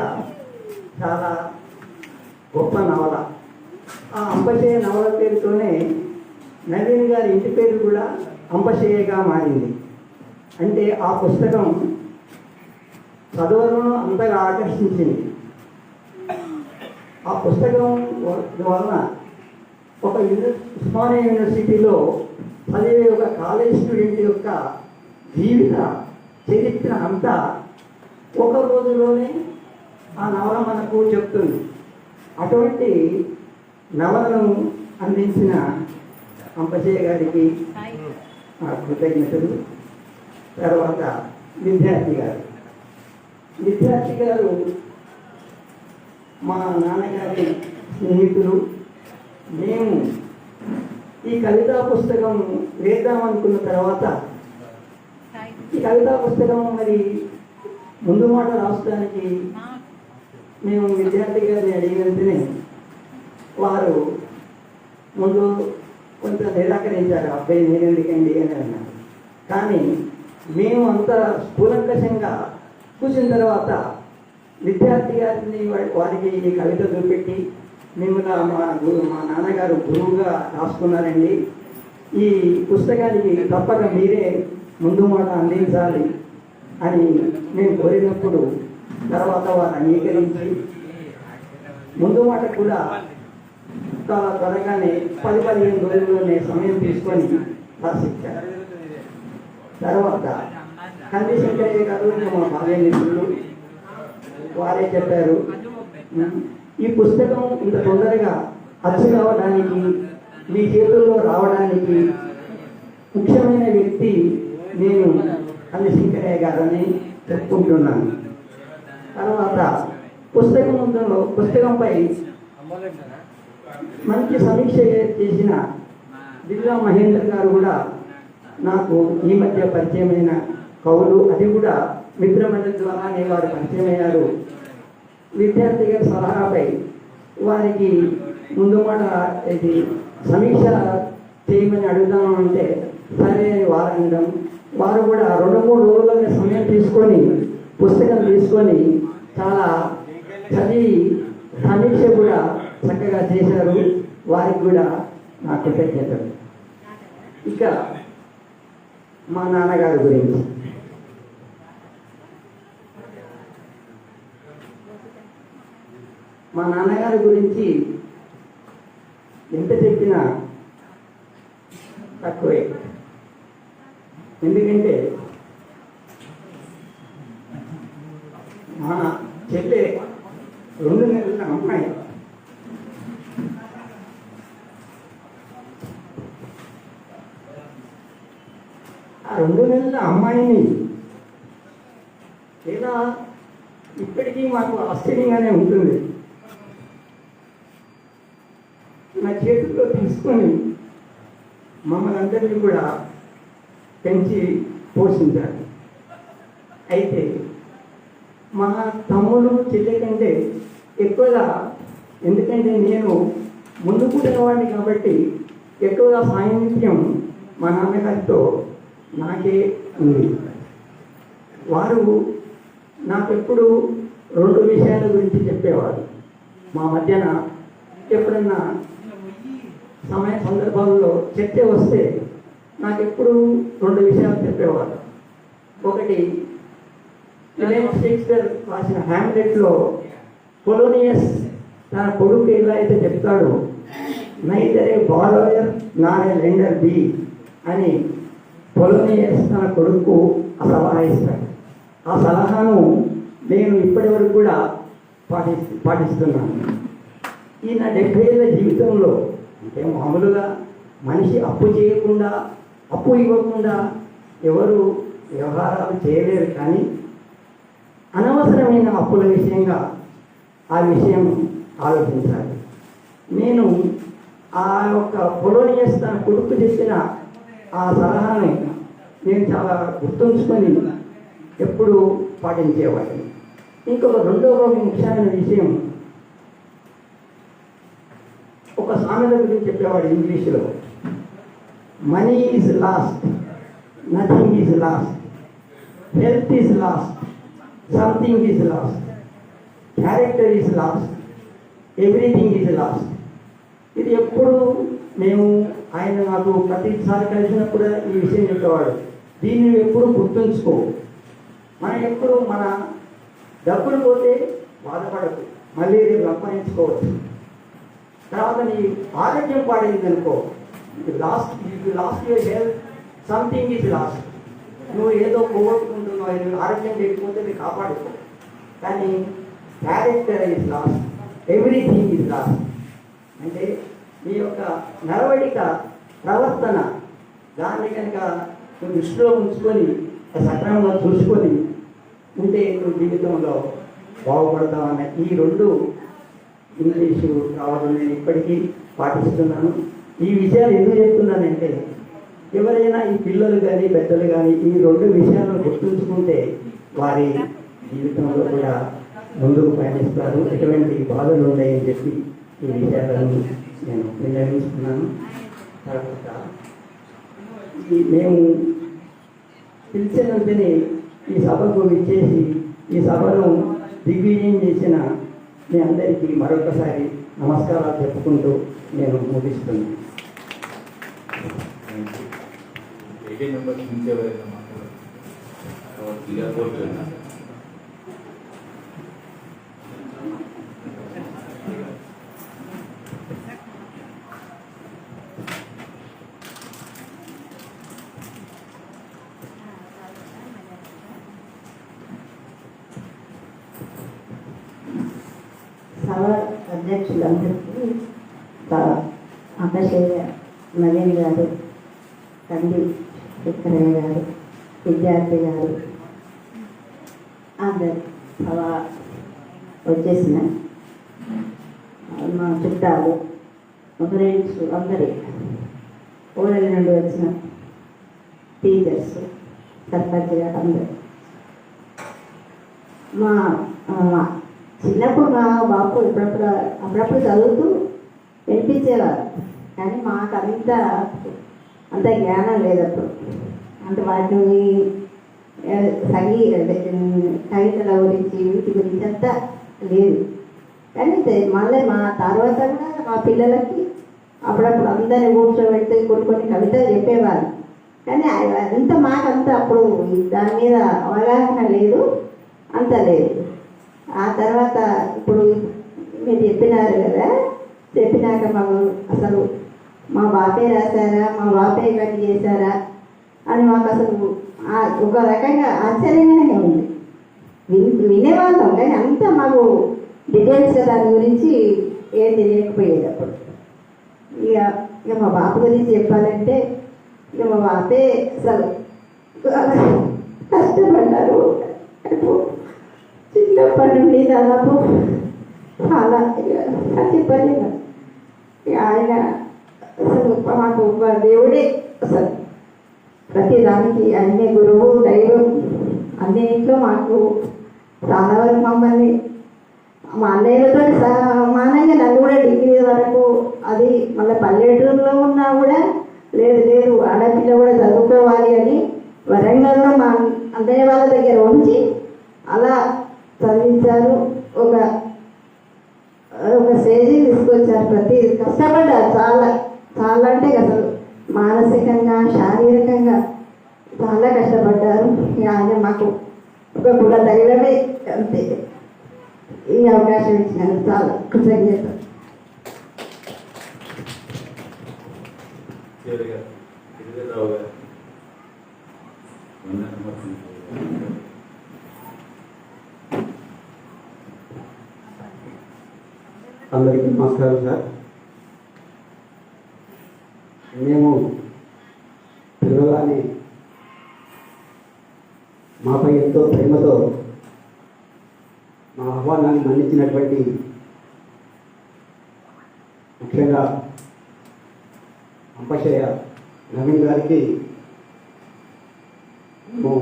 చాలా గొప్ప నవల. ఆ అంపశయ్య నవల పేరుతోనే నవీన్ గారి ఇంటి పేరు కూడా అంపశయ్యగా మారింది. అంటే ఆ పుస్తకం చదువులను అంతగా ఆకర్షించింది. ఆ పుస్తకం వలన ఒక ఉస్మానియా యూనివర్సిటీలో చదివే ఒక కాలేజ్ స్టూడెంట్ యొక్క జీవిత చరిత్ర అంతా ఒక రోజులోనే ఆ నవల మనకు చెప్తుంది. అటువంటి నవలను అందించిన అంపశయ్య గారికి కృతజ్ఞతలు. తర్వాత విద్యార్థి గారు మా నాన్నగారి స్నేహితులు. మేము ఈ కవితా పుస్తకం వేద్దామనుకున్న తర్వాత ఈ కవితా పుస్తకం మరి ముందు మాట రాష్ట్రానికి మేము విద్యార్థి గారిని అడిగినంతనే వారు ముందు కొంత నిరాకరించారు. అబ్బాయి నేనెందుకండి అని అన్నారు. కానీ మేము అంత స్థూలంకషంగా చూసిన తర్వాత విద్యార్థి గారిని వారికి ఈ కవిత చూపెట్టి మిమ్మల్ని మా నాన్నగారు గురువుగా రాసుకున్నారండి, ఈ పుస్తకానికి తప్పక మీరే ముందు మాట అందించాలి అని మేము కోరినప్పుడు తర్వాత వారు అంగీకరించి ముందు మాట కూడా చాలా త్వరగానే 10-15 రోజుల్లోనే సమయం తీసుకొని రాసిచ్చారు. తర్వాత కంది శంకరయ్య గారు మా బాల్య మిత్రులు వారే చెప్పారు, ఈ పుస్తకం ఇంత తొందరగా అచ్చు కావడానికి మీ చేతుల్లో రావడానికి ముఖ్యమైన వ్యక్తి నేను కంది శంకరయ్య గారని చెప్పుకుంటున్నాను. తర్వాత పుస్తకంపై మంచి సమీక్ష చేసిన జిల్లా మహేందర్ గారు కూడా నాకు ఈ మధ్య పరిచయమైన కవులు. అది కూడా మిత్రమండలి ద్వారానే వారు పరిచయం అయ్యారు. విద్యార్థి గారి సలహాపై వారికి ముందు మాట ఇది సమీక్ష చేయమని అడుగుదాము అంటే సరే వారనడం. వారు కూడా 2-3 రోజుల్లోనే సమయం తీసుకొని పుస్తకం తీసుకొని చాలా చదివి సమీక్ష కూడా చక్కగా చేశారు. వారికి కూడా నా కృతజ్ఞతలు. ఇక మా నాన్నగారి గురించి ఎంత చెప్పినా తక్కువే. ఎందుకంటే మా చెల్లె 2 నెలల అమ్మాయి. ఆ 2 నెలల అమ్మాయిని లేదా ఇప్పటికీ మాకు ఆశ్చర్యంగానే ఉంటుంది. నా చేతుల్లో తీసుకొని మమ్మల్ని అందరినీ కూడా పెంచి పోషించారు. అయితే మా తమ్ముడు చెల్లె కంటే ఎక్కువగా, ఎందుకంటే నేను ముందు పుట్టినవాడిని కాబట్టి ఎక్కువగా సాన్నిధ్యం మా నాన్నగారితో నాకే ఉంది. వారు నాకెప్పుడు 2 విషయాల గురించి చెప్పేవారు. మా మధ్యన ఎప్పుడన్నా సందర్భాల్లో చర్చ వస్తే నాకెప్పుడు 2 విషయాలు చెప్పేవారు. ఒకటి, విలియం షేక్స్పియర్ రాసిన హ్యామ్లెట్లో పొలోనియస్ తన కొడుకు ఎలా అయితే చెప్తాడో, నైదర్ ఏ బారోయర్ నార్ ఏ లెండర్ బి అని పొలోనియస్ తన కొడుకు సలహా ఇస్తాడు. ఆ సలహాను నేను ఇప్పటి వరకు కూడా పాటిస్తున్నాను. ఈయన 70 ఏళ్ళ జీవితంలో అంటే మామూలుగా మనిషి అప్పు చేయకుండా, అప్పు ఇవ్వకుండా ఎవరు వ్యవహారాలు చేయలేరు. కానీ అనవసరమైన అప్పుల విషయంగా ఆ విషయం ఆలోచించాలి. నేను ఆ యొక్క పొలోనియస్ తన కొడుకు చెప్పిన ఆ సలహాని నేను చాలా గుర్తుంచుకొని ఎప్పుడు పాటించేవాడిని. ఇంకొక రెండవ ముఖ్యమైన విషయం, ఒక సామెత గురించి చెప్పేవాడు ఇంగ్లీషులో. money is lost, nothing is lost, health is lost, something is lost, character is lost, everything is lost. ఇది ఎప్పుడు మేము ఆయన నాకు ప్రతిసారి కలిసినప్పుడు ఈ విషయం చెప్పేవాడు. దీన్ని ఎప్పుడు గుర్తుంచుకో, మనం ఎప్పుడు మన డబ్బులు పోతే బాధపడకు, మళ్ళీ రేపు సంపాదించుకోవచ్చు. తర్వాత నీ ఆరోగ్యం పాడైంది అనుకో, lost your health, something is lost. నువ్వు ఏదో పోగొట్టుకుంటున్నావు, ఆరోగ్యం లేకపోతే మీరు కాపాడుకో. కానీ character is lost, everything is lost. అంటే నీ యొక్క నడవడిక, ప్రవర్తన, దాన్ని కనుక నువ్వు దృష్టిలో ఉంచుకొని సక్రమంగా చూసుకొని ఉంటే నువ్వు జీవితంలో బాగుపడతావన్న ఈ రెండు ఇంగ్లీషు కావాలని నేను ఇప్పటికీ పాటిస్తున్నాను. ఈ విషయాలు ఎందుకు చెప్తున్నానంటే, ఎవరైనా ఈ పిల్లలు కానీ పెద్దలు కానీ ఈ రెండు విషయాలను గుర్తుంచుకుంటే వారి జీవితంలో కూడా ముందుకు పయనిస్తారు, ఎటువంటి బాధలు ఉన్నాయని చెప్పి ఈ విషయాలను నేను వినియోగించుకున్నాను. తర్వాత మేము పిలిచినంతనే ఈ సభకు విచ్చేసి ఈ సభను దిగ్విజయం చేసిన మీ అందరికీ మరొకసారి నమస్కారాలు చెప్పుకుంటూ నేను ముగిస్తున్నాను. 18 మెంబర్స్ నుంచి ఎవరైనా మాట్లాడారు? సభ అధ్యక్షులందరికీ ఆకాశయ్య, నవీన్ గారు, తండ్రి శంకరయ్య గారు, విద్యార్థి గారు, అందరు సభ వచ్చేసిన మా చుట్టాలు, ఫ్రెండ్స్, అందరి ఊళ్ళ నుండి వచ్చిన టీచర్స్, సర్పంచ్ గారు అందరు. మా చిన్నప్పుడు మా బాపు అప్పుడప్పుడు చదువుతూ వినిపించేవారు, కానీ మాకు అంత జ్ఞానం లేదు అప్పుడు. అంటే వాటిని కవితల గురించి వీటి గురించి అంతా లేదు. కానీ మళ్ళీ మా తర్వాత కూడా మా పిల్లలకి అప్పుడప్పుడు అందరినీ కూర్చోబెడితే కొన్ని కవితలు చెప్పేవారు. కానీ అంత మాకంతా అప్పుడు దాని మీద అవగాహన లేదు, అంత లేదు. ఆ తర్వాత ఇప్పుడు మీరు చెప్పినారు కదా, చెప్పినాక మాకు అసలు మా బాపే రాశారా, మా బాపే కట్ చేశారా అని మాకు అసలు ఒక రకంగా ఆశ్చర్యంగానే ఉంది. వినేవాళ్ళం కానీ అంతా మాకు డీటెయిల్స్గా దాని గురించి ఏం తెలియకపోయేది అప్పుడు. ఇక మా బాప గురించి చెప్పాలంటే ఇక మా బాపే అసలు కష్టపడ్డారు. చిన్నప్పటి నుండి దాదాపు చాలా చెప్పలేను. ఆయన అసలు మాకు దేవుడే, అసలు ప్రతి దానికి అన్ని గురువు, దైవం అన్నింట్లో మాకు చాలా వరకు మమ్మల్ని మా అన్నయ్యలతో సమానంగా నన్ను కూడా డిగ్రీ వరకు, అది మళ్ళీ పల్లెటూరులో ఉన్నా కూడా లేదు ఆడపిల్ల కూడా చదువుకోవాలి అని వరంగల్లో మా అన్నయ్య వాళ్ళ దగ్గర ఉంచి అలా చదివించారు. ఒక స్టేజీ తీసుకొచ్చారు. ప్రతి కష్టపడ్డారు, చాలా అంటే అసలు మానసికంగా, శారీరకంగా చాలా కష్టపడ్డారు. ఆయన మాకు ఒక కుల దైవమే, అంతే. ఈ అవకాశం ఇచ్చినందుకు చాలా కృతజ్ఞత. అందరికీ నమస్కారం సార్. మేము పిల్లలని మాపై ఎంతో ప్రేమతో మా ఆహ్వానాన్ని మన్నించినటువంటి ముఖ్యంగా అంపశయ్య నవీన్ గారికి మేము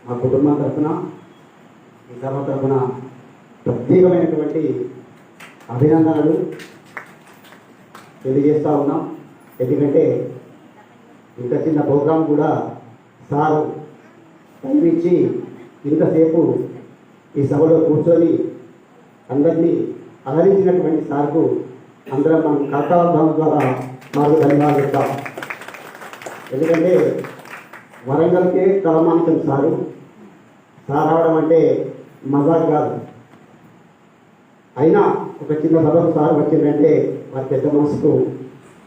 మా కుటుంబం తరఫున, ఈ సభ తరఫున ప్రత్యేకమైనటువంటి అభినందనలు తెలియజేస్తూ ఉన్నాం. ఎందుకంటే ఇంత చిన్న ప్రోగ్రాం కూడా సారు కనిపించి ఇంతసేపు ఈ సభలో కూర్చొని అందరినీ అలరించినటువంటి సార్కు అందరం మనం కర్తవ్యం ద్వారా మాకు ధన్యవాదాలు చెప్తాం. ఎందుకంటే వరంగల్కే తలమానికం సారు. సార్ రావడం అంటే మజాక్ కాదు. అయినా ఒక చిన్న సభకు సార్ వచ్చిందంటే వారి పెద్ద మనసుకు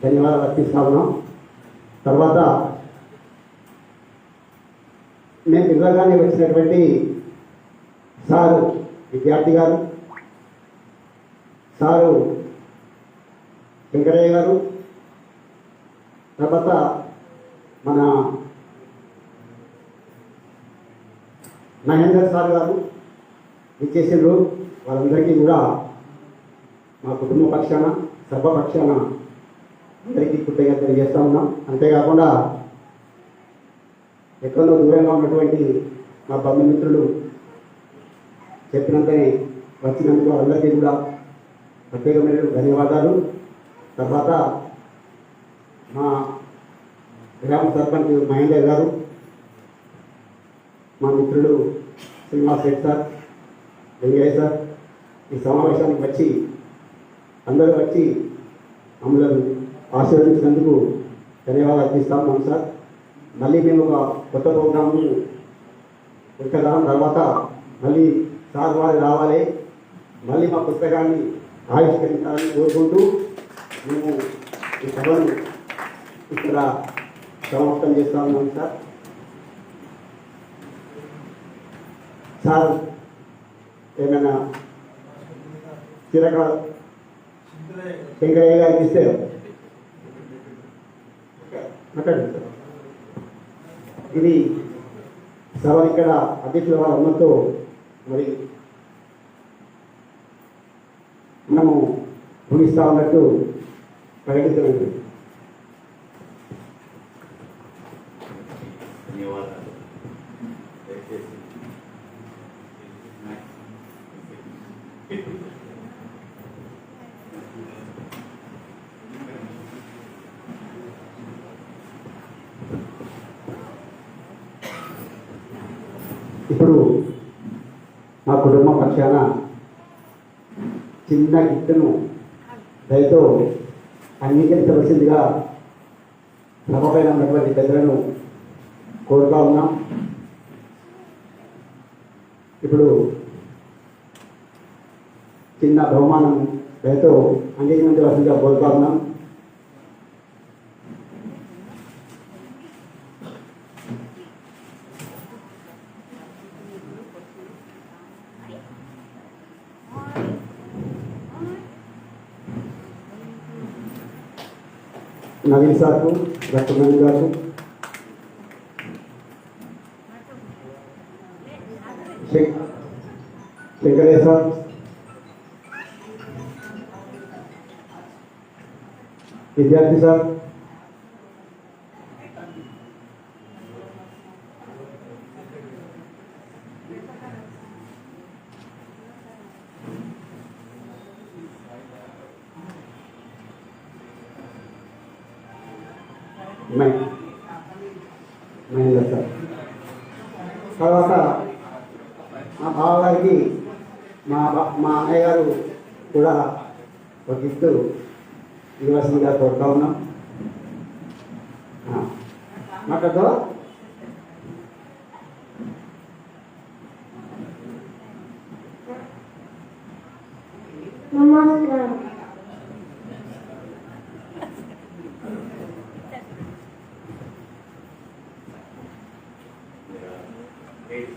ధన్యవాదాలు అర్పిస్తా ఉన్నాం. తర్వాత మేము పిల్లగానే వచ్చినటువంటి సారు విద్యార్థి గారు, సారు వెంకటయ్య గారు, తర్వాత మన మహేందర్ సార్ గారు ఇచ్చేసిండ్రు. వాళ్ళందరికీ కూడా మా కుటుంబ పక్షాన సభ పక్షాన అందరికీ కృతజ్ఞతలు తెలియజేస్తా ఉన్నాం. అంతేకాకుండా ఎక్కడో దూరంగా ఉన్నటువంటి మా బంధుమిత్రులు చెప్పినంతనే వచ్చినందుకు అందరికీ కూడా ప్రత్యేకమైన ధన్యవాదాలు. తర్వాత మా గ్రామ సర్పంచ్ మహేందర్ గారు, మా మిత్రులు శ్రీనివాస్ రెడ్డి సార్, వెంకయ్య సార్ ఈ సమావేశానికి వచ్చి అందరూ వచ్చి మమ్మల్ని ఆశీర్వదించినందుకు ధన్యవాదాలు అర్పిస్తాం సార్. మళ్ళీ మేము ఒక కొత్త ప్రోగ్రాము పుస్తకాలం తర్వాత మళ్ళీ సార్ వారు రావాలి, మళ్ళీ మా పుస్తకాన్ని ఆవిష్కరించాలని కోరుకుంటూ మేము ఈ సభను ఇక్కడ సమాప్తం చేస్తా ఉన్నాం సార్. సార్ ఏమైనా చిరక వెంకయ్య గారికి ఇస్తే మాట్లాడండి సార్. ఇది సభ ఇక్కడ అధ్యక్షుల వారి అమ్మతో మరి మనము ముగిస్తా ఉన్నట్టు ప్రకటించలేదు. ధన్యవాదాలు. దయచేసి ఇప్పుడు మా కుటుంబ పక్షాన చిన్న గిఫ్ట్ను దయతో అంగీకరించవలసిందిగా సభపైన ఉన్నటువంటి పెద్దలను కోరుతా ఉన్నాం. ఇప్పుడు చిన్న బహుమానం దయతో అంగీకరించవలసిందిగా కోరుతా ఉన్నాం. నవీన్ సార్కు, డాక్టర్ నవీన్ గారు, శంకరయ్య సార్, విద్యార్థి సార్, మహేంద్ర సార్. తర్వాత మా బావగారికి మా అన్నయ్య గారు కూడా ఒక గిఫ్ట్ ఇవ్వాల్సిందిగా కోరుతా ఉన్నాం. మాట్లాడతా నమస్కారం.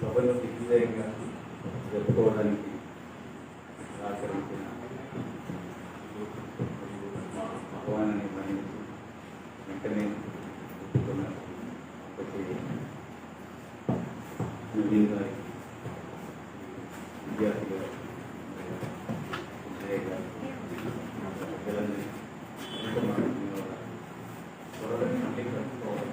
సభను దిగ్విజయంగా జరుపుకోవడానికి సహకరించిన ఆహ్వానాన్ని మన్నించి వెంటనే ఒప్పుకున్న నవీన్ గారి విద్యార్థి గారు విజయ్ గారు పిల్లల్ని త్వరలో మళ్ళీ కలుసుకోవాలి.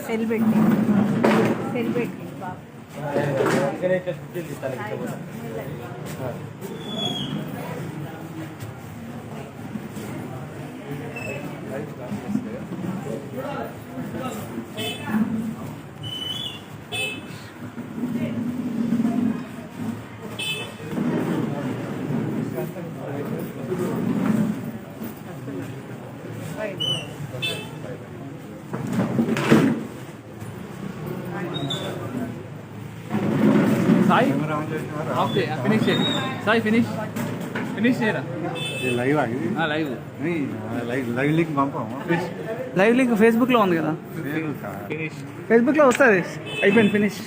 సెల్ పెట్టి సెల్ పెట్టి బాబు సాయి ఓకే ఫినిష్ చేయి సాయి ఫినిష్ చేయరా లైవ్ లైవ్ లైవ్ లింక్ పంపాము లైవ్ లింక్ ఫేస్బుక్లో ఉంది కదా ఫేస్బుక్లో వస్తుంది అయిపోయింది ఫినిష్